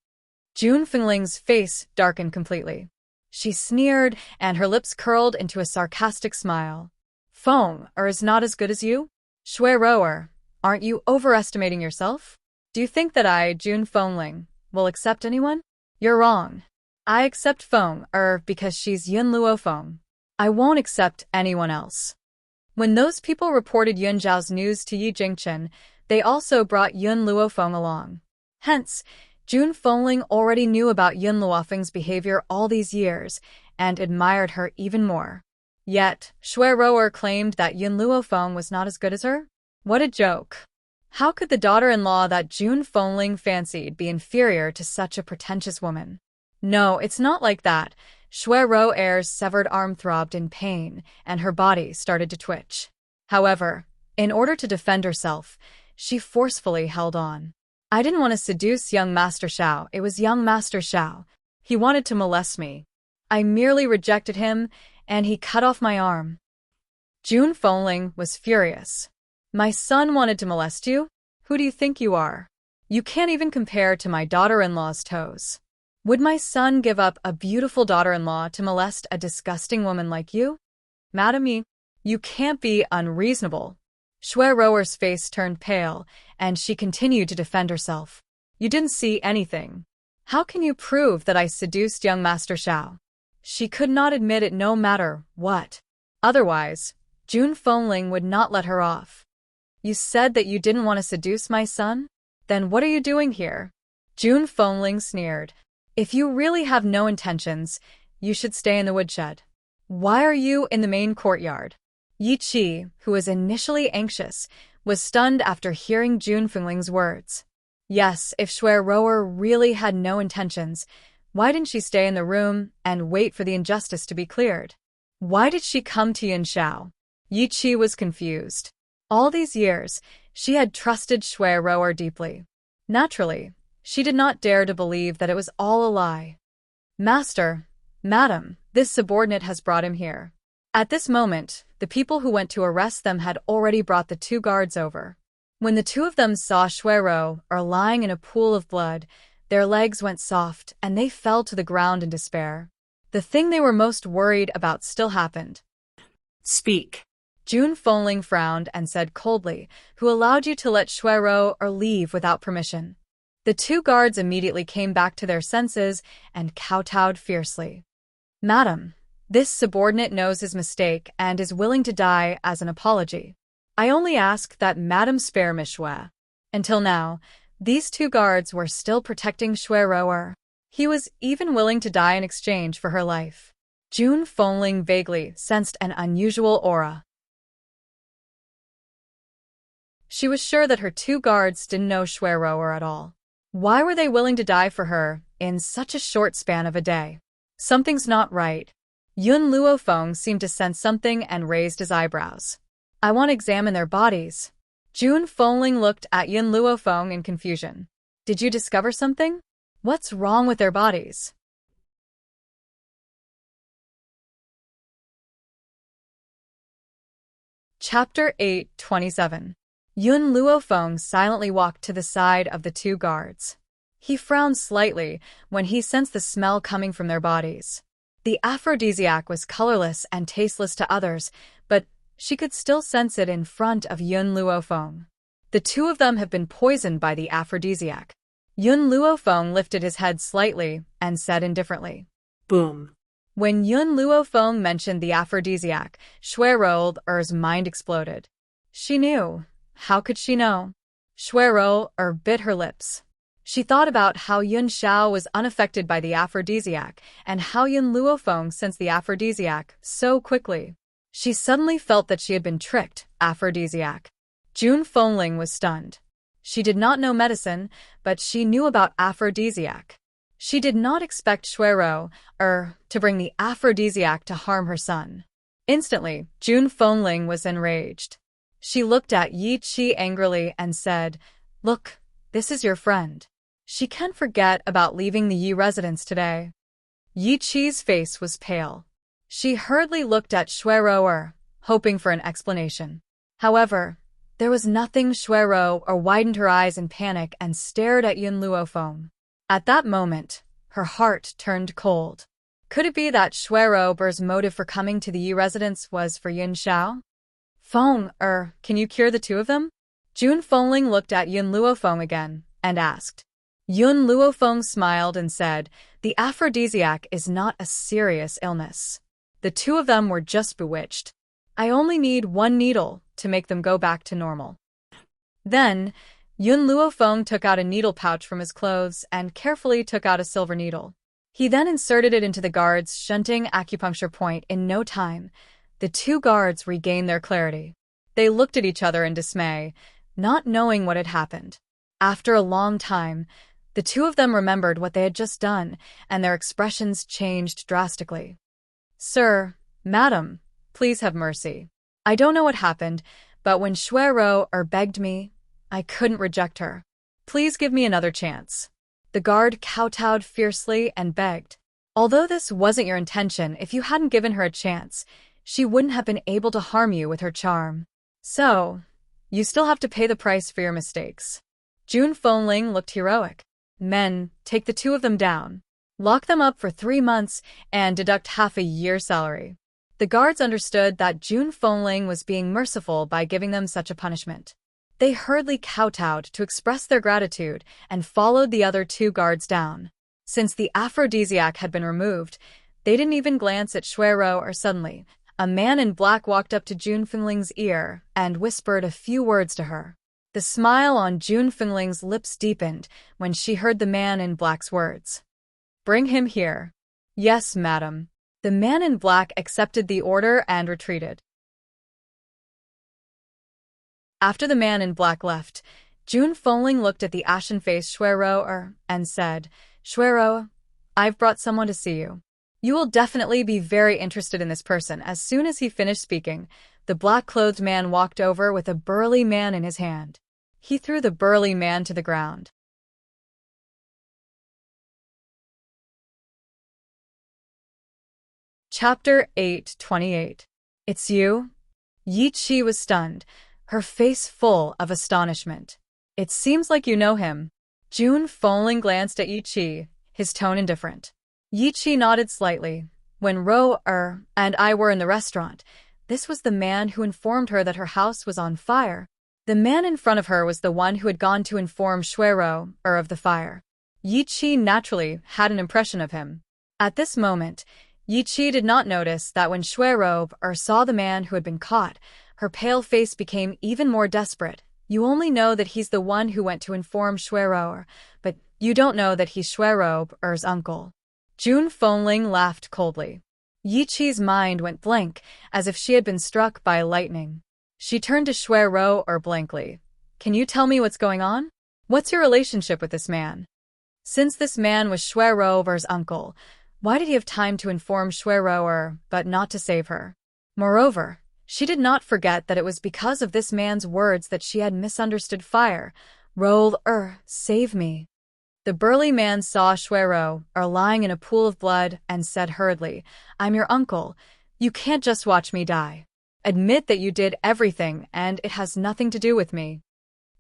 Jun Fengling's face darkened completely. She sneered, and her lips curled into a sarcastic smile. Feng is not as good as you? Shui Rower, aren't you overestimating yourself? Do you think that I, Jun Fengling, will accept anyone? You're wrong. I accept Feng because she's Yun Luofeng. I won't accept anyone else. When those people reported Yun Zhao's news to Yi Jingchen, they also brought Yun Luofeng along. Hence, Jun Fengling already knew about Yun Luofeng's behavior all these years and admired her even more. Yet, Shui Rower claimed that Yun Luofeng was not as good as her? What a joke. How could the daughter-in-law that Jun Fengling fancied be inferior to such a pretentious woman? No, it's not like that. Shui Rower's severed arm throbbed in pain, and her body started to twitch. However, in order to defend herself, she forcefully held on. I didn't want to seduce young Master Xiao. It was young Master Xiao. He wanted to molest me. I merely rejected him, and he cut off my arm. Jun Fengling was furious. My son wanted to molest you? Who do you think you are? You can't even compare to my daughter-in-law's toes. Would my son give up a beautiful daughter-in-law to molest a disgusting woman like you? Madame, you can't be unreasonable. Shui Rower's face turned pale, and she continued to defend herself. You didn't see anything. How can you prove that I seduced young Master Xiao? She could not admit it no matter what. Otherwise, Jun Fengling would not let her off. You said that you didn't want to seduce my son? Then what are you doing here? Jun Fengling sneered. If you really have no intentions, you should stay in the woodshed. Why are you in the main courtyard? Yi Qi, who was initially anxious, was stunned after hearing Jun Fengling's words. Yes, if Shui Rower really had no intentions, why didn't she stay in the room and wait for the injustice to be cleared? Why did she come to Yun Zhao? Yi Qi was confused. All these years, she had trusted Shui Rower deeply. Naturally, she did not dare to believe that it was all a lie. Master, Madam, this subordinate has brought him here. At this moment, the people who went to arrest them had already brought the two guards over. When the two of them saw Shuero lying in a pool of blood, their legs went soft and they fell to the ground in despair. The thing they were most worried about still happened. Speak. Jun Fengling frowned and said coldly, "Who allowed you to let Shuero leave without permission?" The two guards immediately came back to their senses and kowtowed fiercely. Madam, this subordinate knows his mistake and is willing to die as an apology. I only ask that Madam spare Miss Shui. Until now, these two guards were still protecting Shuero. He was even willing to die in exchange for her life. Jun Fengling vaguely sensed an unusual aura. She was sure that her two guards didn't know Shuero at all. Why were they willing to die for her in such a short span of a day? Something's not right. Yun Luofeng seemed to sense something and raised his eyebrows. I want to examine their bodies. Jun Fengling looked at Yun Luofeng in confusion. Did you discover something? What's wrong with their bodies? Chapter 8:27. Yun Luofeng silently walked to the side of the two guards. He frowned slightly when he sensed the smell coming from their bodies. The aphrodisiac was colorless and tasteless to others, but she could still sense it in front of Yun Luofeng. The two of them have been poisoned by the aphrodisiac. Yun Luofeng lifted his head slightly and said indifferently. Boom. When Yun Luofeng mentioned the aphrodisiac, Shuero's mind exploded. She knew. How could she know? Shuero bit her lips. She thought about how Yun Xiao was unaffected by the aphrodisiac and how Yun Luofeng sensed the aphrodisiac so quickly. She suddenly felt that she had been tricked. Aphrodisiac. Jun Fengling was stunned. She did not know medicine, but she knew about aphrodisiac. She did not expect Shuero to bring the aphrodisiac to harm her son. Instantly, Jun Fengling was enraged. She looked at Yi Qi angrily and said, "Look, this is your friend. She can't forget about leaving the Yi residence today." Yi Qi's face was pale. She hurriedly looked at Shuero, hoping for an explanation. However, there was nothing. Shuero widened her eyes in panic and stared at Yun Luofeng. At that moment, her heart turned cold. Could it be that Shuero's motive for coming to the Yi residence was for Yun Xiao? Feng, can you cure the two of them? Jun Fengling looked at Yun Luofeng again and asked. Yun Luofeng smiled and said, "The aphrodisiac is not a serious illness. The two of them were just bewitched. I only need one needle to make them go back to normal." Then, Yun Luofeng took out a needle pouch from his clothes and carefully took out a silver needle. He then inserted it into the guard's shunting acupuncture point. In no time, the two guards regained their clarity. They looked at each other in dismay, not knowing what had happened. After a long time, the two of them remembered what they had just done, and their expressions changed drastically. "Sir, madam, please have mercy. I don't know what happened, but when Shuero begged me, I couldn't reject her. Please give me another chance." The guard kowtowed fiercely and begged. "Although this wasn't your intention, if you hadn't given her a chance, she wouldn't have been able to harm you with her charm. So, you still have to pay the price for your mistakes." Jun Fengling looked heroic. "Men, take the two of them down. Lock them up for 3 months and deduct half a year's salary." The guards understood that Jun Fengling was being merciful by giving them such a punishment. They hurriedly kowtowed to express their gratitude and followed the other two guards down. Since the aphrodisiac had been removed, they didn't even glance at Shuero. Suddenly, a man in black walked up to Jun Fengling's ear and whispered a few words to her. The smile on Jun Fengling's lips deepened when she heard the man in black's words. "Bring him here." "Yes, madam." The man in black accepted the order and retreated. After the man in black left, Jun Fengling looked at the ashen-faced Shuero and said, "Shuero, I've brought someone to see you. You will definitely be very interested in this person." As soon as he finished speaking, the black-clothed man walked over with a burly man in his hand. He threw the burly man to the ground. Chapter 8:28. It's you? Yi Chi was stunned, her face full of astonishment. It seems like you know him. Jun Fengling glanced at Yi Chi, his tone indifferent. Yi Chi nodded slightly. When and I were in the restaurant, this was the man who informed her that her house was on fire. The man in front of her was the one who had gone to inform Shuero of the fire. Yi Chi naturally had an impression of him. At this moment, Yi Chi did not notice that when Shuero saw the man who had been caught, her pale face became even more desperate. You only know that he's the one who went to inform Shuero, but you don't know that he's Shuero's uncle. Jun Fengling laughed coldly. Yi Chi's mind went blank, as if she had been struck by lightning. She turned to Shuero blankly. Can you tell me what's going on? What's your relationship with this man? Since this man was Shuero's uncle, why did he have time to inform Shuero but not to save her? Moreover, she did not forget that it was because of this man's words that she had misunderstood fire. Save me. The burly man saw Shuero lying in a pool of blood and said hurriedly, I'm your uncle. You can't just watch me die. Admit that you did everything and it has nothing to do with me.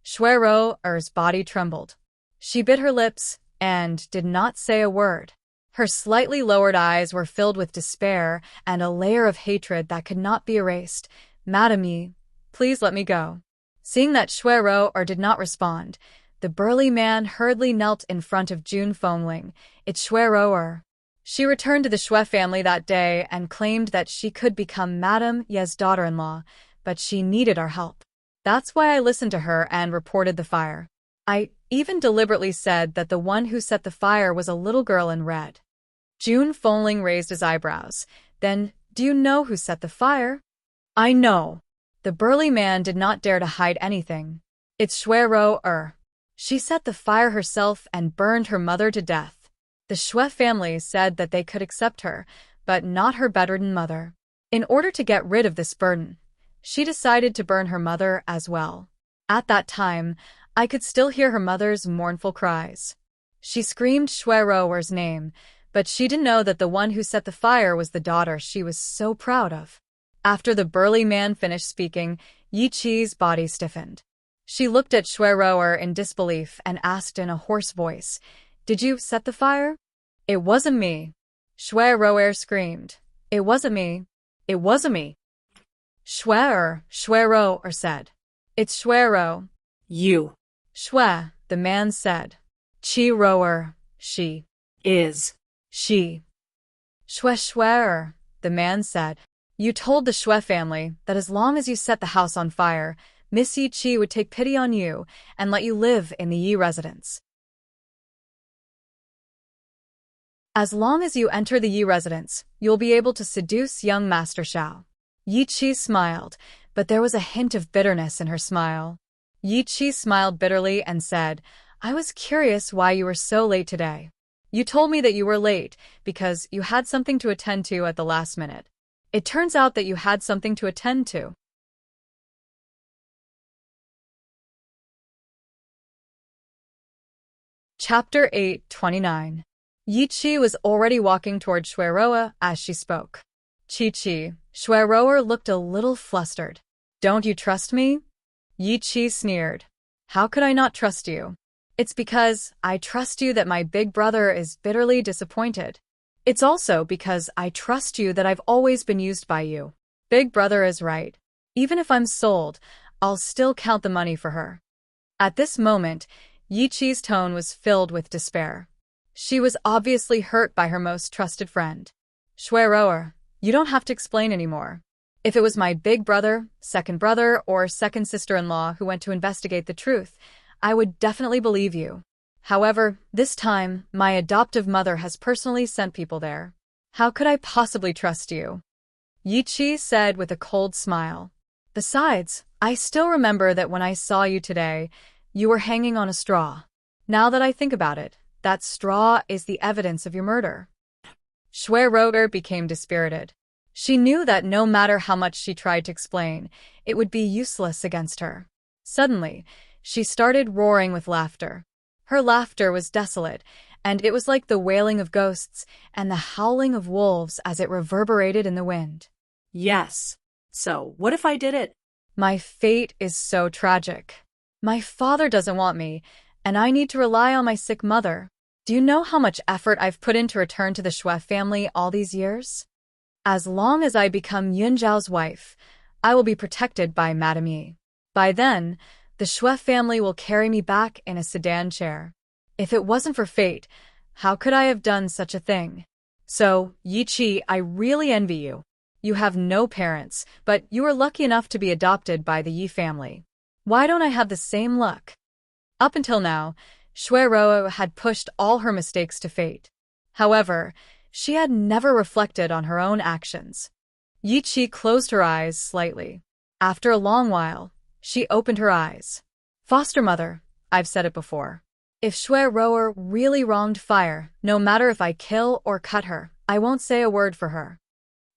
Shuero's body trembled. She bit her lips and did not say a word. Her slightly lowered eyes were filled with despair and a layer of hatred that could not be erased. Madam Yi, please let me go. Seeing that Shuero did not respond, the burly man hurriedly knelt in front of Jun Fengling. It's Shuero. She returned to the Shui family that day and claimed that she could become Madame Ye's daughter-in-law, but she needed our help. That's why I listened to her and reported the fire. I even deliberately said that the one who set the fire was a little girl in red. Jun Fengling raised his eyebrows. Then, do you know who set the fire? I know. The burly man did not dare to hide anything. It's Shuero. She set the fire herself and burned her mother to death. The Shui family said that they could accept her, but not her bedridden mother. In order to get rid of this burden, she decided to burn her mother as well. At that time, I could still hear her mother's mournful cries. She screamed Shuero's name, but she didn't know that the one who set the fire was the daughter she was so proud of. After the burly man finished speaking, Yi Chi's body stiffened. She looked at Shuero in disbelief and asked in a hoarse voice, Did you set the fire? It wasn't me. Shuero screamed. It wasn't me. It wasn't me. Shuero said. It's Shuero. You. Shui, the man said. Chi she. Is. She. Shui, the man said. You told the Shui family that as long as you set the house on fire, Miss Yi Chi would take pity on you and let you live in the Yi residence. As long as you enter the Yi residence, you'll be able to seduce young Master Xiao. Yi Chi smiled, but there was a hint of bitterness in her smile. Yi Chi smiled bitterly and said, I was curious why you were so late today. You told me that you were late because you had something to attend to at the last minute. It turns out that you had something to attend to. Chapter 8:29. Yi Chi was already walking toward Shueroa as she spoke. Chi. Shueroa looked a little flustered. Don't you trust me? Yi Chi sneered. How could I not trust you? It's because I trust you that my big brother is bitterly disappointed. It's also because I trust you that I've always been used by you. Big brother is right. Even if I'm sold, I'll still count the money for her. At this moment, Yi Chi's tone was filled with despair. She was obviously hurt by her most trusted friend. Shueroa, you don't have to explain anymore. If it was my big brother, second brother, or second sister-in-law who went to investigate the truth, I would definitely believe you. However, this time, my adoptive mother has personally sent people there. How could I possibly trust you? Yi Chi said with a cold smile. Besides, I still remember that when I saw you today, you were hanging on a straw. Now that I think about it, that straw is the evidence of your murder. Shueroa became dispirited. She knew that no matter how much she tried to explain, it would be useless against her. Suddenly, she started roaring with laughter. Her laughter was desolate, and it was like the wailing of ghosts and the howling of wolves as it reverberated in the wind. Yes. So, what if I did it? My fate is so tragic. My father doesn't want me, and I need to rely on my sick mother. Do you know how much effort I've put in to return to the Shui family all these years? As long as I become Yun Zhao's wife, I will be protected by Madame Yi. By then, the Shui family will carry me back in a sedan chair. If it wasn't for fate, how could I have done such a thing? So, Yi Qi, I really envy you. You have no parents, but you were lucky enough to be adopted by the Yi family. Why don't I have the same luck? Up until now, Shui Ruo had pushed all her mistakes to fate. However, she had never reflected on her own actions. Yi Qi closed her eyes slightly. After a long while, she opened her eyes. Foster mother, I've said it before. If Shui Ruo really wronged Fire, no matter if I kill or cut her, I won't say a word for her.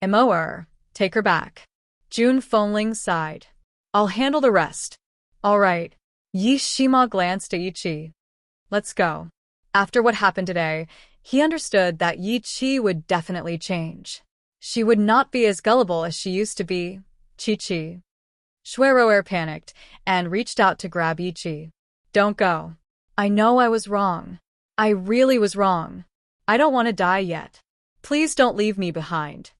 Immerse, take her back. Jun Fengling sighed. I'll handle the rest. All right. Yi Shima glanced at Yi Qi. Let's go. After what happened today, he understood that Yi Qi would definitely change. She would not be as gullible as she used to be. Qi. Shui Ruo panicked and reached out to grab Yi Qi. Don't go. I know I was wrong. I really was wrong. I don't want to die yet. Please don't leave me behind.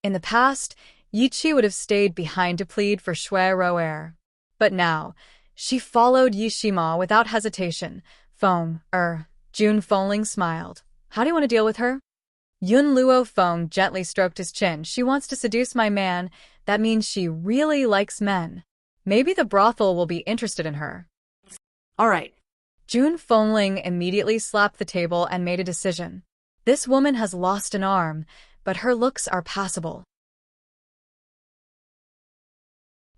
In the past, Yi Qi would have stayed behind to plead for Shui Ruo. But now, she followed Yi Shima without hesitation. Jun Fengling smiled. How do you want to deal with her? Yun Luo Feng gently stroked his chin. She wants to seduce my man. That means she really likes men. Maybe the brothel will be interested in her. All right. Jun Fengling immediately slapped the table and made a decision. This woman has lost an arm, but her looks are passable.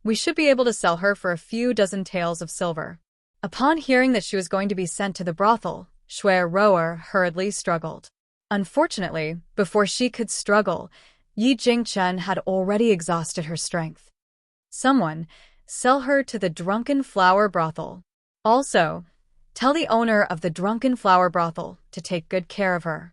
We should be able to sell her for a few dozen taels of silver. Upon hearing that she was going to be sent to the brothel, Shui Ruo hurriedly struggled. Unfortunately, before she could struggle, Yi Jingchen had already exhausted her strength. Someone, sell her to the Drunken Flower Brothel. Also, tell the owner of the Drunken Flower Brothel to take good care of her.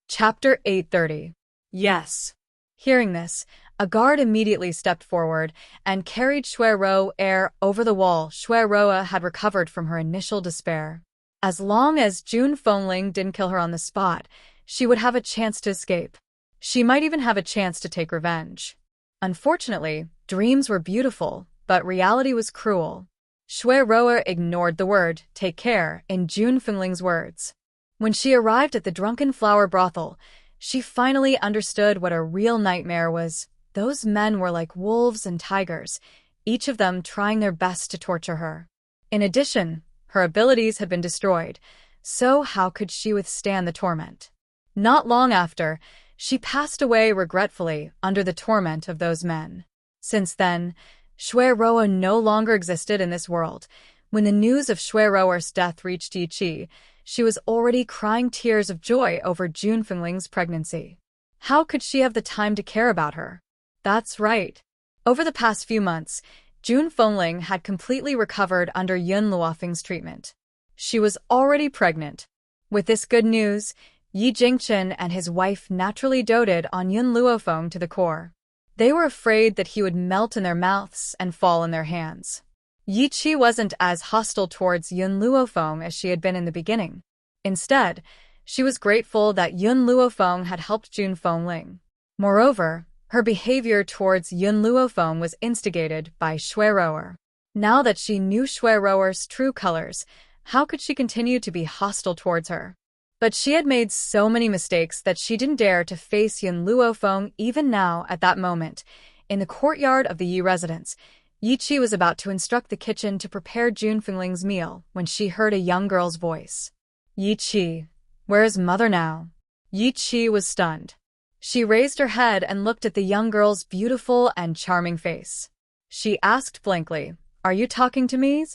Chapter 830. Yes. Hearing this, a guard immediately stepped forward and carried Shui Ruo over the wall. Shui Ruo had recovered from her initial despair. As long as Jun Fengling didn't kill her on the spot, she would have a chance to escape. She might even have a chance to take revenge. Unfortunately, dreams were beautiful, but reality was cruel. Shui Ruo ignored the word, take care, in Jun Fengling's words. When she arrived at the Drunken Flower Brothel, she finally understood what a real nightmare was. Those men were like wolves and tigers, each of them trying their best to torture her. In addition, her abilities had been destroyed, so how could she withstand the torment? Not long after, she passed away regretfully under the torment of those men. Since then, Shui Ruo no longer existed in this world. When the news of Shui Ruo's death reached Yi Qi, she was already crying tears of joy over Jun Fengling's pregnancy. How could she have the time to care about her? That's right. Over the past few months, Jun Fengling had completely recovered under Yun Luofeng's treatment. She was already pregnant. With this good news, Yi Jingchen and his wife naturally doted on Yun Luofeng to the core. They were afraid that he would melt in their mouths and fall in their hands. Yi Qi wasn't as hostile towards Yun Luofeng as she had been in the beginning. Instead, she was grateful that Yun Luofeng had helped Jun Fengling. Moreover, her behavior towards Yun Luofeng was instigated by Shui Ruo. Now that she knew Shui Ruo's true colors, how could she continue to be hostile towards her? But she had made so many mistakes that she didn't dare to face Yun Luofeng even now at that moment. In the courtyard of the Yi residence, Yi Qi was about to instruct the kitchen to prepare Jun Fengling's meal when she heard a young girl's voice. Yi Qi, where is mother now? Yi Qi was stunned. She raised her head and looked at the young girl's beautiful and charming face. She asked blankly, are you talking to me?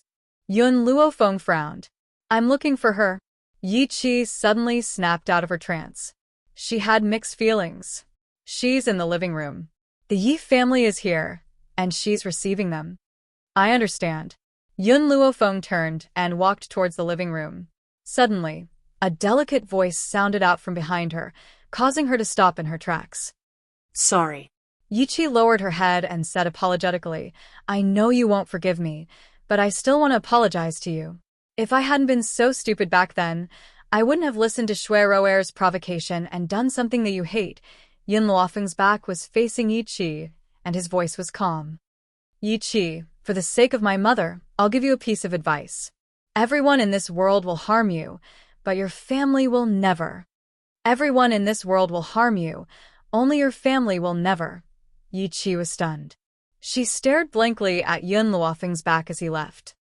Yun Luofeng frowned. I'm looking for her. Yi Qi suddenly snapped out of her trance. She had mixed feelings. She's in the living room. The Yi family is here, and she's receiving them. I understand. Yun Luofeng turned and walked towards the living room. Suddenly, a delicate voice sounded out from behind her, causing her to stop in her tracks. Sorry. Yichi lowered her head and said apologetically, I know you won't forgive me, but I still want to apologize to you. If I hadn't been so stupid back then, I wouldn't have listened to Shui Roer's provocation and done something that you hate. Yun Luofeng's back was facing Yichi, and his voice was calm. Yichi, for the sake of my mother, I'll give you a piece of advice. Everyone in this world will harm you, but your family will never. Everyone in this world will harm you, only your family will never. Yichi was stunned. She stared blankly at Yun Luofeng's back as he left.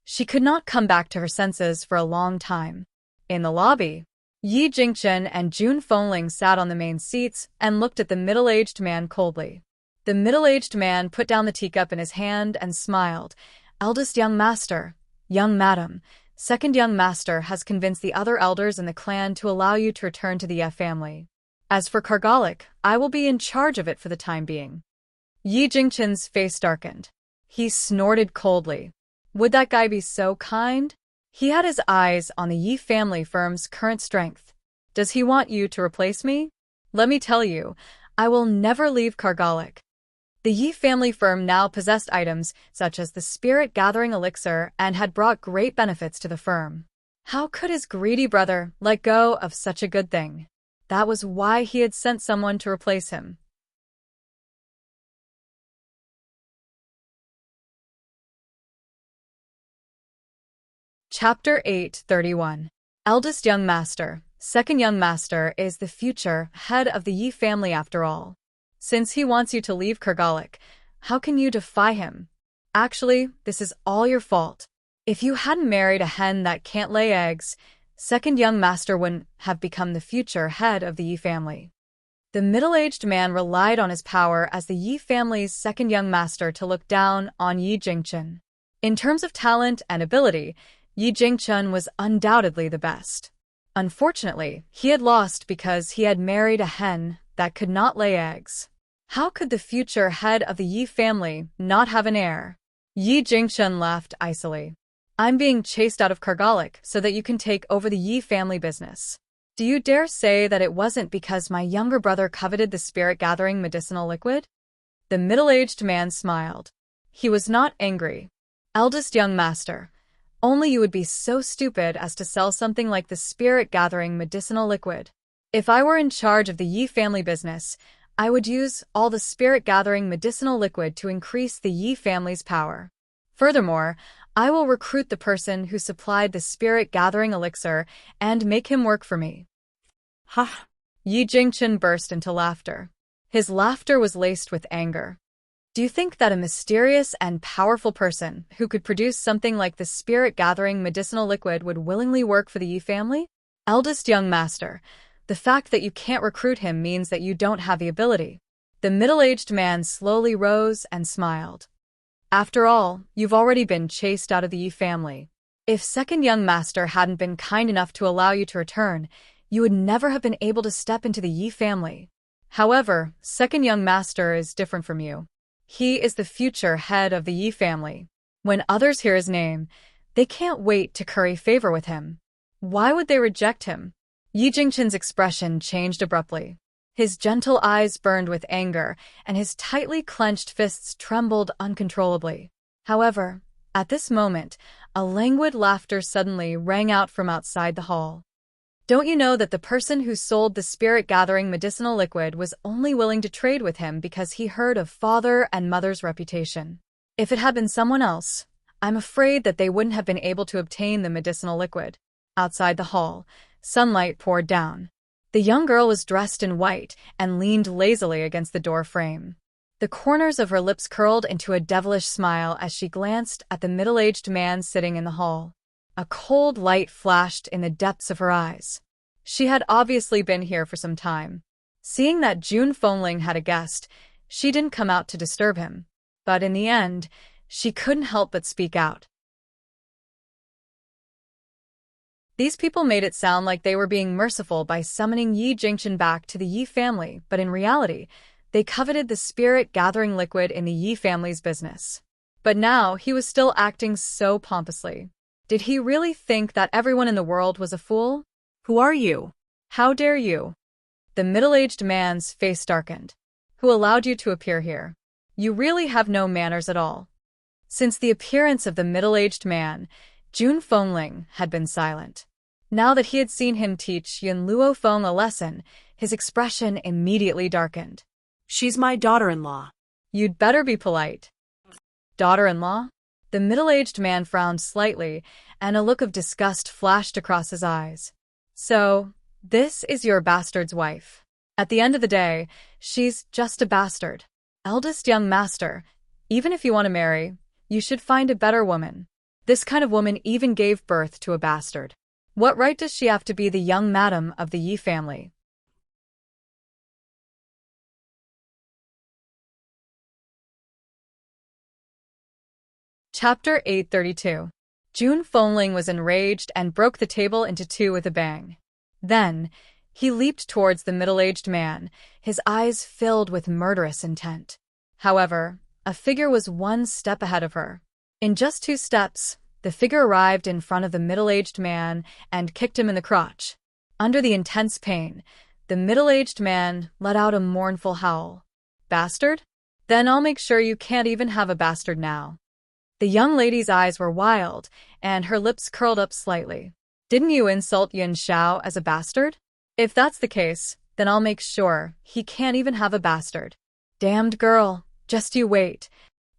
She could not come back to her senses for a long time. In the lobby, Yi Jingchen and Jun Fengling sat on the main seats and looked at the middle-aged man coldly. The middle-aged man put down the teacup in his hand and smiled. Eldest young master, young madam, second young master has convinced the other elders in the clan to allow you to return to the Ye family. As for Kargalik, I will be in charge of it for the time being. Yi Jingchen's face darkened. He snorted coldly. Would that guy be so kind? He had his eyes on the Yi family firm's current strength. Does he want you to replace me? Let me tell you, I will never leave Kargalik. The Yi family firm now possessed items such as the spirit gathering elixir and had brought great benefits to the firm. How could his greedy brother let go of such a good thing? That was why he had sent someone to replace him. Chapter 8:31. Eldest young master, second young master is the future head of the Yi family after all. Since he wants you to leave Kargalik, how can you defy him? Actually, this is all your fault. If you hadn't married a hen that can't lay eggs, second young master wouldn't have become the future head of the Yi family. The middle-aged man relied on his power as the Yi family's second young master to look down on Yi Jingchen. In terms of talent and ability, Yi Jingchen was undoubtedly the best. Unfortunately, he had lost because he had married a hen that could not lay eggs. How could the future head of the Yi family not have an heir? Yi Jingchen laughed icily. I'm being chased out of Kargalik so that you can take over the Yi family business. Do you dare say that it wasn't because my younger brother coveted the spirit-gathering medicinal liquid? The middle-aged man smiled. He was not angry. Eldest young master, only you would be so stupid as to sell something like the spirit-gathering medicinal liquid. If I were in charge of the Yi family business, I would use all the spirit-gathering medicinal liquid to increase the Yi family's power. Furthermore, I will recruit the person who supplied the spirit-gathering elixir and make him work for me. Ha! Yi Jingchen burst into laughter. His laughter was laced with anger. Do you think that a mysterious and powerful person who could produce something like the spirit-gathering medicinal liquid would willingly work for the Yi family? Eldest young master, the fact that you can't recruit him means that you don't have the ability. The middle-aged man slowly rose and smiled. After all, you've already been chased out of the Yi family. If second young master hadn't been kind enough to allow you to return, you would never have been able to step into the Yi family. However, second young master is different from you. He is the future head of the Yi family. When others hear his name, they can't wait to curry favor with him. Why would they reject him? Yi Jingchen's expression changed abruptly. His gentle eyes burned with anger, and his tightly clenched fists trembled uncontrollably. However, at this moment, a languid laughter suddenly rang out from outside the hall. Don't you know that the person who sold the spirit-gathering medicinal liquid was only willing to trade with him because he heard of father and mother's reputation? If it had been someone else, I'm afraid that they wouldn't have been able to obtain the medicinal liquid. Outside the hall, sunlight poured down. The young girl was dressed in white and leaned lazily against the door frame. The corners of her lips curled into a devilish smile as she glanced at the middle-aged man sitting in the hall. A cold light flashed in the depths of her eyes. She had obviously been here for some time. Seeing that Jun Fengling had a guest, she didn't come out to disturb him. But in the end, she couldn't help but speak out. These people made it sound like they were being merciful by summoning Yi Jingchen back to the Yi family, but in reality, They coveted the spirit-gathering liquid in the Yi family's business. But now he was still acting so pompously. Did he really think that everyone in the world was a fool? Who are you? How dare you? The middle-aged man's face darkened. Who allowed you to appear here? You really have no manners at all. Since the appearance of the middle-aged man, Jun Fengling had been silent. Now that he had seen him teach Yun Luofeng a lesson, his expression immediately darkened. She's my daughter-in-law. You'd better be polite. Daughter-in-law? The middle-aged man frowned slightly, and a look of disgust flashed across his eyes. So, this is your bastard's wife. At the end of the day, she's just a bastard. Eldest young master, even if you want to marry, you should find a better woman. This kind of woman even gave birth to a bastard. What right does she have to be the young madam of the Yi family? Chapter 832. Jun Fengling was enraged and broke the table into two with a bang. Then, he leaped towards the middle-aged man, his eyes filled with murderous intent. However, a figure was one step ahead of her. In just 2 steps, the figure arrived in front of the middle-aged man and kicked him in the crotch. Under the intense pain, the middle-aged man let out a mournful howl. Bastard? Then I'll make sure you can't even have a bastard now. The young lady's eyes were wild, and her lips curled up slightly. Didn't you insult Yun Xiao as a bastard? If that's the case, then I'll make sure he can't even have a bastard. Damned girl, just you wait.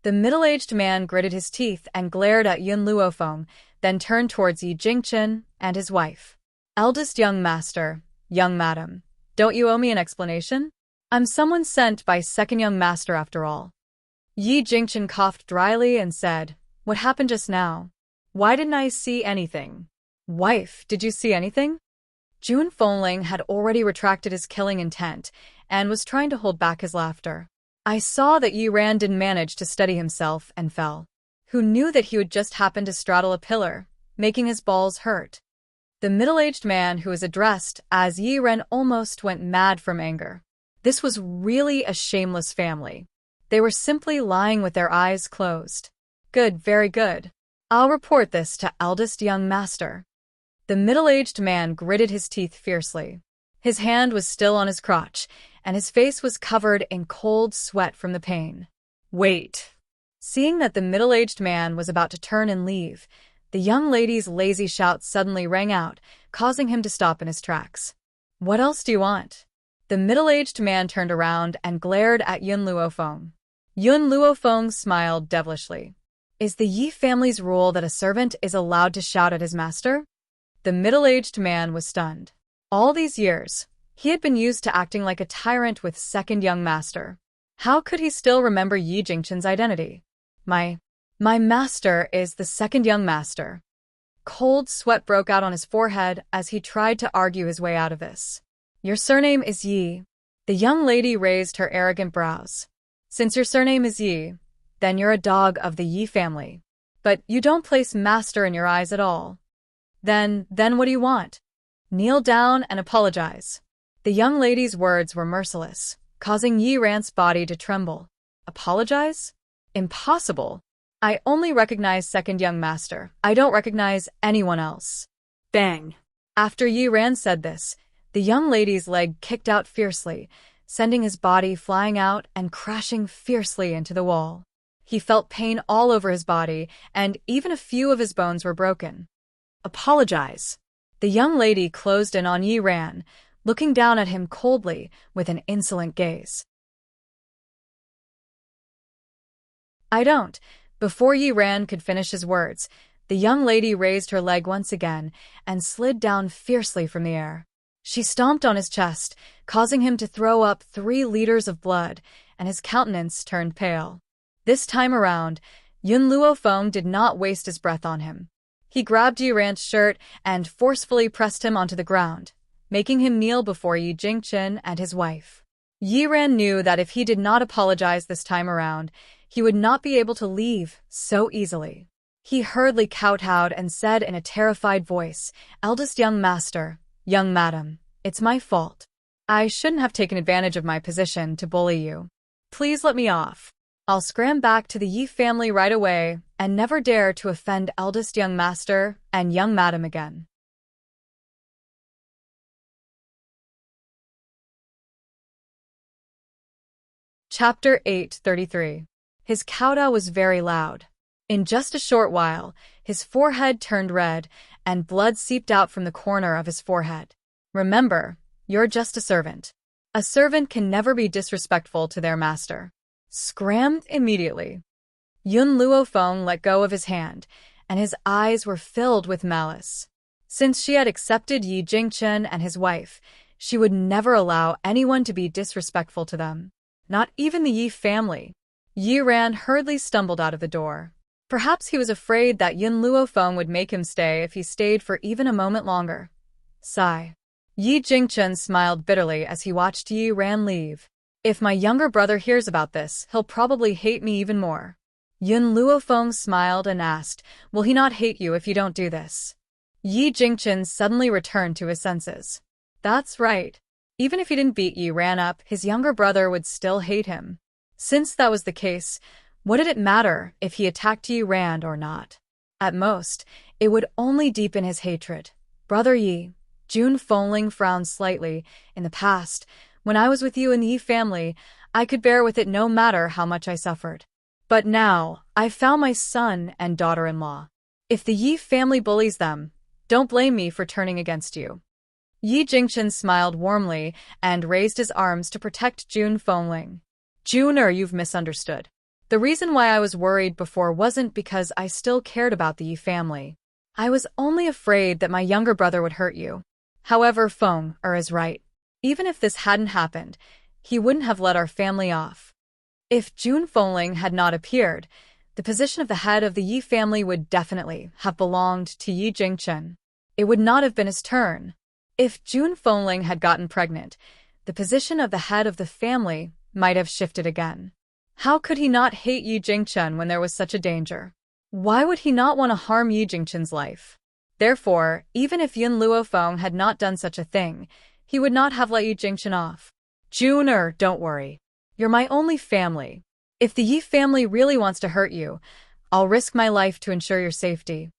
The middle-aged man gritted his teeth and glared at Yun Luofeng, then turned towards Yi Jingchen and his wife. Eldest young master, young madam, don't you owe me an explanation? I'm someone sent by second young master after all. Yi Jingchen coughed dryly and said, What happened just now? Why didn't I see anything? Wife, did you see anything? Jun Fengling had already retracted his killing intent and was trying to hold back his laughter. I saw that Yi Ran didn't manage to steady himself and fell. Who knew that he would just happen to straddle a pillar, making his balls hurt? The middle-aged man who was addressed as Yi Ran almost went mad from anger. This was really a shameless family. They were simply lying with their eyes closed. Good, very good. I'll report this to eldest young master. The middle-aged man gritted his teeth fiercely. His hand was still on his crotch, and his face was covered in cold sweat from the pain. Wait. Seeing that the middle-aged man was about to turn and leave, the young lady's lazy shout suddenly rang out, causing him to stop in his tracks. What else do you want? The middle-aged man turned around and glared at Yun Luofeng. Yun Luofeng smiled devilishly. Is the Yi family's rule that a servant is allowed to shout at his master? The middle-aged man was stunned. All these years, he had been used to acting like a tyrant with second young master. How could he still remember Yi Jingchen's identity? My master is the second young master. Cold sweat broke out on his forehead as he tried to argue his way out of this. Your surname is Yi. The young lady raised her arrogant brows. Since your surname is Yi, then you're a dog of the Yi family. But you don't place master in your eyes at all. Then what do you want? Kneel down and apologize. The young lady's words were merciless, causing Yi Ran's body to tremble. Apologize? Impossible. I only recognize second young master. I don't recognize anyone else. Bang. After Yi Ran said this, the young lady's leg kicked out fiercely, sending his body flying out and crashing fiercely into the wall. He felt pain all over his body, and even a few of his bones were broken. Apologize. The young lady closed in on Yi Ran, looking down at him coldly with an insolent gaze. I don't. Before Yi Ran could finish his words, the young lady raised her leg once again and slid down fiercely from the air. She stomped on his chest, causing him to throw up 3 liters of blood, and his countenance turned pale. This time around, Yun Luofeng did not waste his breath on him. He grabbed Yi Ran's shirt and forcefully pressed him onto the ground, making him kneel before Yi Jingchen and his wife. Yi Ran knew that if he did not apologize this time around, he would not be able to leave so easily. He hurriedly kowtowed and said in a terrified voice, Eldest young master, young madam, it's my fault. I shouldn't have taken advantage of my position to bully you. Please let me off. I'll scram back to the Yi family right away and never dare to offend eldest young master and young madam again. Chapter 833. His kowtow was very loud. In just a short while, his forehead turned red, and blood seeped out from the corner of his forehead. Remember, you're just a servant. A servant can never be disrespectful to their master. Scram immediately. Yun Luofeng let go of his hand, and his eyes were filled with malice. Since she had accepted Yi Jingchen and his wife, she would never allow anyone to be disrespectful to them. Not even the Yi family. Yi Ran hurriedly stumbled out of the door. Perhaps he was afraid that Yun Luofeng would make him stay if he stayed for even a moment longer. Sigh. Yi Jingchen smiled bitterly as he watched Yi Ran leave. If my younger brother hears about this, he'll probably hate me even more. Yun Luofeng smiled and asked, will he not hate you if you don't do this? Yi Jingchen suddenly returned to his senses. That's right. Even if he didn't beat Yi Ran up, his younger brother would still hate him. Since that was the case, what did it matter if he attacked Yi Ran or not? At most, it would only deepen his hatred. Brother Yi, Jun Fengling frowned slightly. In the past, when I was with you in the Yi family, I could bear with it no matter how much I suffered. But now, I've found my son and daughter-in-law. If the Yi family bullies them, don't blame me for turning against you. Yi Jingchen smiled warmly and raised his arms to protect Jun Fengling. Juner, you've misunderstood. The reason why I was worried before wasn't because I still cared about the Yi family. I was only afraid that my younger brother would hurt you. However, Feng is right. Even if this hadn't happened, he wouldn't have let our family off. If Jun Fengling had not appeared, the position of the head of the Yi family would definitely have belonged to Yi Jingchen. It would not have been his turn. If Jun Fengling had gotten pregnant, the position of the head of the family might have shifted again. How could he not hate Yi Jingchen when there was such a danger? Why would he not want to harm Yi Jingchen's life? Therefore, even if Yun Luofeng had not done such a thing, he would not have let Yi Jingchen off. Juner, don't worry. You're my only family. If the Yi family really wants to hurt you, I'll risk my life to ensure your safety.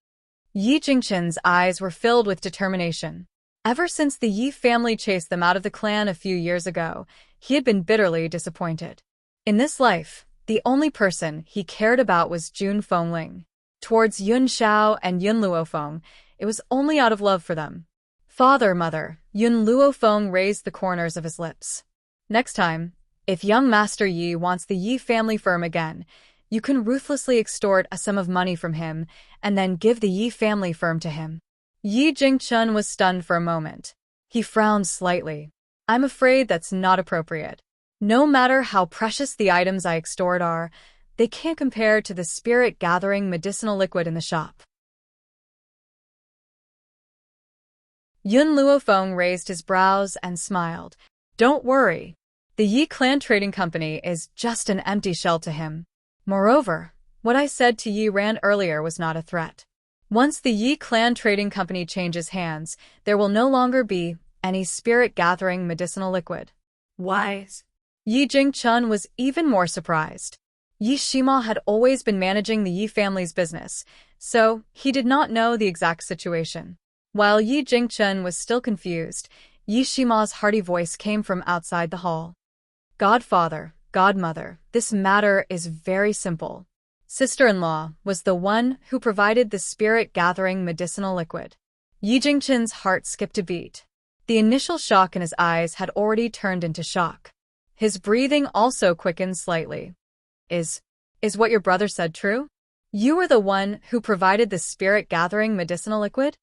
Yi Jingchen's eyes were filled with determination. Ever since the Yi family chased them out of the clan a few years ago, he had been bitterly disappointed. In this life, the only person he cared about was Jun Fengling. Towards Yun Xiao and Yun Luofeng, it was only out of love for them. Father, mother, Yun Luofeng raised the corners of his lips. Next time, if young Master Yi wants the Yi family firm again, you can ruthlessly extort a sum of money from him and then give the Yi family firm to him. Yi Jingchen was stunned for a moment. He frowned slightly. I'm afraid that's not appropriate. No matter how precious the items I extort are, they can't compare to the spirit-gathering medicinal liquid in the shop. Yun Luofeng raised his brows and smiled. Don't worry. The Yi Clan Trading Company is just an empty shell to him. Moreover, what I said to Yi Ran earlier was not a threat. Once the Yi Clan Trading Company changes hands, there will no longer be any spirit-gathering medicinal liquid. Wise. Yi Jingchen was even more surprised. Yi Shima had always been managing the Yi family's business, so he did not know the exact situation. While Yi Jingchen was still confused, Yi Shima's hearty voice came from outside the hall. Godfather, godmother, this matter is very simple. Sister-in-law was the one who provided the spirit-gathering medicinal liquid. Yi Jingchen's heart skipped a beat. The initial shock in his eyes had already turned into shock. His breathing also quickened slightly. Is what your brother said true? You were the one who provided the spirit-gathering medicinal liquid?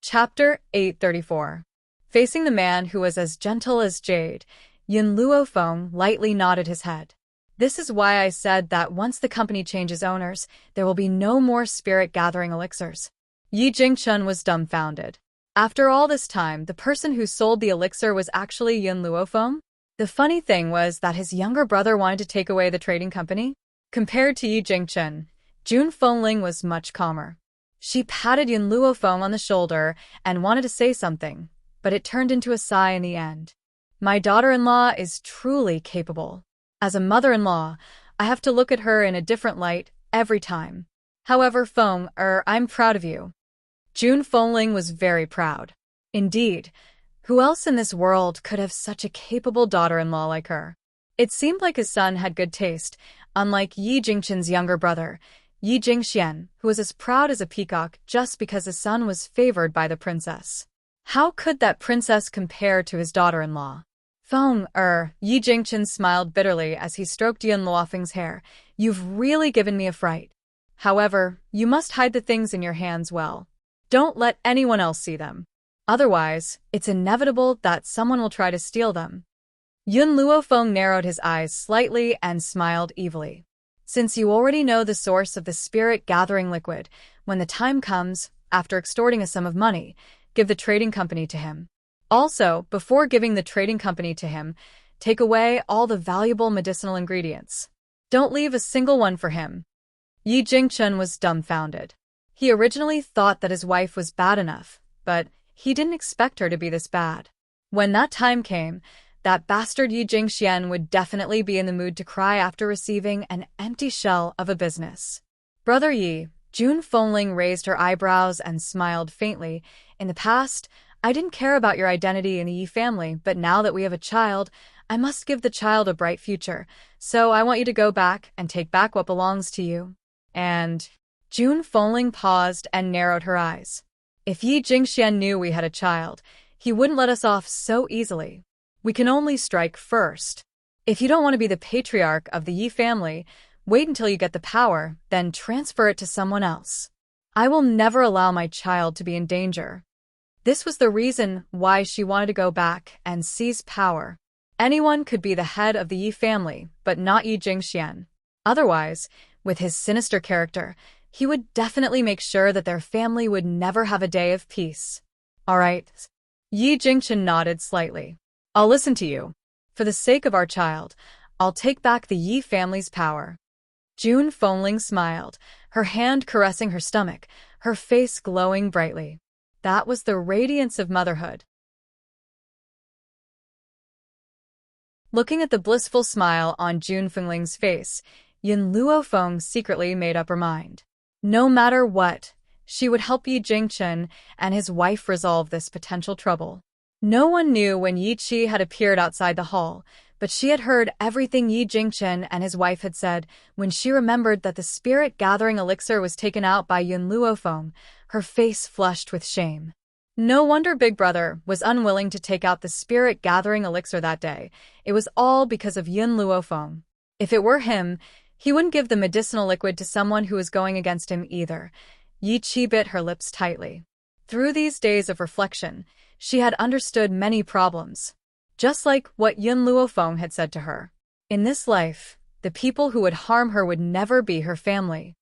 Chapter 834. Facing the man who was as gentle as jade, Yun Luofeng lightly nodded his head. This is why I said that once the company changes owners, there will be no more spirit-gathering elixirs. Yi Jingchen was dumbfounded. After all this time, the person who sold the elixir was actually Yun Luofeng? The funny thing was that his younger brother wanted to take away the trading company? Compared to Yi Jingchen, June Fengling was much calmer. She patted Yun Luofeng on the shoulder and wanted to say something, but it turned into a sigh in the end. My daughter-in-law is truly capable. As a mother-in-law, I have to look at her in a different light every time. However, I'm proud of you. June Fengling was very proud. Indeed, who else in this world could have such a capable daughter-in-law like her? It seemed like his son had good taste, unlike Yi Jingqian's younger brother, Yi Jingxian, who was as proud as a peacock just because his son was favored by the princess. How could that princess compare to his daughter-in-law? Yi Jingqian smiled bitterly as he stroked Yun Luofeng's hair. You've really given me a fright. However, you must hide the things in your hands well. Don't let anyone else see them. Otherwise, it's inevitable that someone will try to steal them. Yun Luofeng narrowed his eyes slightly and smiled evilly. Since you already know the source of the spirit-gathering liquid, when the time comes, after extorting a sum of money, give the trading company to him. Also, before giving the trading company to him, take away all the valuable medicinal ingredients. Don't leave a single one for him. Yi Jingqian was dumbfounded. He originally thought that his wife was bad enough, but he didn't expect her to be this bad. When that time came, that bastard Yi Jingxian would definitely be in the mood to cry after receiving an empty shell of a business. Brother Yi, June Fengling raised her eyebrows and smiled faintly. In the past, I didn't care about your identity in the Yi family, but now that we have a child, I must give the child a bright future, so I want you to go back and take back what belongs to you. And June Fengling paused and narrowed her eyes. If Yi Jingxian knew we had a child, he wouldn't let us off so easily. We can only strike first. If you don't want to be the patriarch of the Yi family, wait until you get the power, then transfer it to someone else. I will never allow my child to be in danger. This was the reason why she wanted to go back and seize power. Anyone could be the head of the Yi family, but not Yi Jingxian. Otherwise, with his sinister character, he would definitely make sure that their family would never have a day of peace. All right. Yi Jingqian nodded slightly. I'll listen to you. For the sake of our child, I'll take back the Yi family's power. June Fengling smiled, her hand caressing her stomach, her face glowing brightly. That was the radiance of motherhood. Looking at the blissful smile on June Fengling's face, Yun Luofeng secretly made up her mind. No matter what, she would help Yi Jingqian and his wife resolve this potential trouble. No one knew when Yi Qi had appeared outside the hall, but she had heard everything Yi Jingqian and his wife had said. When she remembered that the spirit-gathering elixir was taken out by Yun Luofeng, her face flushed with shame. No wonder Big Brother was unwilling to take out the spirit-gathering elixir that day. It was all because of Yun Luofeng. If it were him, he wouldn't give the medicinal liquid to someone who was going against him either. Yi Qi bit her lips tightly. Through these days of reflection, she had understood many problems. Just like what Yun Luofeng had said to her. In this life, the people who would harm her would never be her family.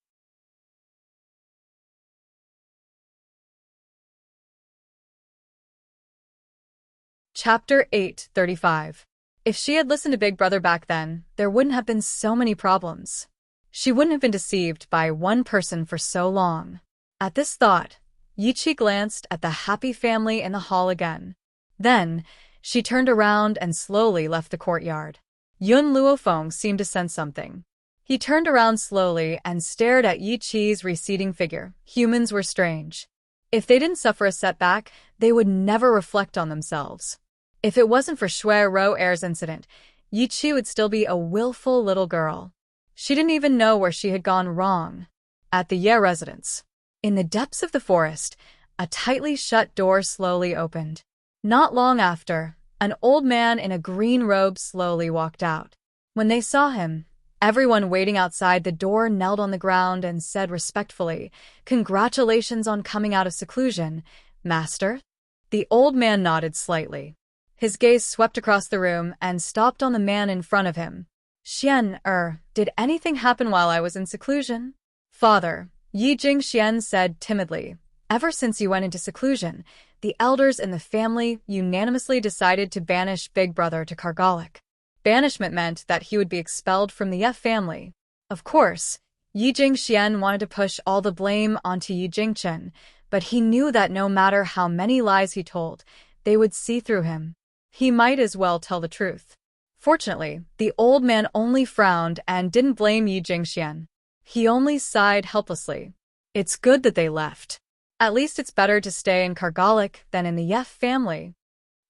Chapter 8:35. If she had listened to Big Brother back then, there wouldn't have been so many problems. She wouldn't have been deceived by one person for so long. At this thought, Yi Qi glanced at the happy family in the hall again. Then, she turned around and slowly left the courtyard. Yun Luofeng seemed to sense something. He turned around slowly and stared at Yi Qi's receding figure. Humans were strange. If they didn't suffer a setback, they would never reflect on themselves. If it wasn't for Shui Ro Air's incident, Yi Qi would still be a willful little girl. She didn't even know where she had gone wrong. At the Ye residence. In the depths of the forest, a tightly shut door slowly opened. Not long after, an old man in a green robe slowly walked out. When they saw him, everyone waiting outside the door knelt on the ground and said respectfully, "Congratulations on coming out of seclusion, Master." The old man nodded slightly. His gaze swept across the room and stopped on the man in front of him. Did anything happen while I was in seclusion? Father, Yi Jingxian said timidly. Ever since you went into seclusion, the elders in the family unanimously decided to banish Big Brother to Kargalik. Banishment meant that he would be expelled from the Ye family. Of course, Yi Jingxian wanted to push all the blame onto Yi Jingchen, but he knew that no matter how many lies he told, they would see through him. He might as well tell the truth. Fortunately, the old man only frowned and didn't blame Yi Jingxian. He only sighed helplessly. It's good that they left. At least it's better to stay in Kargalik than in the Yef family.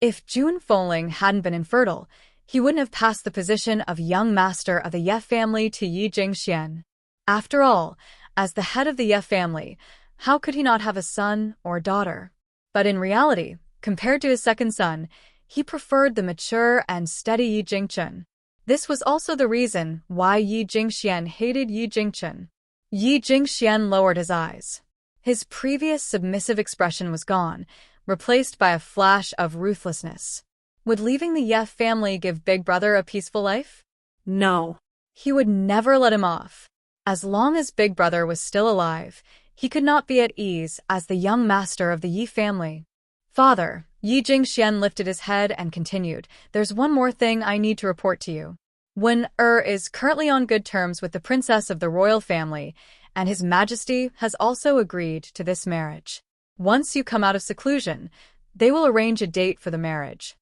If Jun Fengling hadn't been infertile, he wouldn't have passed the position of young master of the Yef family to Yi Jingxian. After all, as the head of the Yef family, how could he not have a son or daughter? But in reality, compared to his second son, he preferred the mature and steady Yi Jingchen. This was also the reason why Yi Jingxian hated Yi Jingchen. Yi Jingxian lowered his eyes. His previous submissive expression was gone, replaced by a flash of ruthlessness. Would leaving the Yef family give Big Brother a peaceful life? No. He would never let him off. As long as Big Brother was still alive, he could not be at ease as the young master of the Yi family. Father, Yi Jingxian lifted his head and continued, there's one more thing I need to report to you. Wen is currently on good terms with the princess of the royal family, and His Majesty has also agreed to this marriage. Once you come out of seclusion, they will arrange a date for the marriage.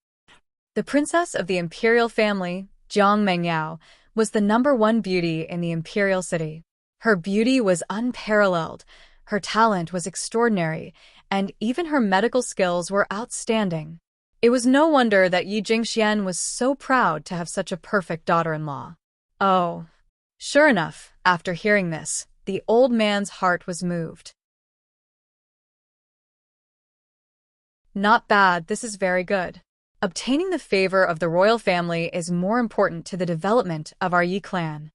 The princess of the imperial family, Jiang Mengyao, was the #1 beauty in the imperial city. Her beauty was unparalleled, her talent was extraordinary, and even her medical skills were outstanding. It was no wonder that Yi Jingxian was so proud to have such a perfect daughter-in-law. Oh. Sure enough, after hearing this, the old man's heart was moved. Not bad, this is very good. Obtaining the favor of the royal family is more important to the development of our Yi clan.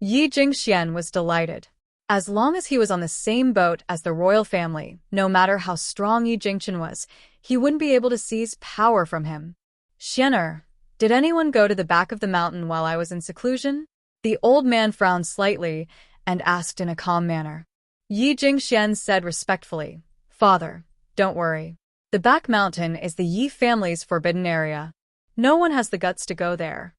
Yi Jingxian was delighted. As long as he was on the same boat as the royal family, no matter how strong Yi Jingchen was, he wouldn't be able to seize power from him. Xianer, did anyone go to the back of the mountain while I was in seclusion? The old man frowned slightly and asked in a calm manner. Yi Jingxian said respectfully, Father, don't worry. The back mountain is the Yi family's forbidden area. No one has the guts to go there.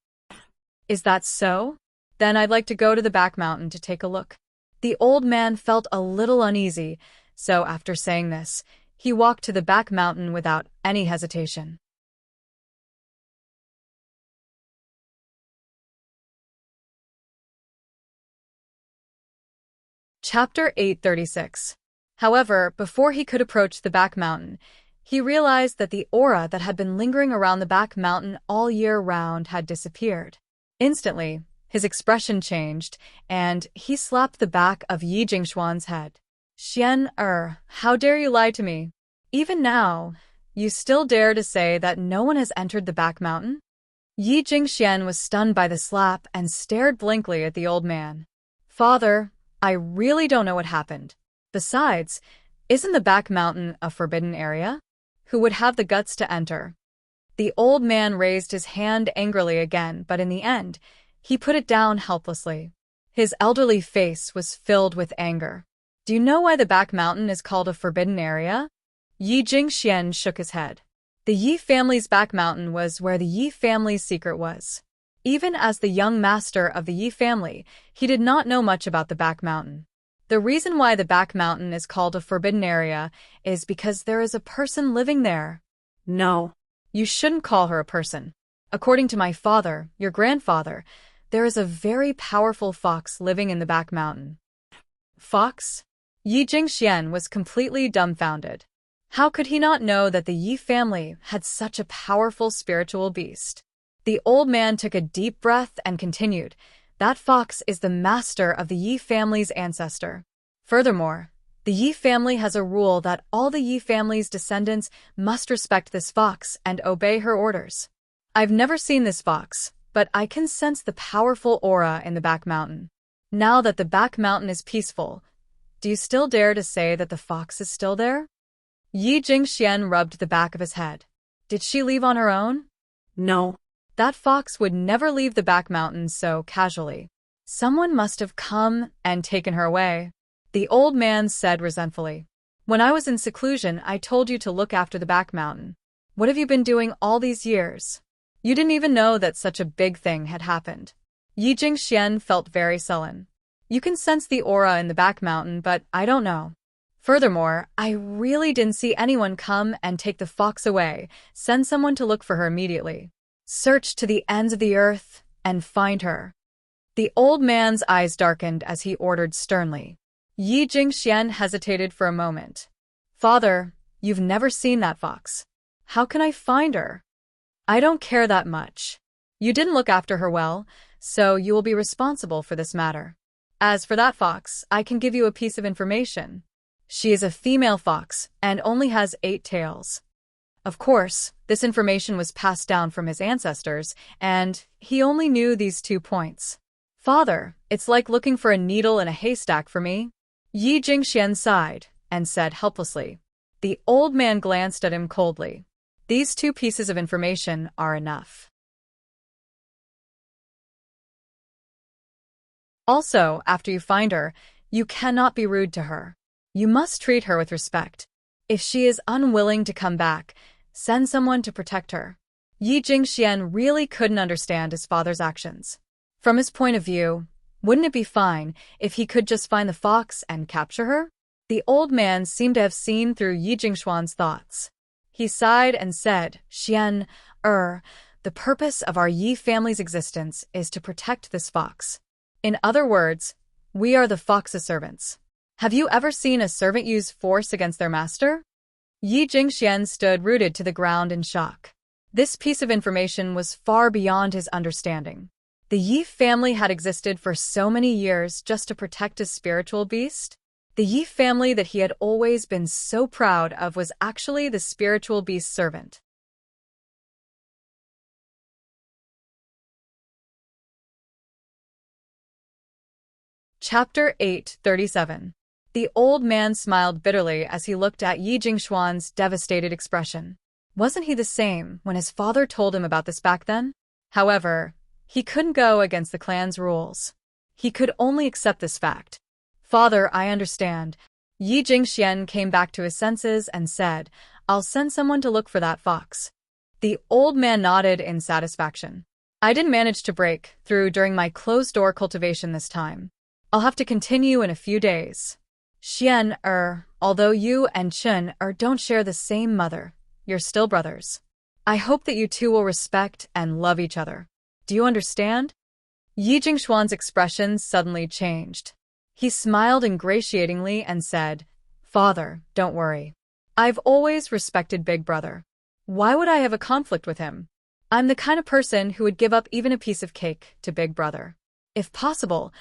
Is that so? Then I'd like to go to the back mountain to take a look. The old man felt a little uneasy, so after saying this, he walked to the back mountain without any hesitation. Chapter 836. However, before he could approach the back mountain, he realized that the aura that had been lingering around the back mountain all year round had disappeared. Instantly, his expression changed, and he slapped the back of Yi Jingxuan's head. Xian, how dare you lie to me? Even now, you still dare to say that no one has entered the back mountain? Yi Jingxian was stunned by the slap and stared blankly at the old man. Father, I really don't know what happened. Besides, isn't the back mountain a forbidden area? Who would have the guts to enter? The old man raised his hand angrily again, but in the end, he put it down helplessly. His elderly face was filled with anger. Do you know why the back mountain is called a forbidden area? Yi Jingxian shook his head. The Yi family's back mountain was where the Yi family's secret was. Even as the young master of the Yi family, he did not know much about the back mountain. The reason why the back mountain is called a forbidden area is because there is a person living there. No, you shouldn't call her a person. According to my father, your grandfather, there is a very powerful fox living in the back mountain. Fox? Yi Jingxian was completely dumbfounded. How could he not know that the Yi family had such a powerful spiritual beast? The old man took a deep breath and continued, that fox is the master of the Yi family's ancestor. Furthermore, the Yi family has a rule that all the Yi family's descendants must respect this fox and obey her orders. I've never seen this fox, but I can sense the powerful aura in the back mountain. Now that the back mountain is peaceful, do you still dare to say that the fox is still there? Yi Jingxian rubbed the back of his head. Did she leave on her own? No. That fox would never leave the back mountain so casually. Someone must have come and taken her away. The old man said resentfully. When I was in seclusion, I told you to look after the back mountain. What have you been doing all these years? You didn't even know that such a big thing had happened. Yi Jingxian felt very sullen. You can sense the aura in the back mountain, but I don't know. Furthermore, I really didn't see anyone come and take the fox away. Send someone to look for her immediately. Search to the ends of the earth and find her." The old man's eyes darkened as he ordered sternly. Yi Jingxian hesitated for a moment. "Father, you've never seen that fox. How can I find her?" "I don't care that much. You didn't look after her well, so you will be responsible for this matter. As for that fox, I can give you a piece of information. She is a female fox and only has 8 tails." Of course, this information was passed down from his ancestors, and he only knew these 2 points. "Father, it's like looking for a needle in a haystack for me." Yi Jingxian sighed and said helplessly. The old man glanced at him coldly. "These 2 pieces of information are enough. Also, after you find her, you cannot be rude to her. You must treat her with respect. If she is unwilling to come back, send someone to protect her." Yi Jingxian really couldn't understand his father's actions. From his point of view, wouldn't it be fine if he could just find the fox and capture her? The old man seemed to have seen through Yi Jingxuan's thoughts. He sighed and said, "Xian, the purpose of our Yi family's existence is to protect this fox. In other words, we are the fox's servants. Have you ever seen a servant use force against their master?" Yi Jingxian stood rooted to the ground in shock. This piece of information was far beyond his understanding. The Yi family had existed for so many years just to protect a spiritual beast? The Yi family that he had always been so proud of was actually the spiritual beast's servant. Chapter 8:37. The old man smiled bitterly as he looked at Yi Jingxuan's devastated expression. Wasn't he the same when his father told him about this back then? However, he couldn't go against the clan's rules. He could only accept this fact. "Father, I understand." Yi Jingxian came back to his senses and said, "I'll send someone to look for that fox." The old man nodded in satisfaction. "I didn't manage to break through during my closed-door cultivation this time. I'll have to continue in a few days. Xian, although you and Chun don't share the same mother, you're still brothers. I hope that you two will respect and love each other. Do you understand?" Yi Jingxuan's expression suddenly changed. He smiled ingratiatingly and said, "Father, don't worry. I've always respected Big Brother. Why would I have a conflict with him? I'm the kind of person who would give up even a piece of cake to Big Brother. If possible,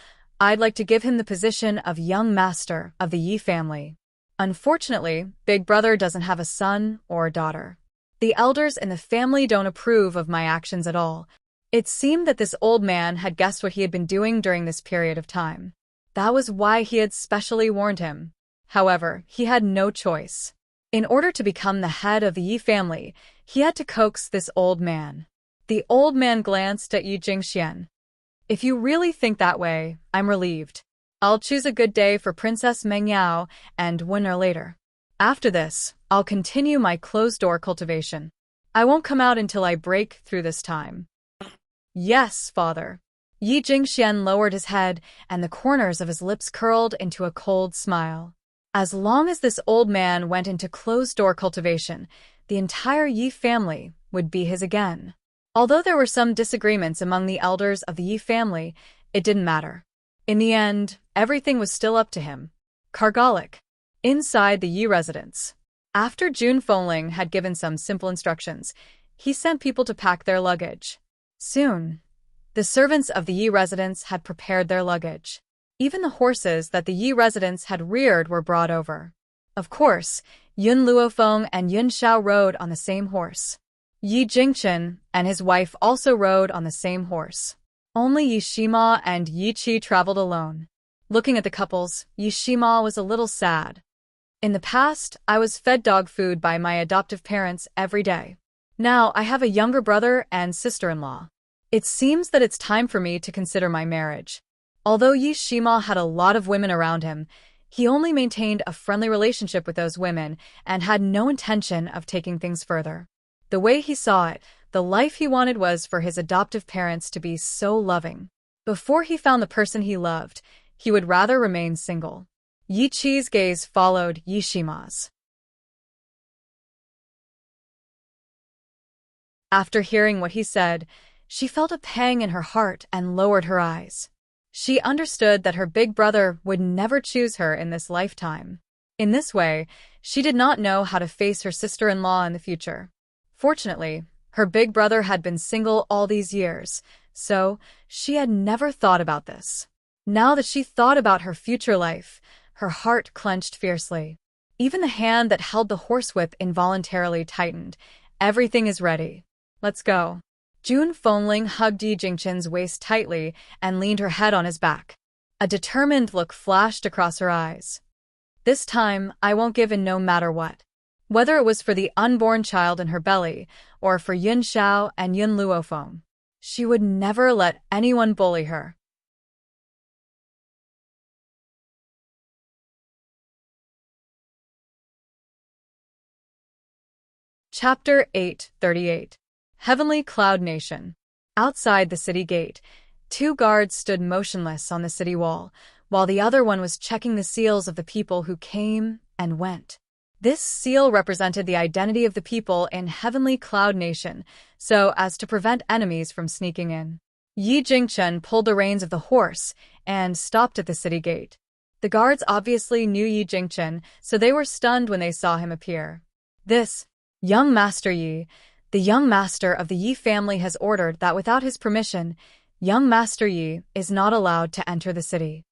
I'd like to give him the position of young master of the Yi family. Unfortunately, Big Brother doesn't have a son or a daughter. The elders in the family don't approve of my actions at all." It seemed that this old man had guessed what he had been doing during this period of time. That was why he had specially warned him. However, he had no choice. In order to become the head of the Yi family, he had to coax this old man. The old man glanced at Yi Jingxian. "If you really think that way, I'm relieved. I'll choose a good day for Princess Mengyao and win her later. After this, I'll continue my closed-door cultivation. I won't come out until I break through this time." "Yes, father." Yi Jingxian lowered his head, and the corners of his lips curled into a cold smile. As long as this old man went into closed-door cultivation, the entire Yi family would be his again. Although there were some disagreements among the elders of the Yi family, it didn't matter. In the end, everything was still up to him. Kargalik. Inside the Yi residence. After Jun Fengling had given some simple instructions, he sent people to pack their luggage. Soon, the servants of the Yi residence had prepared their luggage. Even the horses that the Yi residence had reared were brought over. Of course, Yun Luofeng and Yun Xiao rode on the same horse. Yi Jingchen and his wife also rode on the same horse. Only Yi Shima and Yi Qi traveled alone. Looking at the couples, Yi Shima was a little sad. "In the past, I was fed dog food by my adoptive parents every day. Now I have a younger brother and sister-in-law. It seems that it's time for me to consider my marriage." Although Yi Shima had a lot of women around him, he only maintained a friendly relationship with those women and had no intention of taking things further. The way he saw it, the life he wanted was for his adoptive parents to be so loving. Before he found the person he loved, He would rather remain single. Yi Qi's gaze followed Yi Shima's. After hearing what he said, she felt a pang in her heart and lowered her eyes. She understood that her big brother would never choose her in this lifetime. In this way, she did not know how to face her sister-in-law in the future. Fortunately, her big brother had been single all these years, so she had never thought about this. Now that she thought about her future life, her heart clenched fiercely. Even the hand that held the horsewhip involuntarily tightened. Everything is ready. Let's go. June Fengling hugged Yi Jingchen's waist tightly and leaned her head on his back. A determined look flashed across her eyes. This time, I won't give in no matter what. Whether it was for the unborn child in her belly, or for Yun Xiao and Yun Luofeng, she would never let anyone bully her. Chapter 8:38. Heavenly Cloud Nation. Outside the city gate, 2 guards stood motionless on the city wall, while the other one was checking the seals of the people who came and went. This seal represented the identity of the people in Heavenly Cloud Nation, so as to prevent enemies from sneaking in. Yi Jingchen pulled the reins of the horse and stopped at the city gate. The guards obviously knew Yi Jingchen, so they were stunned when they saw him appear. This, young Master Yi, the young master of the Yi family, has ordered that without his permission, young Master Yi is not allowed to enter the city.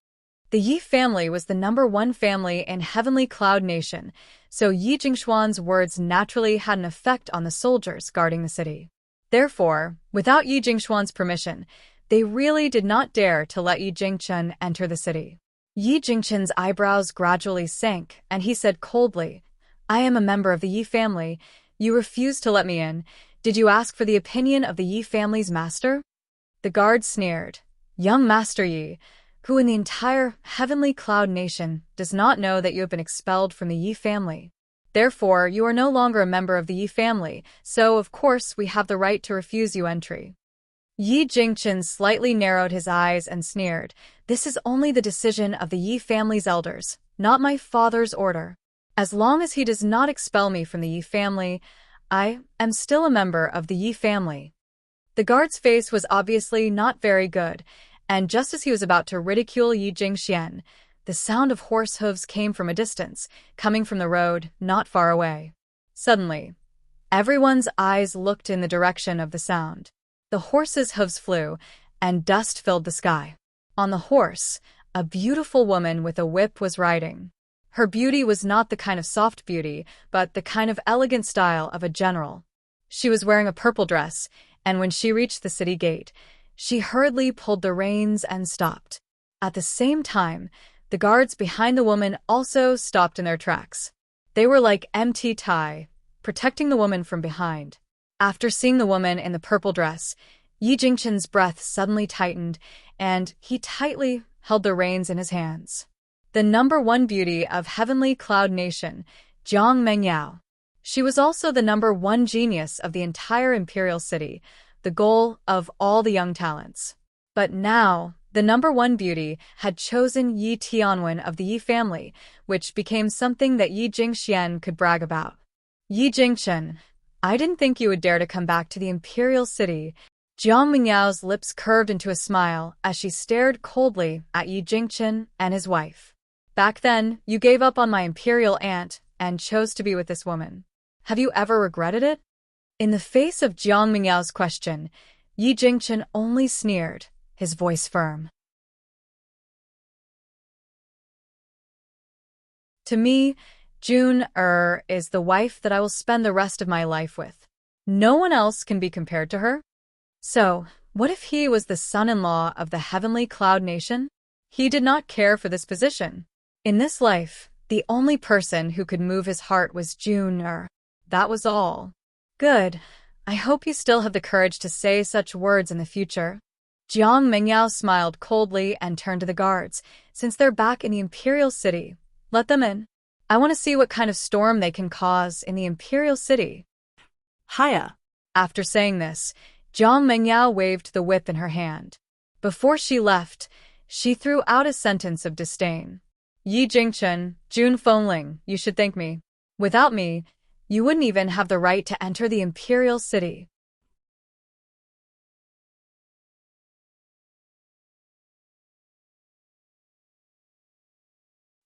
The Yi family was the #1 family in Heavenly Cloud Nation, so Yi Jingxuan's words naturally had an effect on the soldiers guarding the city. Therefore, without Yi Jingxuan's permission, they really did not dare to let Yi Jingchen enter the city. Yi Jingchen's eyebrows gradually sank, and he said coldly, "I am a member of the Yi family. You refused to let me in. Did you ask for the opinion of the Yi family's master?" The guard sneered. "Young Master Yi, who in the entire Heavenly Cloud Nation does not know that you have been expelled from the Yi family. Therefore, you are no longer a member of the Yi family, so of course we have the right to refuse you entry." Yi Jingchen slightly narrowed his eyes and sneered, "This is only the decision of the Yi family's elders, not my father's order. As long as he does not expel me from the Yi family, I am still a member of the Yi family." The guard's face was obviously not very good, and just as he was about to ridicule Yi Jingxian, the sound of horse hooves came from a distance, coming from the road not far away. Suddenly, everyone's eyes looked in the direction of the sound. The horse's hooves flew, and dust filled the sky. On the horse, a beautiful woman with a whip was riding. Her beauty was not the kind of soft beauty, but the kind of elegant style of a general. She was wearing a purple dress, and when she reached the city gate, she hurriedly pulled the reins and stopped. At the same time, the guards behind the woman also stopped in their tracks. They were like empty tie, protecting the woman from behind. After seeing the woman in the purple dress, Yi Jingchen's breath suddenly tightened, and he tightly held the reins in his hands. The #1 beauty of Heavenly Cloud Nation, Jiang Mengyao. She was also the #1 genius of the entire imperial city, the goal of all the young talents. But now, the #1 beauty had chosen Yi Tianwen of the Yi family, which became something that Yi Jingxian could brag about. "Yi Jingchen, I didn't think you would dare to come back to the imperial city." Jiang Mingyao's lips curved into a smile as she stared coldly at Yi Jingchen and his wife. "Back then, you gave up on my imperial aunt and chose to be with this woman. Have you ever regretted it?" In the face of Jiang Mingyao's question, Yi Jingchen only sneered, his voice firm. "To me, June is the wife that I will spend the rest of my life with. No one else can be compared to her." So, what if he was the son-in-law of the Heavenly Cloud Nation? He did not care for this position. In this life, the only person who could move his heart was June. That was all. "Good. I hope you still have the courage to say such words in the future." Jiang Mingyao smiled coldly and turned to the guards. "Since they're back in the imperial city, let them in. I want to see what kind of storm they can cause in the imperial city." Hiya. After saying this, Jiang Mengyao waved the whip in her hand. Before she left, She threw out a sentence of disdain. Yi Jingchen, Jun Fengling, you should thank me. Without me, you wouldn't even have the right to enter the imperial city.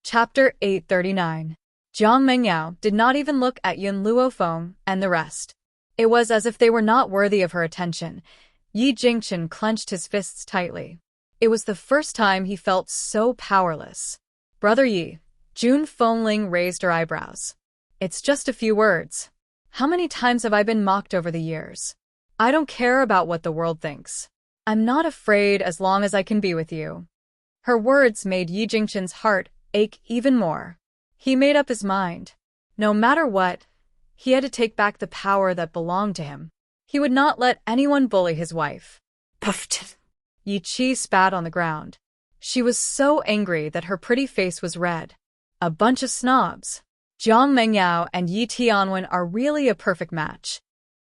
Chapter 839. Jiang Mengyao did not even look at Yun Luofeng and the rest. It was as if they were not worthy of her attention. Yi Jingchen clenched his fists tightly. It was the first time he felt so powerless. Brother Yi, Jun Fengling raised her eyebrows. It's just a few words. How many times have I been mocked over the years? I don't care about what the world thinks. I'm not afraid as long as I can be with you. Her words made Yi Jingchen's heart ache even more. He made up his mind. No matter what, he had to take back the power that belonged to him. He would not let anyone bully his wife. Puffed. Yi Qi spat on the ground. She was so angry that her pretty face was red. A bunch of snobs. Jiang Mengyao and Yi Tianwen are really a perfect match.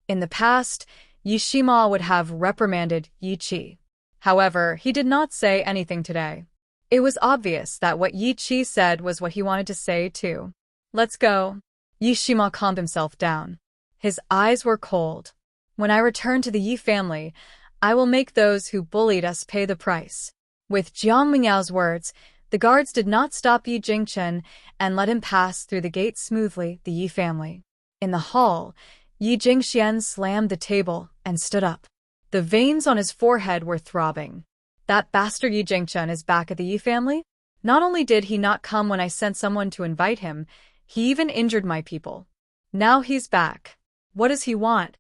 In the past, Yi Shima would have reprimanded Yi Qi. However, he did not say anything today. It was obvious that what Yi Qi said was what he wanted to say too. Let's go. Yi Shima calmed himself down. His eyes were cold. When I return to the Yi family, I will make those who bullied us pay the price. With Jiang Mingyao's words, the guards did not stop Yi Jingchen and let him pass through the gate smoothly, the Yi family. In the hall, Yi Jingxian slammed the table and stood up. The veins on his forehead were throbbing. That bastard Yi Jingchen is back at the Yi family? Not only did he not come when I sent someone to invite him, he even injured my people. Now he's back. What does he want?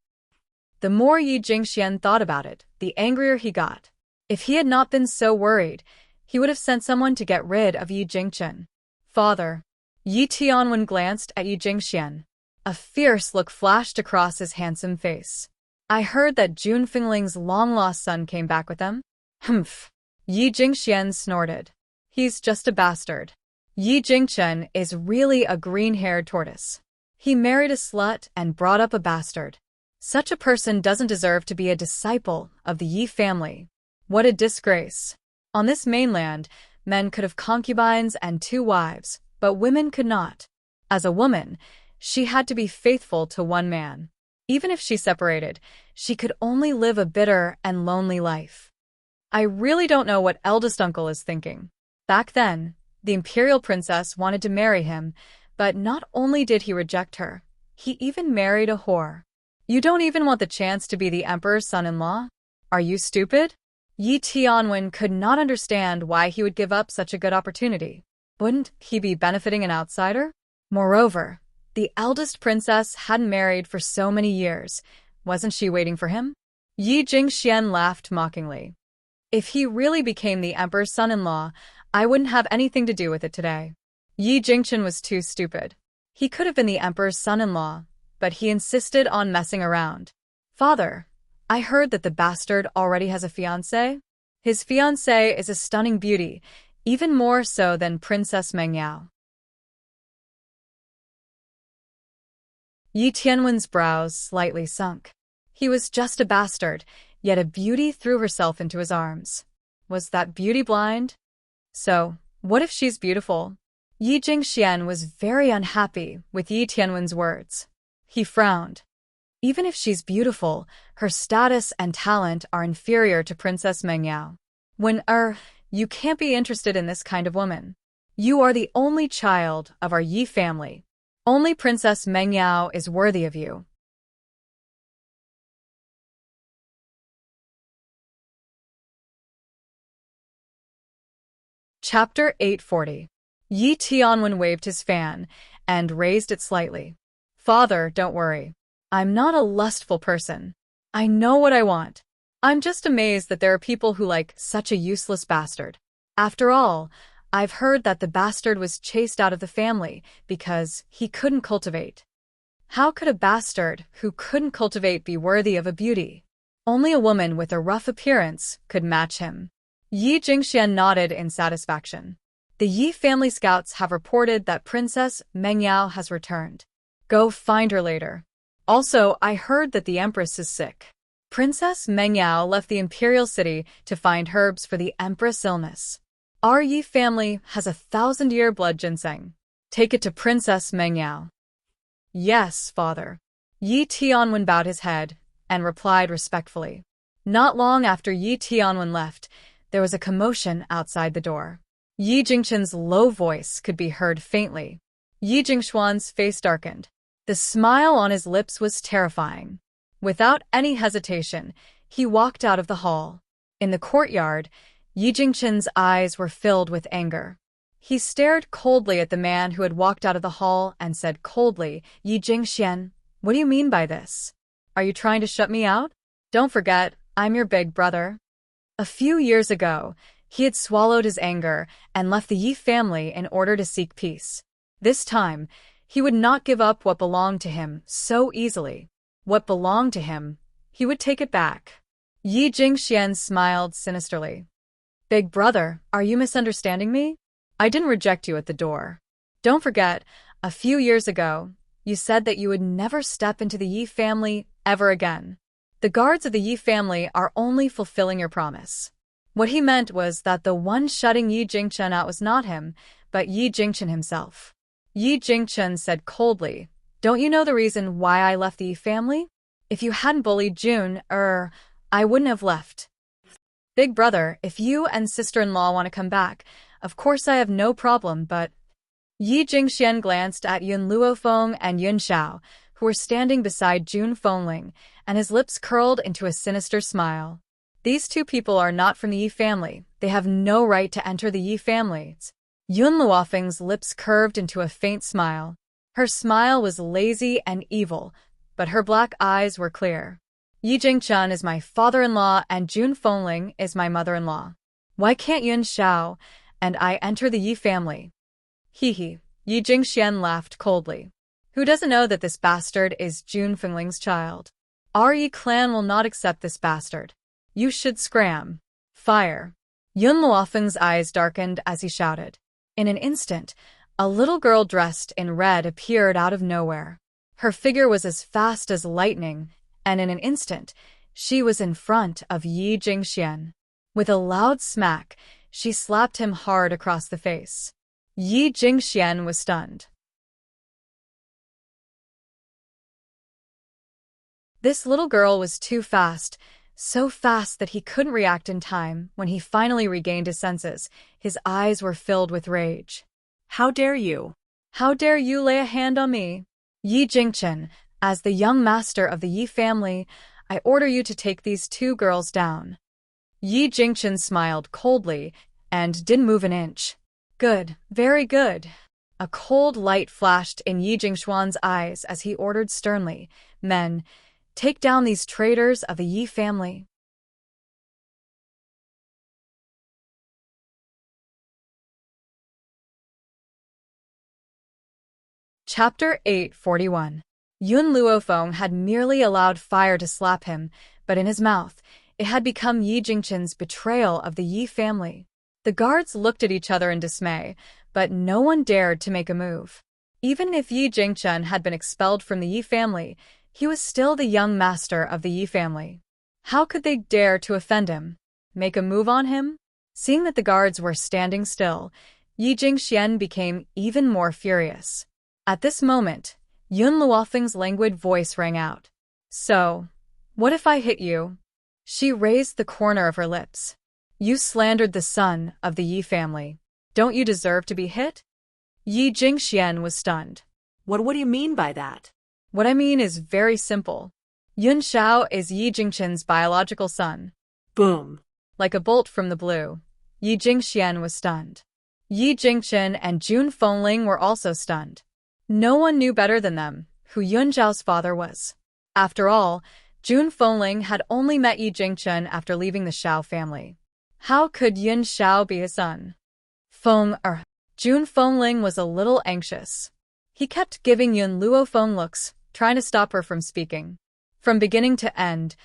The more Yi Jingxian thought about it, the angrier he got. If he had not been so worried, he would have sent someone to get rid of Yi Jingchen. Father. Yi Tianwen glanced at Yi Jingxian. A fierce look flashed across his handsome face. I heard that Jun Fengling's long-lost son came back with them? Humph. Yi Jingxian snorted. He's just a bastard. Yi Jingchen is really a green-haired tortoise. He married a slut and brought up a bastard. Such a person doesn't deserve to be a disciple of the Yi family. What a disgrace. On this mainland, men could have concubines and 2 wives, but women could not. As a woman, she had to be faithful to one man. Even if she separated, she could only live a bitter and lonely life. I really don't know what eldest uncle is thinking. Back then, the imperial princess wanted to marry him, but not only did he reject her, he even married a whore. You don't even want the chance to be the emperor's son-in-law? Are you stupid? Yi Tianwen could not understand why he would give up such a good opportunity. Wouldn't he be benefiting an outsider? Moreover, the eldest princess hadn't married for so many years. Wasn't she waiting for him? Yi Jingxian laughed mockingly. If he really became the emperor's son-in-law, I wouldn't have anything to do with it today. Yi Jingchen was too stupid. He could have been the emperor's son-in-law, but he insisted on messing around. Father, I heard that the bastard already has a fiancée. His fiancée is a stunning beauty, even more so than Princess Mengyao. Yi Tianwen's brows slightly sunk. He was just a bastard, yet a beauty threw herself into his arms. Was that beauty blind? So, what if she's beautiful? Yi Jingxian was very unhappy with Yi Tianwen's words. He frowned. Even if she's beautiful, her status and talent are inferior to Princess Mengyao. You can't be interested in this kind of woman. You are the only child of our Yi family. Only Princess Mengyao is worthy of you. Chapter 840. Yi Tianwen waved his fan and raised it slightly. Father, don't worry. I'm not a lustful person. I know what I want. I'm just amazed that there are people who like such a useless bastard. After all, I've heard that the bastard was chased out of the family because he couldn't cultivate. How could a bastard who couldn't cultivate be worthy of a beauty? Only a woman with a rough appearance could match him. Yi Jingxian nodded in satisfaction. The Yi family scouts have reported that Princess Mengyao has returned. Go find her later. Also, I heard that the Empress is sick. Princess Mengyao left the imperial city to find herbs for the empress' illness. Our Yi family has 1,000-year blood ginseng. Take it to Princess Mengyao. Yes, father. Yi Tianwen bowed his head and replied respectfully. Not long after Yi Tianwen left, there was a commotion outside the door. Yi Jingchen's low voice could be heard faintly. Yi Jingshuan's face darkened. The smile on his lips was terrifying. Without any hesitation, he walked out of the hall. In the courtyard, Yi Jingchen's eyes were filled with anger. He stared coldly at the man who had walked out of the hall and said coldly, Yi Jingxian, what do you mean by this? Are you trying to shut me out? Don't forget, I'm your big brother. A few years ago, he had swallowed his anger and left the Yi family in order to seek peace. This time, he would not give up what belonged to him so easily. What belonged to him, he would take it back. Yi Jingxian smiled sinisterly. Big brother, are you misunderstanding me? I didn't reject you at the door. Don't forget, a few years ago, you said that you would never step into the Yi family ever again. The guards of the Yi family are only fulfilling your promise. What he meant was that the one shutting Yi Jingchen out was not him, but Yi Jingchen himself. Yi Jingchen said coldly, don't you know the reason why I left the Yi family? If you hadn't bullied June, I wouldn't have left. Big brother, if you and sister-in-law want to come back, of course I have no problem, but... Yi Jingxian glanced at Yun Luofeng and Yun Xiao, who were standing beside June Fengling, and his lips curled into a sinister smile. These two people are not from the Yi family. They have no right to enter the Yi family. Yun Luofeng's lips curved into a faint smile. Her smile was lazy and evil, but her black eyes were clear. Yi Jingchen is my father-in-law and June Fengling is my mother-in-law. Why can't Yun Xiao and I enter the Yi family? Hee. Yi Jingxian laughed coldly. Who doesn't know that this bastard is June Fengling's child? Our Yi clan will not accept this bastard. You should scram. Fire. Yun Luofeng's eyes darkened as he shouted. In an instant, a little girl dressed in red appeared out of nowhere. Her figure was as fast as lightning, and in an instant, she was in front of Yi Jingxian. With a loud smack, she slapped him hard across the face. Yi Jingxian was stunned. This little girl was too fast, so fast that he couldn't react in time. When he finally regained his senses, his eyes were filled with rage. How dare you? How dare you lay a hand on me? Yi Jingchen, as the young master of the Yi family, I order you to take these two girls down. Yi Jingchen smiled coldly and didn't move an inch. Good, very good. A cold light flashed in Yi Jingshuan's eyes as he ordered sternly, Men, take down these traitors of the Yi family. Chapter 841. Yun Luofeng had merely allowed fire to slap him, but in his mouth, it had become Yi Jingchen's betrayal of the Yi family. The guards looked at each other in dismay, but no one dared to make a move. Even if Yi Jingchen had been expelled from the Yi family, he was still the young master of the Yi family. How could they dare to offend him? Make a move on him? Seeing that the guards were standing still, Yi Jingxian became even more furious. At this moment, Yun Luofeng's languid voice rang out. So, what if I hit you? She raised the corner of her lips. You slandered the son of the Yi family. Don't you deserve to be hit? Yi Jingxian was stunned. What do you mean by that? What I mean is very simple. Yun Xiao is Yi Jingchen's biological son. Boom. Like a bolt from the blue, Yi Jingxian was stunned. Yi Jingchen and June Fengling were also stunned. No one knew better than them who Yun Zhao's father was. After all, June Fengling had only met Yi Jingchen after leaving the Xiao family. How could Yun Xiao be his son? June Fengling was a little anxious. He kept giving Yun Luofeng looks, trying to stop her from speaking. From beginning to end,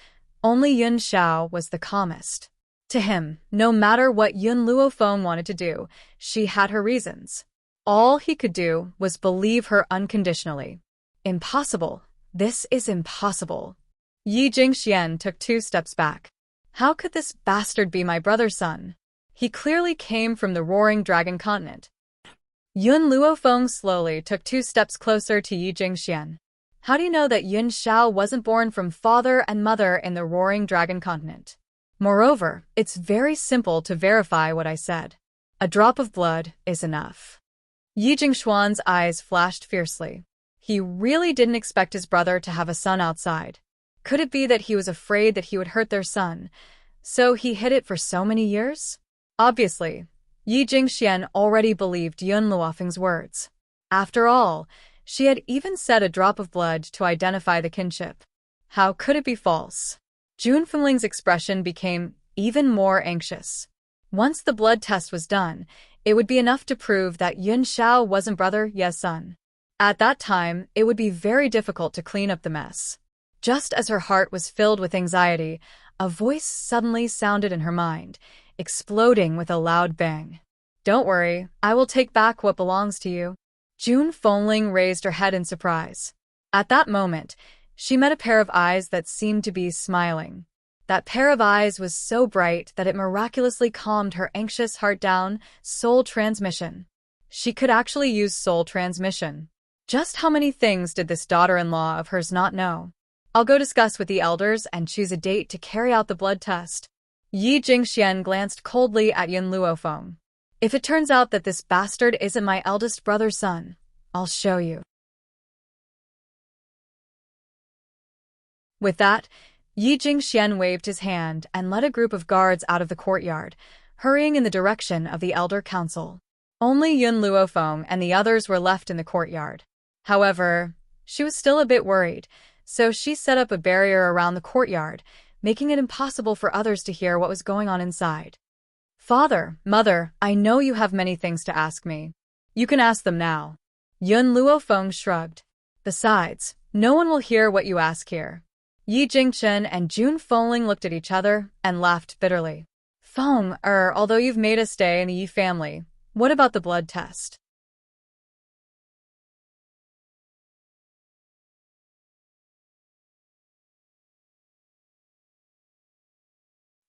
only Yun Xiao was the calmest. To him, no matter what Yun Luofeng wanted to do, she had her reasons. All he could do was believe her unconditionally. Impossible. This is impossible. Yi Jingxian took 2 steps back. How could this bastard be my brother's son? He clearly came from the roaring dragon continent. Yun Luofeng slowly took 2 steps closer to Yi Jingxian. How do you know that Yun Xiao wasn't born from father and mother in the roaring dragon continent? Moreover, it's very simple to verify what I said. A drop of blood is enough. Yi Jingxuan's eyes flashed fiercely. He really didn't expect his brother to have a son outside. Could it be that he was afraid that he would hurt their son, so he hid it for so many years? Obviously, Yi Jingxian already believed Yun Luofeng's words. After all, she had even said a drop of blood to identify the kinship. How could it be false? Jun Fengling's expression became even more anxious. Once the blood test was done, it would be enough to prove that Yun Xiao wasn't brother Ye's son. At that time, it would be very difficult to clean up the mess. Just as her heart was filled with anxiety, a voice suddenly sounded in her mind, exploding with a loud bang. Don't worry, I will take back what belongs to you. Jun Fengling raised her head in surprise. At that moment, she met a pair of eyes that seemed to be smiling. That pair of eyes was so bright that it miraculously calmed her anxious heart down. Soul transmission. She could actually use soul transmission. Just how many things did this daughter-in-law of hers not know? I'll go discuss with the elders and choose a date to carry out the blood test. Yi Jingxian glanced coldly at Yun Luofeng. If it turns out that this bastard isn't my eldest brother's son, I'll show you. With that, Yi Jingxian waved his hand and led a group of guards out of the courtyard, hurrying in the direction of the Elder Council. Only Yun Luofeng and the others were left in the courtyard. However, she was still a bit worried, so she set up a barrier around the courtyard, making it impossible for others to hear what was going on inside. Father, Mother, I know you have many things to ask me. You can ask them now. Yun Luofeng shrugged. Besides, no one will hear what you ask here. Yi Jingchen and Jun Fengling looked at each other and laughed bitterly. Feng, although you've made us stay in the Yi family, what about the blood test?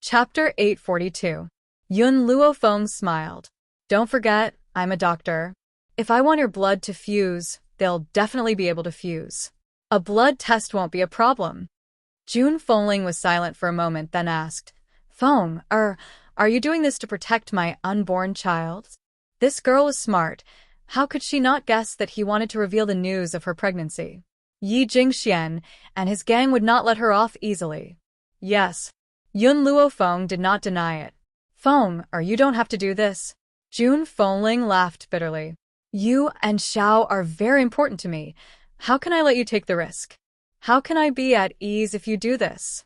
Chapter 842. Yun Luofeng smiled. Don't forget, I'm a doctor. If I want your blood to fuse, they'll definitely be able to fuse. A blood test won't be a problem. Jun Fengling was silent for a moment, then asked, Feng, are you doing this to protect my unborn child? This girl was smart. How could she not guess that he wanted to reveal the news of her pregnancy? Yi Jingxian and his gang would not let her off easily. Yes. Yun Luofeng did not deny it. Feng, you don't have to do this. Jun Fengling laughed bitterly. You and Xiao are very important to me. How can I let you take the risk? How can I be at ease if you do this?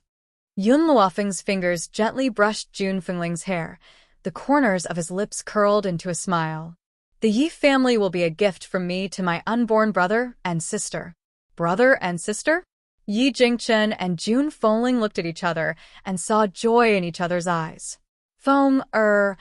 Yun Luofeng's fingers gently brushed Jun Fengling's hair. The corners of his lips curled into a smile. The Yi family will be a gift from me to my unborn brother and sister. Brother and sister? Yi Jingchen and Jun Fengling looked at each other and saw joy in each other's eyes. Feng, are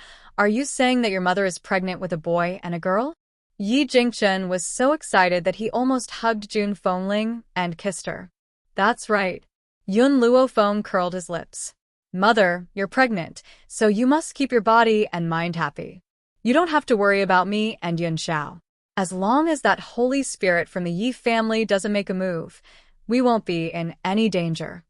you saying that your mother is pregnant with a boy and a girl? Yi Jingchen was so excited that he almost hugged Jun Fengling and kissed her. That's right. Yun Luofeng curled his lips. Mother, you're pregnant, so you must keep your body and mind happy. You don't have to worry about me and Yun Xiao. As long as that holy spirit from the Yi family doesn't make a move, we won't be in any danger.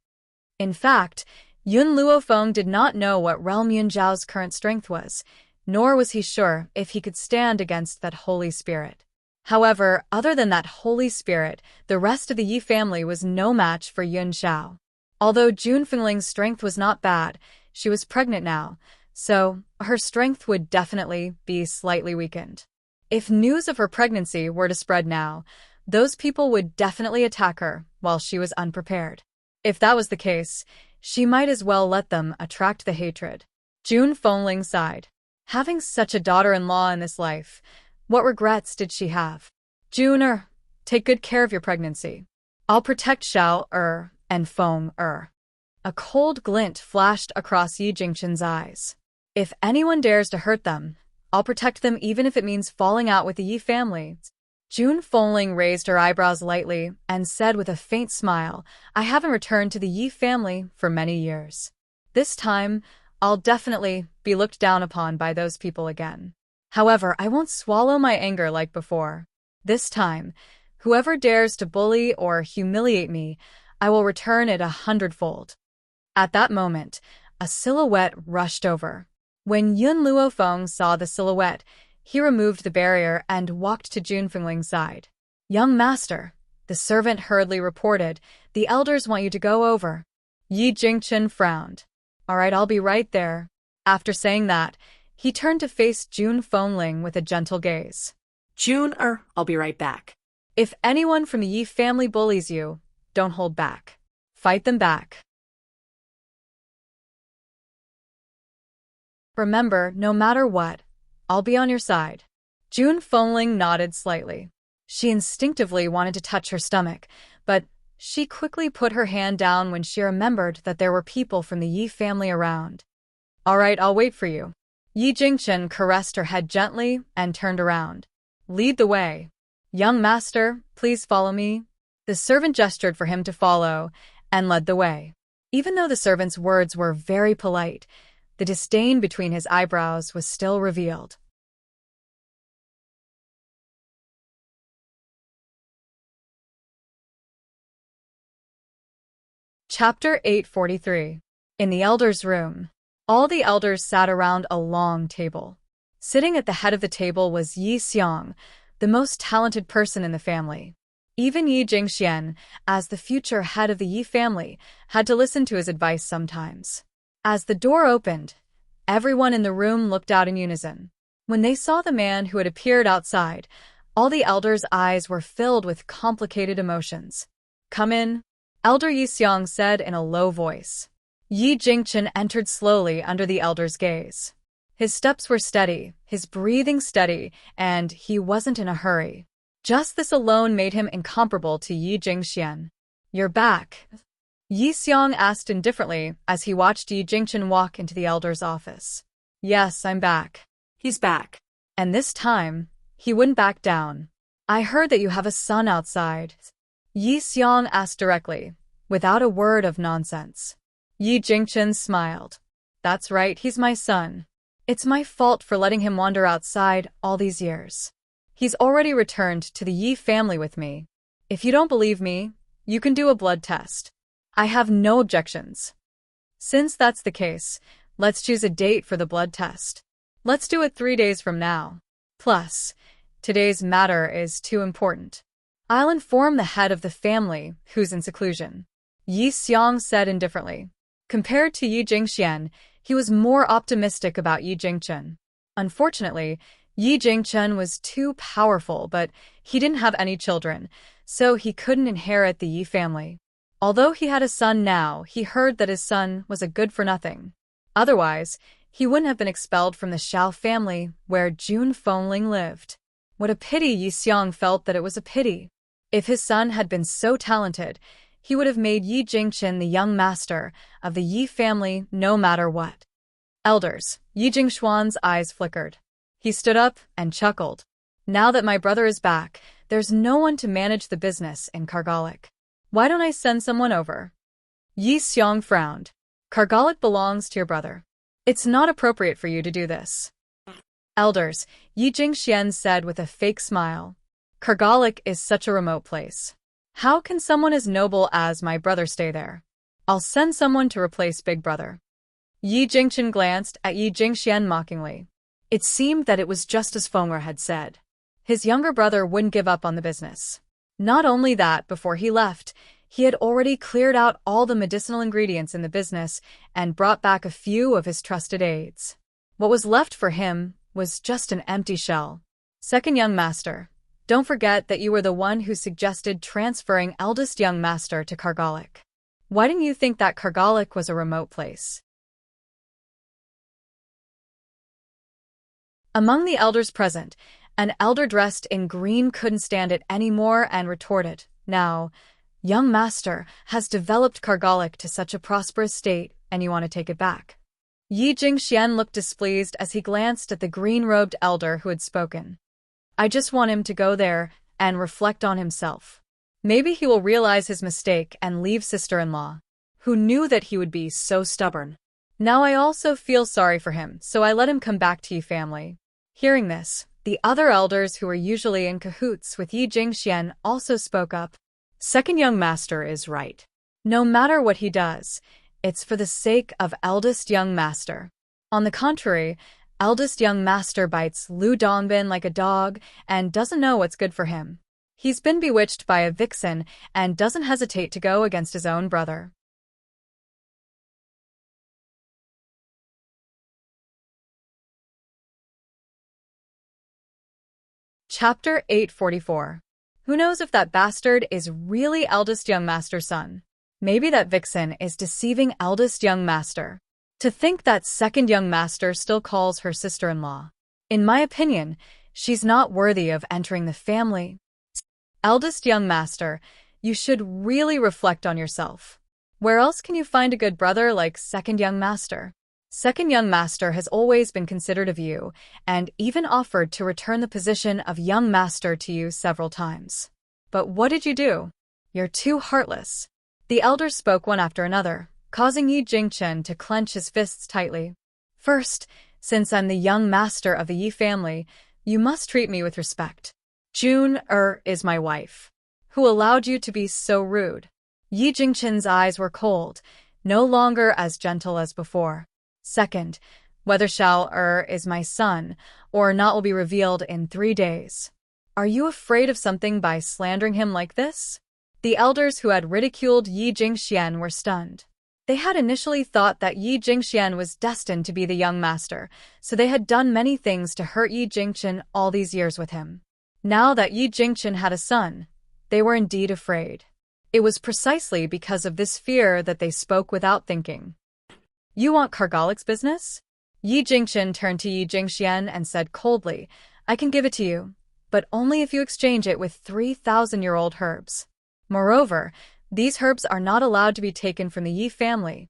In fact, Yun Luofeng did not know what realm Yun Zhao's current strength was, nor was he sure if he could stand against that holy spirit. However, other than that holy spirit, the rest of the Yi family was no match for Yun Xiao. Although Jun Fengling's strength was not bad, she was pregnant now, so her strength would definitely be slightly weakened. If news of her pregnancy were to spread now, those people would definitely attack her while she was unprepared. If that was the case, she might as well let them attract the hatred. Jun Fengling sighed. Having such a daughter-in-law in this life, what regrets did she have? Jun, take good care of your pregnancy. I'll protect Xiao, and Feng, A cold glint flashed across Yi Jingchen's eyes. If anyone dares to hurt them, I'll protect them even if it means falling out with the Yi family. June Fengling raised her eyebrows lightly and said with a faint smile, I haven't returned to the Yi family for many years. This time, I'll definitely be looked down upon by those people again. However, I won't swallow my anger like before. This time, whoever dares to bully or humiliate me, I will return it 100-fold. At that moment, a silhouette rushed over. When Yun Luofeng saw the silhouette, he removed the barrier and walked to June Fengling's side. Young master, the servant hurriedly reported, the elders want you to go over. Yi Jingchen frowned. All right, I'll be right there. After saying that, he turned to face June Fengling with a gentle gaze. I'll be right back. If anyone from the Yi family bullies you, don't hold back. Fight them back. Remember, no matter what, I'll be on your side. June Fengling nodded slightly. She instinctively wanted to touch her stomach, but she quickly put her hand down when she remembered that there were people from the Yi family around. All right, I'll wait for you. Yi Jingchen caressed her head gently and turned around. Lead the way. Young master, please follow me. The servant gestured for him to follow and led the way. Even though the servant's words were very polite, the disdain between his eyebrows was still revealed. Chapter 843. In the elders' room. All the elders sat around a long table. Sitting at the head of the table was Yi Xiang, the most talented person in the family. Even Yi Jingxian, as the future head of the Yi family, had to listen to his advice sometimes. As the door opened, everyone in the room looked out in unison. When they saw the man who had appeared outside, all the elders' eyes were filled with complicated emotions. Come in, Elder Yi Xiang said in a low voice. Yi Jingchen entered slowly under the elder's gaze. His steps were steady, his breathing steady, and he wasn't in a hurry. Just this alone made him incomparable to Yi Jingxian. You're back? Yi Xiang asked indifferently as he watched Yi Jingchen walk into the elder's office. Yes, I'm back. He's back. And this time, he wouldn't back down. I heard that you have a son outside. Yi Xiang asked directly, without a word of nonsense. Yi Jingchen smiled. That's right, he's my son. It's my fault for letting him wander outside all these years. He's already returned to the Yi family with me. If you don't believe me, you can do a blood test. I have no objections. Since that's the case, let's choose a date for the blood test. Let's do it 3 days from now. Plus, today's matter is too important. I'll inform the head of the family who's in seclusion. Yi Xiang said indifferently. Compared to Yi Jingxian, he was more optimistic about Yi Jingchen. Unfortunately, Yi Jingchen was too powerful, but he didn't have any children, so he couldn't inherit the Yi family. Although he had a son now, he heard that his son was a good-for-nothing. Otherwise, he wouldn't have been expelled from the Xiao family where June Fengling lived. What a pity Yi Xiang felt that it was a pity. If his son had been so talented, he would have made Yi Jingchen the young master of the Yi family no matter what. Elders, Yi Jingshuan's eyes flickered. He stood up and chuckled. Now that my brother is back, there's no one to manage the business in Kargalik. Why don't I send someone over? Yi Xiang frowned. Kargalik belongs to your brother. It's not appropriate for you to do this. Elders, Yi Jingxian said with a fake smile. Kargalik is such a remote place. How can someone as noble as my brother stay there? I'll send someone to replace Big Brother. Yi Jingchen glanced at Yi Jingxian mockingly. It seemed that it was just as Fenger had said. His younger brother wouldn't give up on the business. Not only that, before he left, he had already cleared out all the medicinal ingredients in the business and brought back a few of his trusted aides. What was left for him was just an empty shell. Second young master, don't forget that you were the one who suggested transferring eldest young master to Kargalik. Why didn't you think that Kargalik was a remote place? Among the elders present, an elder dressed in green couldn't stand it anymore and retorted, Now, young master has developed Kargalik to such a prosperous state, and you want to take it back. Yi Jingxian looked displeased as he glanced at the green-robed elder who had spoken. I just want him to go there and reflect on himself. Maybe he will realize his mistake and leave sister-in-law, who knew that he would be so stubborn. Now I also feel sorry for him, so I let him come back to Yi family. Hearing this, the other elders who were usually in cahoots with Yi Jingxian also spoke up. Second young master is right. No matter what he does, it's for the sake of eldest young master. On the contrary, eldest young master bites Lu Dongbin like a dog and doesn't know what's good for him. He's been bewitched by a vixen and doesn't hesitate to go against his own brother. Chapter 844. Who knows if that bastard is really eldest young master's son? Maybe that vixen is deceiving eldest young master. To think that second young master still calls her sister-in-law. In my opinion, she's not worthy of entering the family. Eldest young master, you should really reflect on yourself. Where else can you find a good brother like second young master? Second young master has always been considerate of you, and even offered to return the position of young master to you several times. But what did you do? You're too heartless. The elders spoke one after another, causing Yi Jingchen to clench his fists tightly. First, since I'm the young master of the Yi family, you must treat me with respect. June is my wife. Who allowed you to be so rude? Yi Jingchen's eyes were cold, no longer as gentle as before. Second, whether Shao is my son or not will be revealed in 3 days. Are you afraid of something by slandering him like this? The elders who had ridiculed Yi Jingxian were stunned. They had initially thought that Yi Jingxian was destined to be the young master, so they had done many things to hurt Yi Jingchen all these years with him. Now that Yi Jingchen had a son, they were indeed afraid. It was precisely because of this fear that they spoke without thinking. You want Kargalik's business? Yi Jingchen turned to Yi Jingxian and said coldly, I can give it to you, but only if you exchange it with 3,000-year-old herbs. Moreover, these herbs are not allowed to be taken from the Yi family.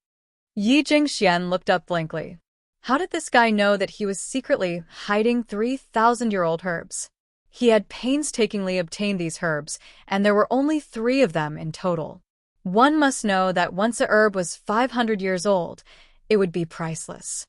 Yi Jingxian looked up blankly. How did this guy know that he was secretly hiding 3,000-year-old herbs? He had painstakingly obtained these herbs, and there were only 3 of them in total. One must know that once a herb was 500 years old, it would be priceless.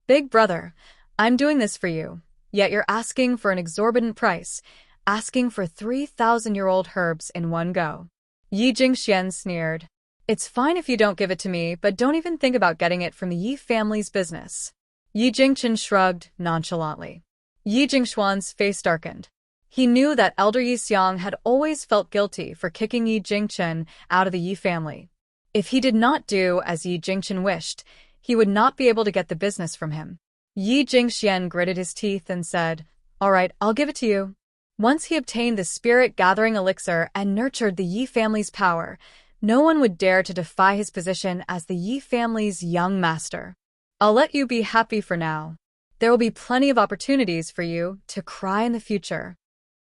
Big brother, I'm doing this for you, yet you're asking for an exorbitant price, asking for 3,000-year-old herbs in one go. Yi Jingxian sneered. It's fine if you don't give it to me, but don't even think about getting it from the Yi family's business. Yi Jingchen shrugged nonchalantly. Yi Jingxuan's face darkened. He knew that Elder Yi Xiang had always felt guilty for kicking Yi Jingchen out of the Yi family. If he did not do as Yi Jingchen wished, he would not be able to get the business from him. Yi Jingxian gritted his teeth and said, All right, I'll give it to you. Once he obtained the spirit-gathering elixir and nurtured the Yi family's power, no one would dare to defy his position as the Yi family's young master. I'll let you be happy for now. There will be plenty of opportunities for you to cry in the future.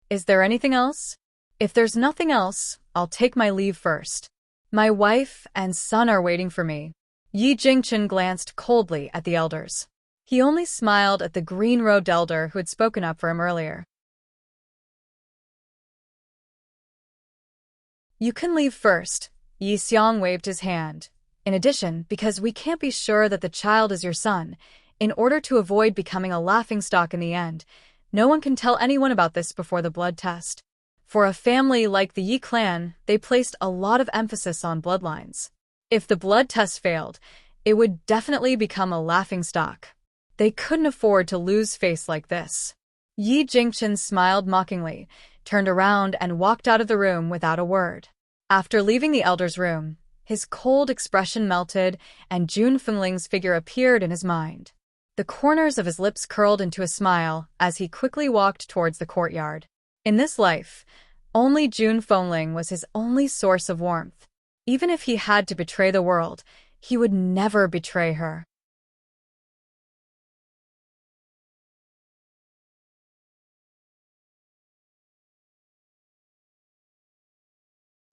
Is there anything else? If there's nothing else, I'll take my leave first. My wife and son are waiting for me. Yi Jingchen glanced coldly at the elders. He only smiled at the green-robed elder who had spoken up for him earlier. You can leave first. Yi Xiang waved his hand. In addition, because we can't be sure that the child is your son, in order to avoid becoming a laughingstock in the end, no one can tell anyone about this before the blood test. For a family like the Yi clan, they placed a lot of emphasis on bloodlines. If the blood test failed, it would definitely become a laughingstock. They couldn't afford to lose face like this. Yi Jingchen smiled mockingly, turned around and walked out of the room without a word. After leaving the elder's room, his cold expression melted and Jun Fengling's figure appeared in his mind. The corners of his lips curled into a smile as he quickly walked towards the courtyard. In this life, only Jun Fengling was his only source of warmth. Even if he had to betray the world, he would never betray her.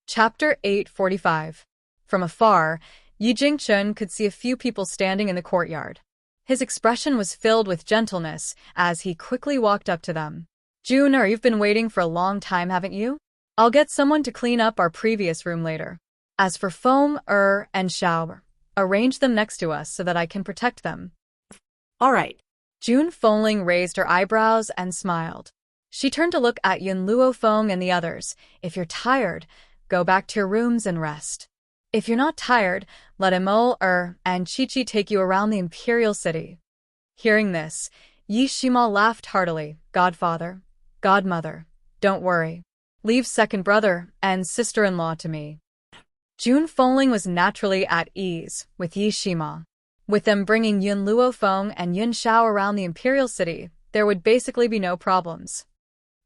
Chapter 845. From afar, Yi Jingchen could see a few people standing in the courtyard. His expression was filled with gentleness as he quickly walked up to them. June, you've been waiting for a long time, haven't you? I'll get someone to clean up our previous room later. As for Foam, and Xiao, arrange them next to us so that I can protect them. All right. June Fengling raised her eyebrows and smiled. She turned to look at Yun Luofeng and the others. If you're tired, go back to your rooms and rest. If you're not tired, let Imo, and Chi-Chi take you around the imperial city. Hearing this, Yi Shima laughed heartily. Godfather, godmother, don't worry. Leave second brother and sister-in-law to me. June Fengling was naturally at ease with Yi Shima. With them bringing Yun Luofeng and Yun Xiao around the imperial city, there would basically be no problems.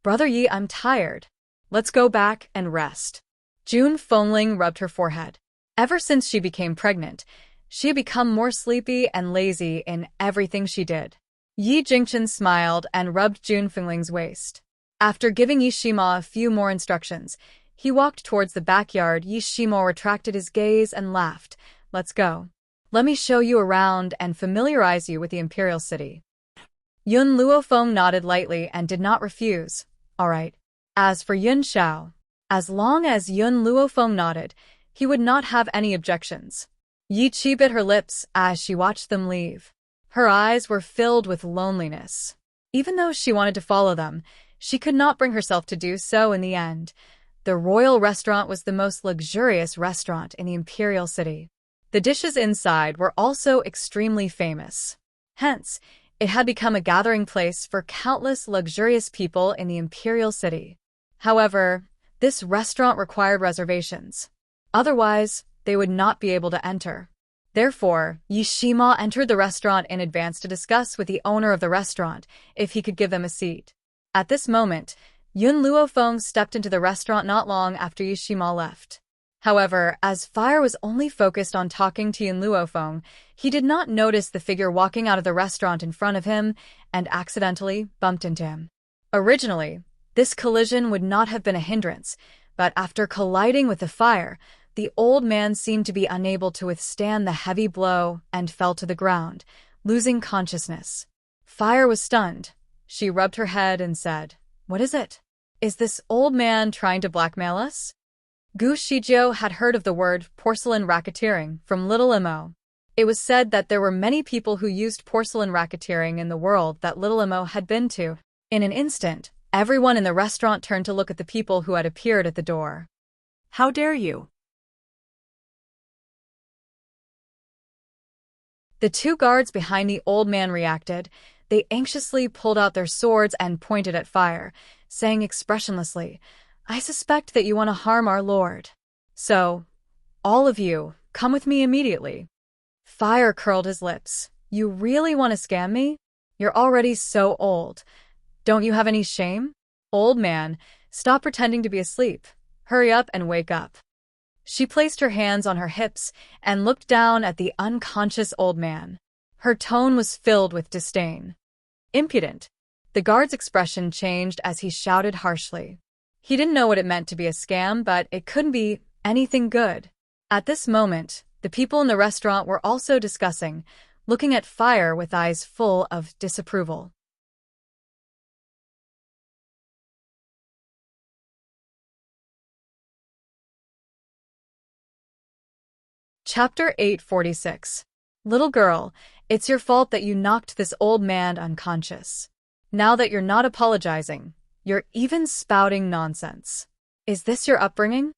Brother Yi, I'm tired. Let's go back and rest. June Fengling rubbed her forehead. Ever since she became pregnant, she had become more sleepy and lazy in everything she did. Yi Jingchen smiled and rubbed June Fengling's waist. After giving Yi Shima a few more instructions, he walked towards the backyard. Yi Shima retracted his gaze and laughed. Let's go. Let me show you around and familiarize you with the imperial city. Yun Luofeng nodded lightly and did not refuse. All right. As for Yun Xiao, as long as Yun Luofeng nodded, he would not have any objections. Yi Qi bit her lips as she watched them leave. Her eyes were filled with loneliness. Even though she wanted to follow them, she could not bring herself to do so in the end. The royal restaurant was the most luxurious restaurant in the imperial city. The dishes inside were also extremely famous. Hence, it had become a gathering place for countless luxurious people in the imperial city. However, this restaurant required reservations. Otherwise, they would not be able to enter. Therefore, Yi Shima entered the restaurant in advance to discuss with the owner of the restaurant if he could give them a seat. At this moment, Yun Luofeng stepped into the restaurant not long after Yi Shima left. However, as Fire was only focused on talking to Yun Luofeng, he did not notice the figure walking out of the restaurant in front of him and accidentally bumped into him. Originally, this collision would not have been a hindrance, but after colliding with the Fire, the old man seemed to be unable to withstand the heavy blow and fell to the ground, losing consciousness. Fire was stunned. She rubbed her head and said, "What is it? Is this old man trying to blackmail us?" Gu Shijiu had heard of the word porcelain racketeering from Little Imo. It was said that there were many people who used porcelain racketeering in the world that Little Imo had been to. In an instant, everyone in the restaurant turned to look at the people who had appeared at the door. How dare you? The two guards behind the old man reacted. They anxiously pulled out their swords and pointed at Fire, saying expressionlessly, "I suspect that you want to harm our lord. So, all of you, come with me immediately." Fire curled his lips. "You really want to scam me? You're already so old. Don't you have any shame? Old man, stop pretending to be asleep. Hurry up and wake up." She placed her hands on her hips and looked down at the unconscious old man. Her tone was filled with disdain. "Impudent." The guard's expression changed as he shouted harshly. He didn't know what it meant to be a scam, but it couldn't be anything good. At this moment, the people in the restaurant were also discussing, looking at Fire with eyes full of disapproval. Chapter 846. Little girl, it's your fault that you knocked this old man unconscious. Now that you're not apologizing, you're even spouting nonsense. Is this your upbringing?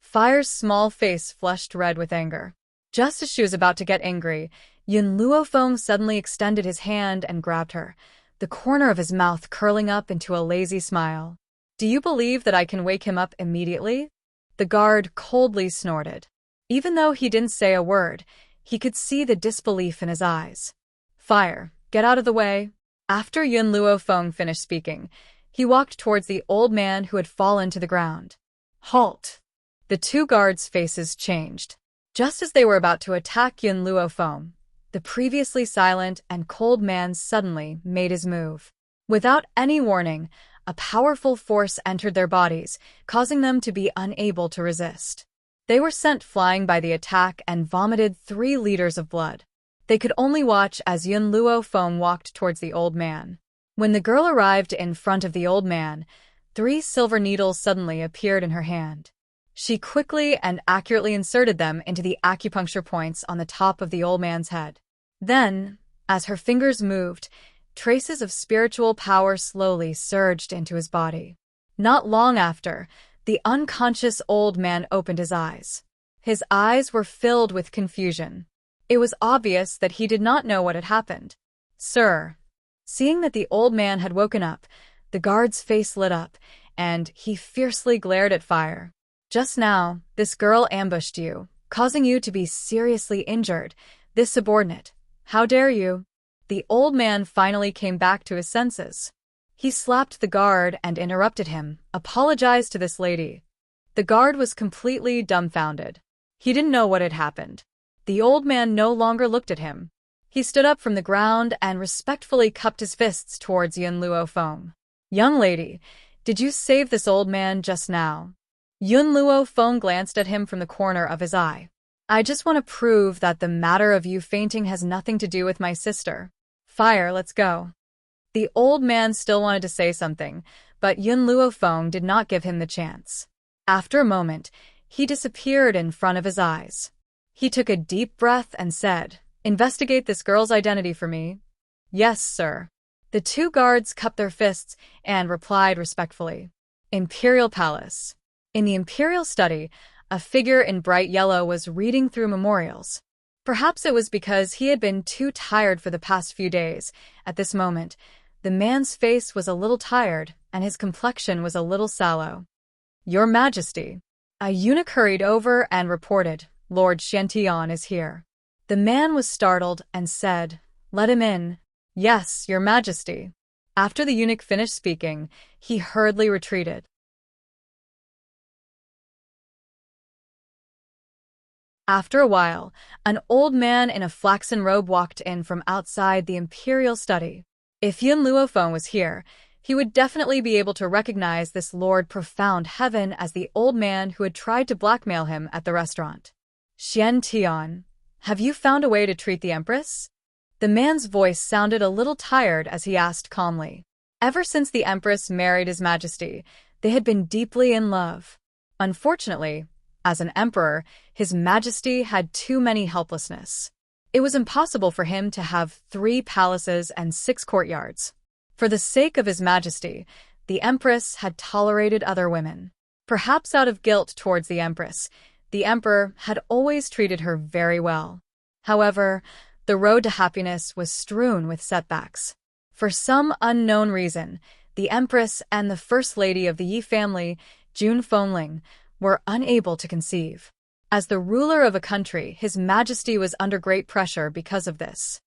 Fire's small face flushed red with anger. Just as she was about to get angry, Yun Luofeng suddenly extended his hand and grabbed her, the corner of his mouth curling up into a lazy smile. "Do you believe that I can wake him up immediately?" The guard coldly snorted. Even though he didn't say a word, he could see the disbelief in his eyes. "Fire, get out of the way." After Yun Luofeng finished speaking, he walked towards the old man who had fallen to the ground. "Halt!" The two guards' faces changed. Just as they were about to attack Yun Luofeng, the previously silent and cold man suddenly made his move. Without any warning, a powerful force entered their bodies, causing them to be unable to resist. They were sent flying by the attack and vomited 3 liters of blood. They could only watch as Yun Luofeng walked towards the old man. When the girl arrived in front of the old man, 3 silver needles suddenly appeared in her hand. She quickly and accurately inserted them into the acupuncture points on the top of the old man's head. Then, as her fingers moved, traces of spiritual power slowly surged into his body. Not long after, the unconscious old man opened his eyes. His eyes were filled with confusion. It was obvious that he did not know what had happened. "Sir." Seeing that the old man had woken up, the guard's face lit up, and he fiercely glared at Fire. "Just now, this girl ambushed you, causing you to be seriously injured. This subordinate. How dare you?" The old man finally came back to his senses. He slapped the guard and interrupted him, "Apologize to this lady." The guard was completely dumbfounded. He didn't know what had happened. The old man no longer looked at him. He stood up from the ground and respectfully cupped his fists towards Yun Luo Feng. "Young lady, did you save this old man just now?" Yun Luo Feng glanced at him from the corner of his eye. "I just want to prove that the matter of you fainting has nothing to do with my sister. Fire, let's go." The old man still wanted to say something, but Yun Luo Feng did not give him the chance. After a moment, he disappeared in front of his eyes. He took a deep breath and said, "Investigate this girl's identity for me." "Yes, sir." The 2 guards cupped their fists and replied respectfully. Imperial Palace. In the Imperial study, a figure in bright yellow was reading through memorials. Perhaps it was because he had been too tired for the past few days. At this moment, the man's face was a little tired, and his complexion was a little sallow. "Your Majesty." A eunuch hurried over and reported, "Lord Xiantian is here." The man was startled and said, "Let him in." "Yes, Your Majesty." After the eunuch finished speaking, he hurriedly retreated. After a while, an old man in a flaxen robe walked in from outside the imperial study. If Yun Luo Feng was here, he would definitely be able to recognize this Lord Profound Heaven as the old man who had tried to blackmail him at the restaurant. "Xian Tian, have you found a way to treat the Empress?" The man's voice sounded a little tired as he asked calmly. Ever since the Empress married His Majesty, they had been deeply in love. Unfortunately, as an emperor, His Majesty had too many helplessness. It was impossible for him to have 3 palaces and 6 courtyards. For the sake of His Majesty, the Empress had tolerated other women. Perhaps out of guilt towards the Empress, the Emperor had always treated her very well. However, the road to happiness was strewn with setbacks. For some unknown reason, the Empress and the First Lady of the Yi family, Jun Fengling, were unable to conceive. As the ruler of a country, His Majesty was under great pressure because of this.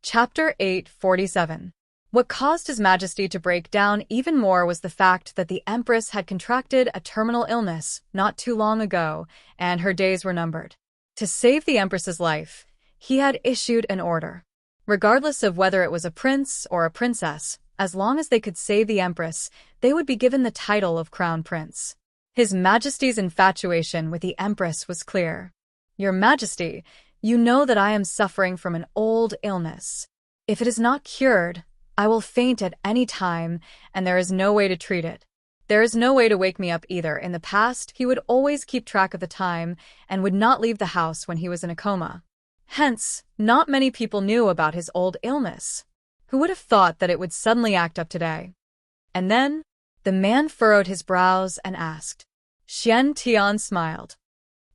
Chapter 847. What caused His Majesty to break down even more was the fact that the Empress had contracted a terminal illness not too long ago, and her days were numbered. To save the Empress's life, he had issued an order. Regardless of whether it was a prince or a princess, as long as they could save the Empress, they would be given the title of Crown Prince. His Majesty's infatuation with the Empress was clear. "Your Majesty, you know that I am suffering from an old illness. If it is not cured, I will faint at any time, and there is no way to treat it. There is no way to wake me up either. In the past, he would always keep track of the time and would not leave the house when he was in a coma. Hence, not many people knew about his old illness. Who would have thought that it would suddenly act up today?" And then, the man furrowed his brows and asked. Xian Tian smiled.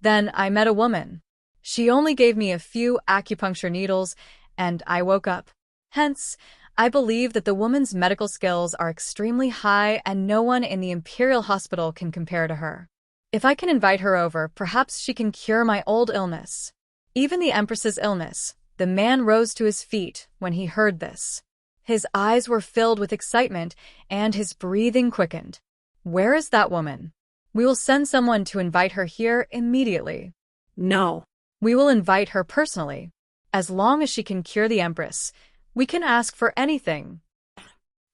"Then I met a woman. She only gave me a few acupuncture needles, and I woke up. Hence, I believe that the woman's medical skills are extremely high and no one in the Imperial Hospital can compare to her. If I can invite her over, perhaps she can cure my old illness." Even the Empress's illness, the man rose to his feet when he heard this. His eyes were filled with excitement and his breathing quickened. "Where is that woman? We will send someone to invite her here immediately." No. "We will invite her personally. As long as she can cure the Empress, we can ask for anything."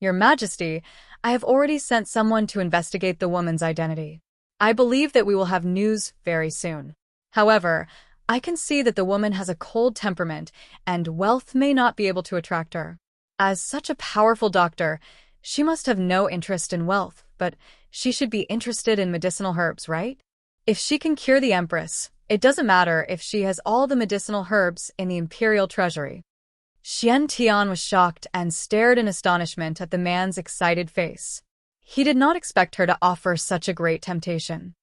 "Your Majesty, I have already sent someone to investigate the woman's identity." I believe that we will have news very soon. However, I can see that the woman has a cold temperament and wealth may not be able to attract her. As such a powerful doctor, she must have no interest in wealth, but she should be interested in medicinal herbs, right? If she can cure the Empress, it doesn't matter if she has all the medicinal herbs in the imperial treasury. Xian Tian was shocked and stared in astonishment at the man's excited face. He did not expect her to offer such a great temptation.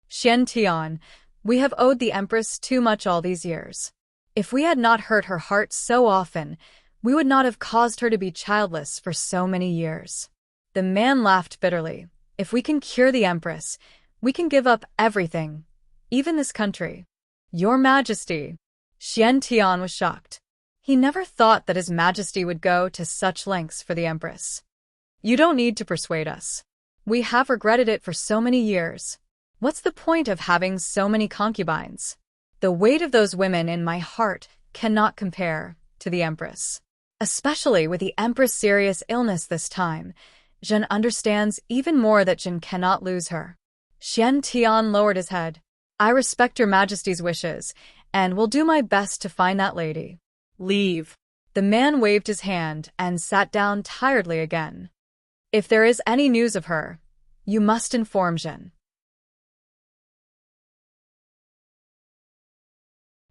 Xian Tian, we have owed the Empress too much all these years. If we had not hurt her heart so often, we would not have caused her to be childless for so many years. The man laughed bitterly. If we can cure the Empress, we can give up everything, even this country. Your Majesty. Xian Tian was shocked. He never thought that His Majesty would go to such lengths for the Empress. You don't need to persuade us. We have regretted it for so many years. What's the point of having so many concubines? The weight of those women in my heart cannot compare to the Empress. Especially with the Empress' serious illness this time, Zhen understands even more that Zhen cannot lose her. Xian Tian lowered his head. I respect Your Majesty's wishes, and will do my best to find that lady. Leave. The man waved his hand and sat down tiredly again. If there is any news of her, you must inform Zhen.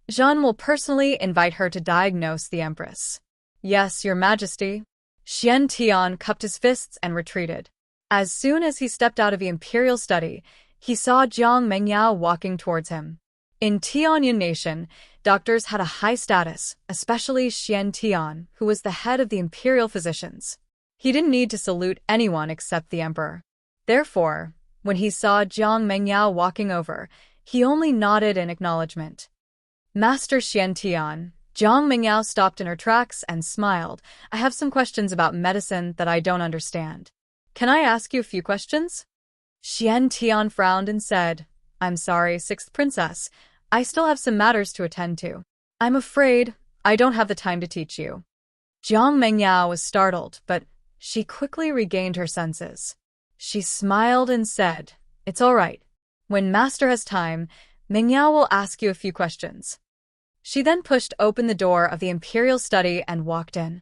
Zhen will personally invite her to diagnose the Empress. Yes, Your Majesty. Xian Tian cupped his fists and retreated. As soon as he stepped out of the imperial study, he saw Jiang Mengyao walking towards him. In Tianyuan Nation, doctors had a high status, especially Xian Tian, who was the head of the imperial physicians. He didn't need to salute anyone except the emperor. Therefore, when he saw Jiang Mengyao walking over, he only nodded in acknowledgement. Master Xian Tian. Jiang Mengyao stopped in her tracks and smiled. I have some questions about medicine that I don't understand. Can I ask you a few questions? Xian Tian frowned and said, I'm sorry, Sixth Princess. I still have some matters to attend to. I'm afraid I don't have the time to teach you. Jiang Mengyao was startled, but she quickly regained her senses. She smiled and said, It's all right. When Master has time, Mengyao will ask you a few questions. She then pushed open the door of the imperial study and walked in.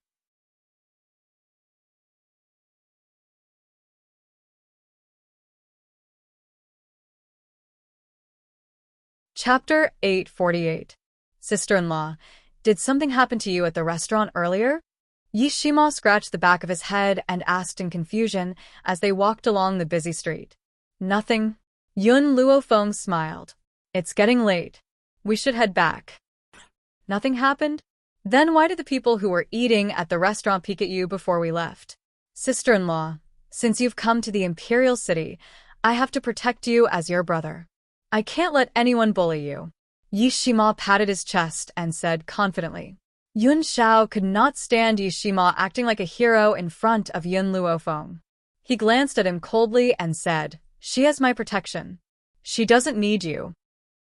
Chapter 848. Sister-in-law, did something happen to you at the restaurant earlier? Yishima scratched the back of his head and asked in confusion as they walked along the busy street. Nothing. Yun Luofeng smiled. It's getting late. We should head back. Nothing happened? Then why did the people who were eating at the restaurant peek at you before we left? Sister-in-law, since you've come to the imperial city, I have to protect you as your brother. I can't let anyone bully you. Yishima patted his chest and said confidently. Yun Xiao could not stand Yishima acting like a hero in front of Yun Luofeng. He glanced at him coldly and said, She has my protection. She doesn't need you.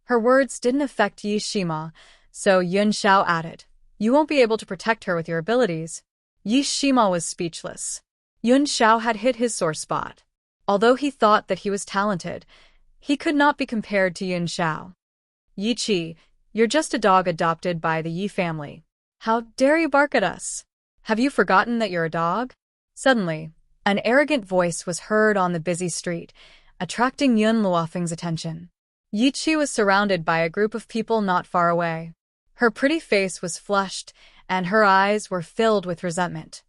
Her words didn't affect Yishima, so Yun Xiao added, You won't be able to protect her with your abilities. Yishima was speechless. Yun Xiao had hit his sore spot. Although he thought that he was talented, he could not be compared to Yun Xiao. Yi Qi, you're just a dog adopted by the Yi family. How dare you bark at us? Have you forgotten that you're a dog? Suddenly, an arrogant voice was heard on the busy street, attracting Yun Luofeng's attention. Yi Qi was surrounded by a group of people not far away. Her pretty face was flushed, and her eyes were filled with resentment.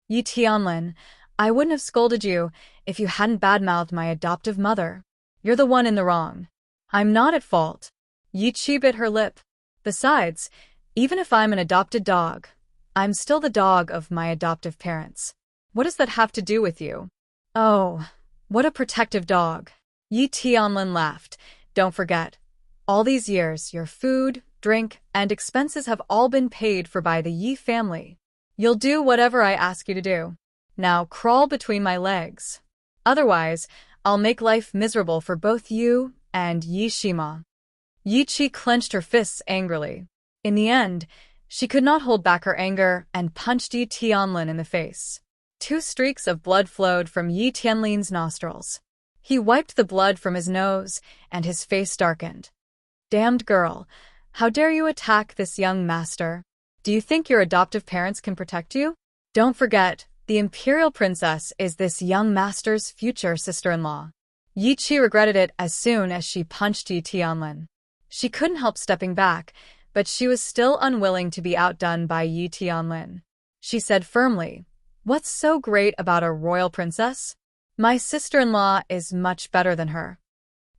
Yi Tianlin, I wouldn't have scolded you if you hadn't badmouthed my adoptive mother. You're the one in the wrong. I'm not at fault. Yi Qi bit her lip. Besides, even if I'm an adopted dog, I'm still the dog of my adoptive parents. What does that have to do with you? Oh, what a protective dog. Yi Tianlin laughed. Don't forget, all these years, your food, drink, and expenses have all been paid for by the Yi family. You'll do whatever I ask you to do. Now crawl between my legs. Otherwise, I'll make life miserable for both you and Yishima. Yi Qi clenched her fists angrily. In the end, she could not hold back her anger and punched Yi Tianlin in the face. 2 streaks of blood flowed from Yi Tianlin's nostrils. He wiped the blood from his nose, and his face darkened. Damned girl, how dare you attack this young master? Do you think your adoptive parents can protect you? Don't forget, the imperial princess is this young master's future sister-in-law. Yi Qi regretted it as soon as she punched Yi Tianlin. She couldn't help stepping back, but she was still unwilling to be outdone by Yi Tianlin. She said firmly, "What's so great about a royal princess? My sister-in-law is much better than her."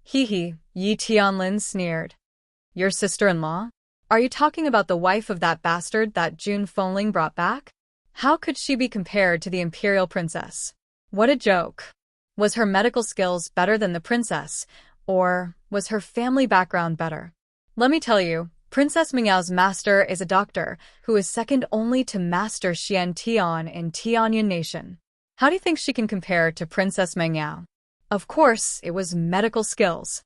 Hee, Yi Tianlin sneered. Your sister-in-law? Are you talking about the wife of that bastard that Jun Fengling brought back? How could she be compared to the imperial princess? What a joke. Was her medical skills better than the princess, or was her family background better? Let me tell you, Princess Mingyao's master is a doctor who is second only to Master Xian Tian in Tianyan Nation. How do you think she can compare to Princess Mingyao? Of course, it was medical skills.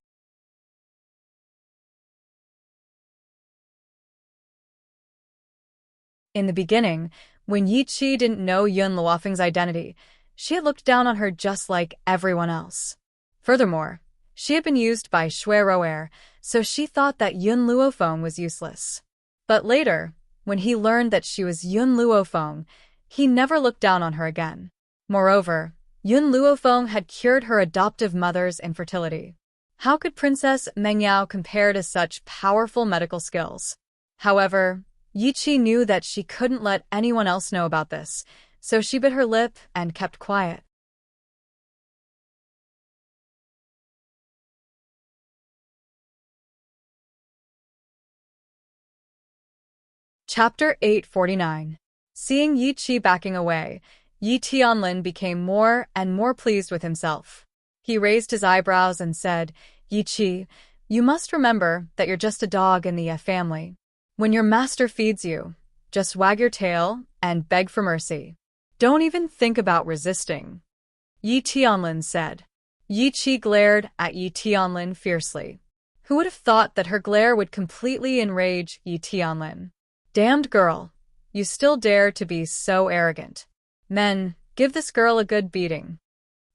In the beginning, when Yi Qi didn't know Yun Luofeng's identity, she had looked down on her just like everyone else. Furthermore, she had been used by Shui Roer, so she thought that Yun Luofeng was useless. But later, when he learned that she was Yun Luofeng, he never looked down on her again. Moreover, Yun Luofeng had cured her adoptive mother's infertility. How could Princess Mengyao compare to such powerful medical skills? However, Yi Qi knew that she couldn't let anyone else know about this, so she bit her lip and kept quiet. Chapter 849. Seeing Yi Qi backing away, Yi Tianlin became more and more pleased with himself. He raised his eyebrows and said, Yi Qi, you must remember that you're just a dog in the family. When your master feeds you, just wag your tail and beg for mercy. Don't even think about resisting. Yi Tianlin said. Yi Qi glared at Yi Tianlin fiercely. Who would have thought that her glare would completely enrage Yi Tianlin? Damned girl, you still dare to be so arrogant. Men, give this girl a good beating.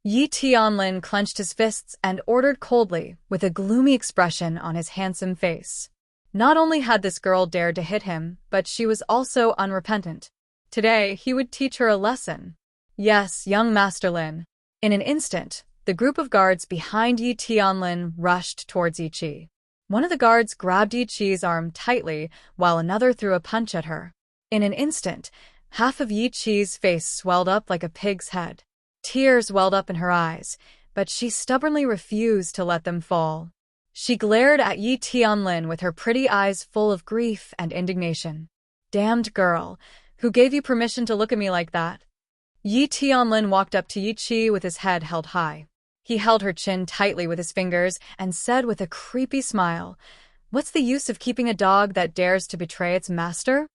Yi Tianlin clenched his fists and ordered coldly, with a gloomy expression on his handsome face. Not only had this girl dared to hit him, but she was also unrepentant. Today, he would teach her a lesson. Yes, young Master Lin. In an instant, the group of guards behind Yi Tianlin rushed towards Yi Qi. One of the guards grabbed Yi Qi's arm tightly, while another threw a punch at her. In an instant, half of Yi Qi's face swelled up like a pig's head. Tears welled up in her eyes, but she stubbornly refused to let them fall. She glared at Yi Tianlin with her pretty eyes full of grief and indignation. Damned girl, who gave you permission to look at me like that? Yi Tianlin walked up to Yi Qi with his head held high. He held her chin tightly with his fingers and said with a creepy smile, What's the use of keeping a dog that dares to betray its master?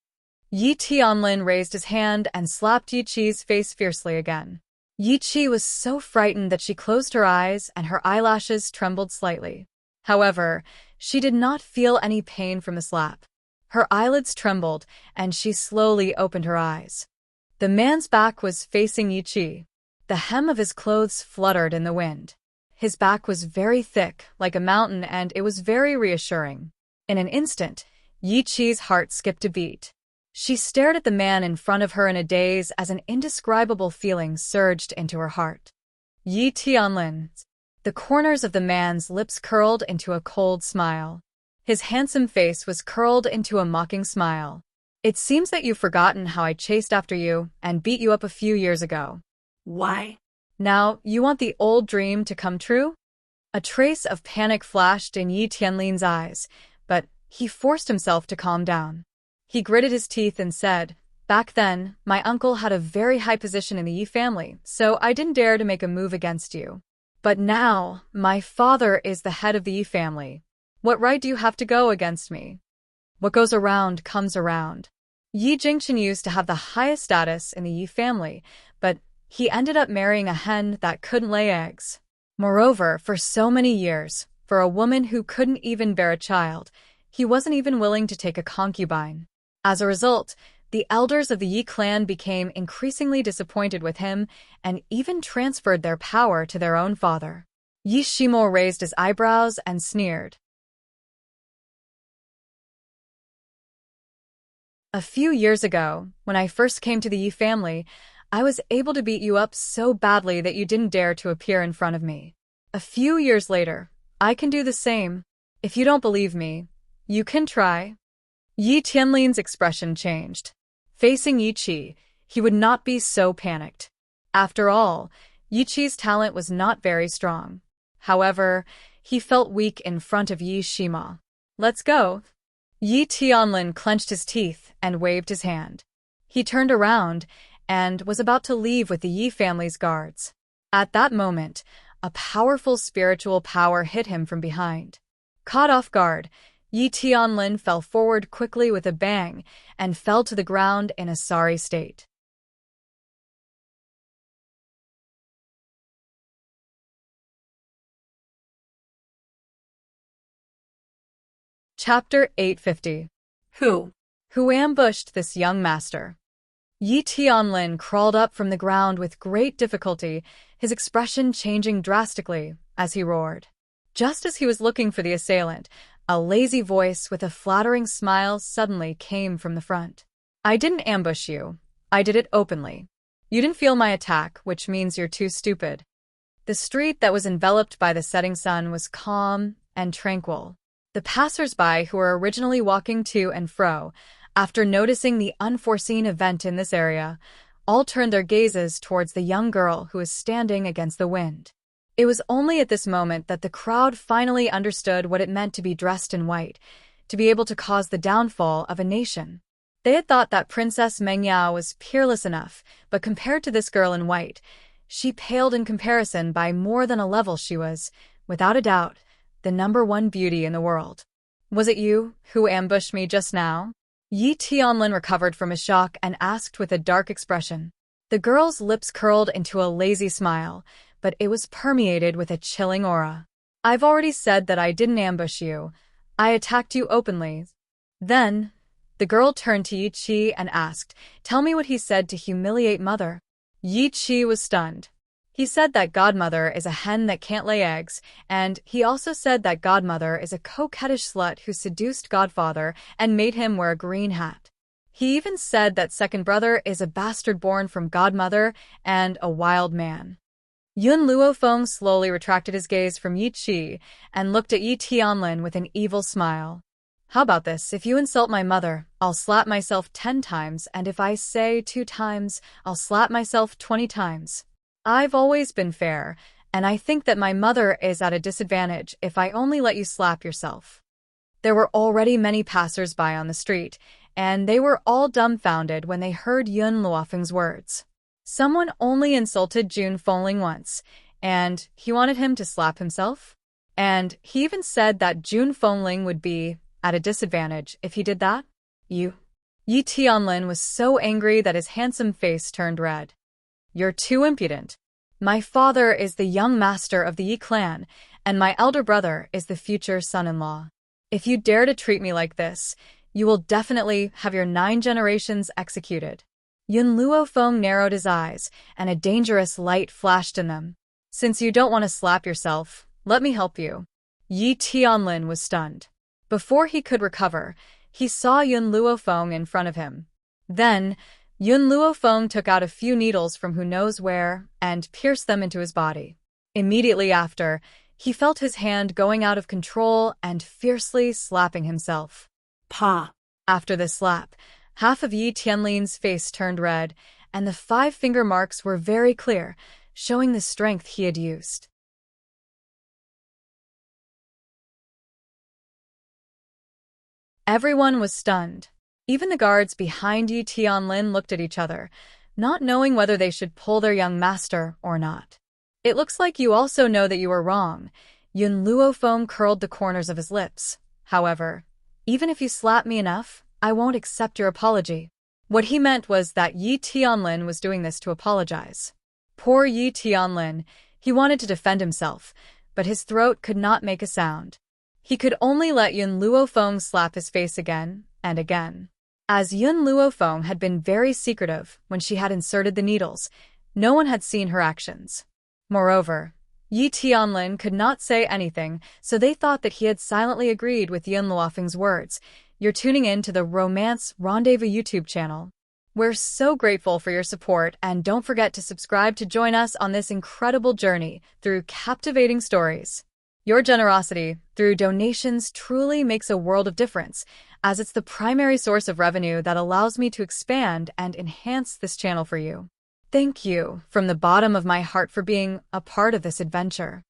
Yi Tianlin raised his hand and slapped Yi Qi's face fiercely again. Yi Qi was so frightened that she closed her eyes and her eyelashes trembled slightly. However, she did not feel any pain from the slap. Her eyelids trembled, and she slowly opened her eyes. The man's back was facing Yi Qi. The hem of his clothes fluttered in the wind. His back was very thick, like a mountain, and it was very reassuring. In an instant, Yi Qi's heart skipped a beat. She stared at the man in front of her in a daze as an indescribable feeling surged into her heart. Yi Tianlin. The corners of the man's lips curled into a cold smile. His handsome face was curled into a mocking smile. It seems that you've forgotten how I chased after you and beat you up a few years ago. Why? Now, you want the old dream to come true? A trace of panic flashed in Yi Tianlin's eyes, but he forced himself to calm down. He gritted his teeth and said, Back then, my uncle had a very high position in the Yi family, so I didn't dare to make a move against you. But now, my father is the head of the Yi family. What right do you have to go against me? What goes around comes around. Yi Jingchen used to have the highest status in the Yi family, but he ended up marrying a hen that couldn't lay eggs. Moreover, for so many years, for a woman who couldn't even bear a child, he wasn't even willing to take a concubine. As a result, the elders of the Yi clan became increasingly disappointed with him and even transferred their power to their own father. Yi Shimo raised his eyebrows and sneered. A few years ago, when I first came to the Yi family, I was able to beat you up so badly that you didn't dare to appear in front of me. A few years later, I can do the same. If you don't believe me, you can try. Yi Tianlin's expression changed. Facing Yi Qi, he would not be so panicked. After all, Yi Qi's talent was not very strong. However, he felt weak in front of Yi Shima. Let's go. Yi Tianlin clenched his teeth and waved his hand. He turned around and was about to leave with the Yi family's guards. At that moment, a powerful spiritual power hit him from behind. Caught off guard, Yi Tianlin fell forward quickly with a bang and fell to the ground in a sorry state. Chapter 850. Who ambushed this young master? Yi Tianlin crawled up from the ground with great difficulty, his expression changing drastically as he roared. Just as he was looking for the assailant, a lazy voice with a flattering smile suddenly came from the front. I didn't ambush you. I did it openly. You didn't feel my attack, which means you're too stupid. The street that was enveloped by the setting sun was calm and tranquil. The passers-by who were originally walking to and fro, after noticing the unforeseen event in this area, all turned their gazes towards the young girl who was standing against the wind. It was only at this moment that the crowd finally understood what it meant to be dressed in white, to be able to cause the downfall of a nation. They had thought that Princess Mengyao was peerless enough, but compared to this girl in white, she paled in comparison by more than a level. She was, without a doubt, the #1 beauty in the world. Was it you who ambushed me just now? Yi Tianlin recovered from his shock and asked with a dark expression. The girl's lips curled into a lazy smile, but it was permeated with a chilling aura. I've already said that I didn't ambush you. I attacked you openly. Then, the girl turned to Yi Qi and asked, tell me what he said to humiliate mother. Yi Qi was stunned. He said that godmother is a hen that can't lay eggs, and he also said that godmother is a coquettish slut who seduced godfather and made him wear a green hat. He even said that second brother is a bastard born from godmother and a wild man. Yun Luofeng slowly retracted his gaze from Yi Qi and looked at Yi Tianlin with an evil smile. How about this? If you insult my mother, I'll slap myself 10 times, and if I say 2 times, I'll slap myself 20 times. I've always been fair, and I think that my mother is at a disadvantage if I only let you slap yourself. There were already many passers-by on the street, and they were all dumbfounded when they heard Yun Luofeng's words. Someone only insulted Jun Fengling once, and he wanted him to slap himself? And he even said that Jun Fengling would be at a disadvantage if he did that? Yi Tianlin was so angry that his handsome face turned red. You're too impudent. My father is the young master of the Yi clan, and my elder brother is the future son-in-law. If you dare to treat me like this, you will definitely have your 9 generations executed. Yun Luofeng narrowed his eyes, and a dangerous light flashed in them. Since you don't want to slap yourself, let me help you. Yi Tianlin was stunned. Before he could recover, he saw Yun Luofeng in front of him. Then, Yun Luofeng took out a few needles from who knows where and pierced them into his body. Immediately after, he felt his hand going out of control and fiercely slapping himself. Pa! After the slap, half of Yi Tianlin's face turned red, and the 5 finger marks were very clear, showing the strength he had used. Everyone was stunned. Even the guards behind Yi Tianlin looked at each other, not knowing whether they should pull their young master or not. It looks like you also know that you were wrong. Yun Luofeng curled the corners of his lips. However, even if you slap me enough, I won't accept your apology. What he meant was that Yi Tianlin was doing this to apologize. Poor Yi Tianlin, he wanted to defend himself, but his throat could not make a sound. He could only let Yun Luofeng slap his face again and again. As Yun Luofeng had been very secretive when she had inserted the needles, no one had seen her actions. Moreover, Yi Tianlin could not say anything, so they thought that he had silently agreed with Yun Luofeng's words. You're tuning in to the Romance Rendezvous YouTube channel. We're so grateful for your support, and don't forget to subscribe to join us on this incredible journey through captivating stories. Your generosity through donations truly makes a world of difference, as it's the primary source of revenue that allows me to expand and enhance this channel for you. Thank you from the bottom of my heart for being a part of this adventure.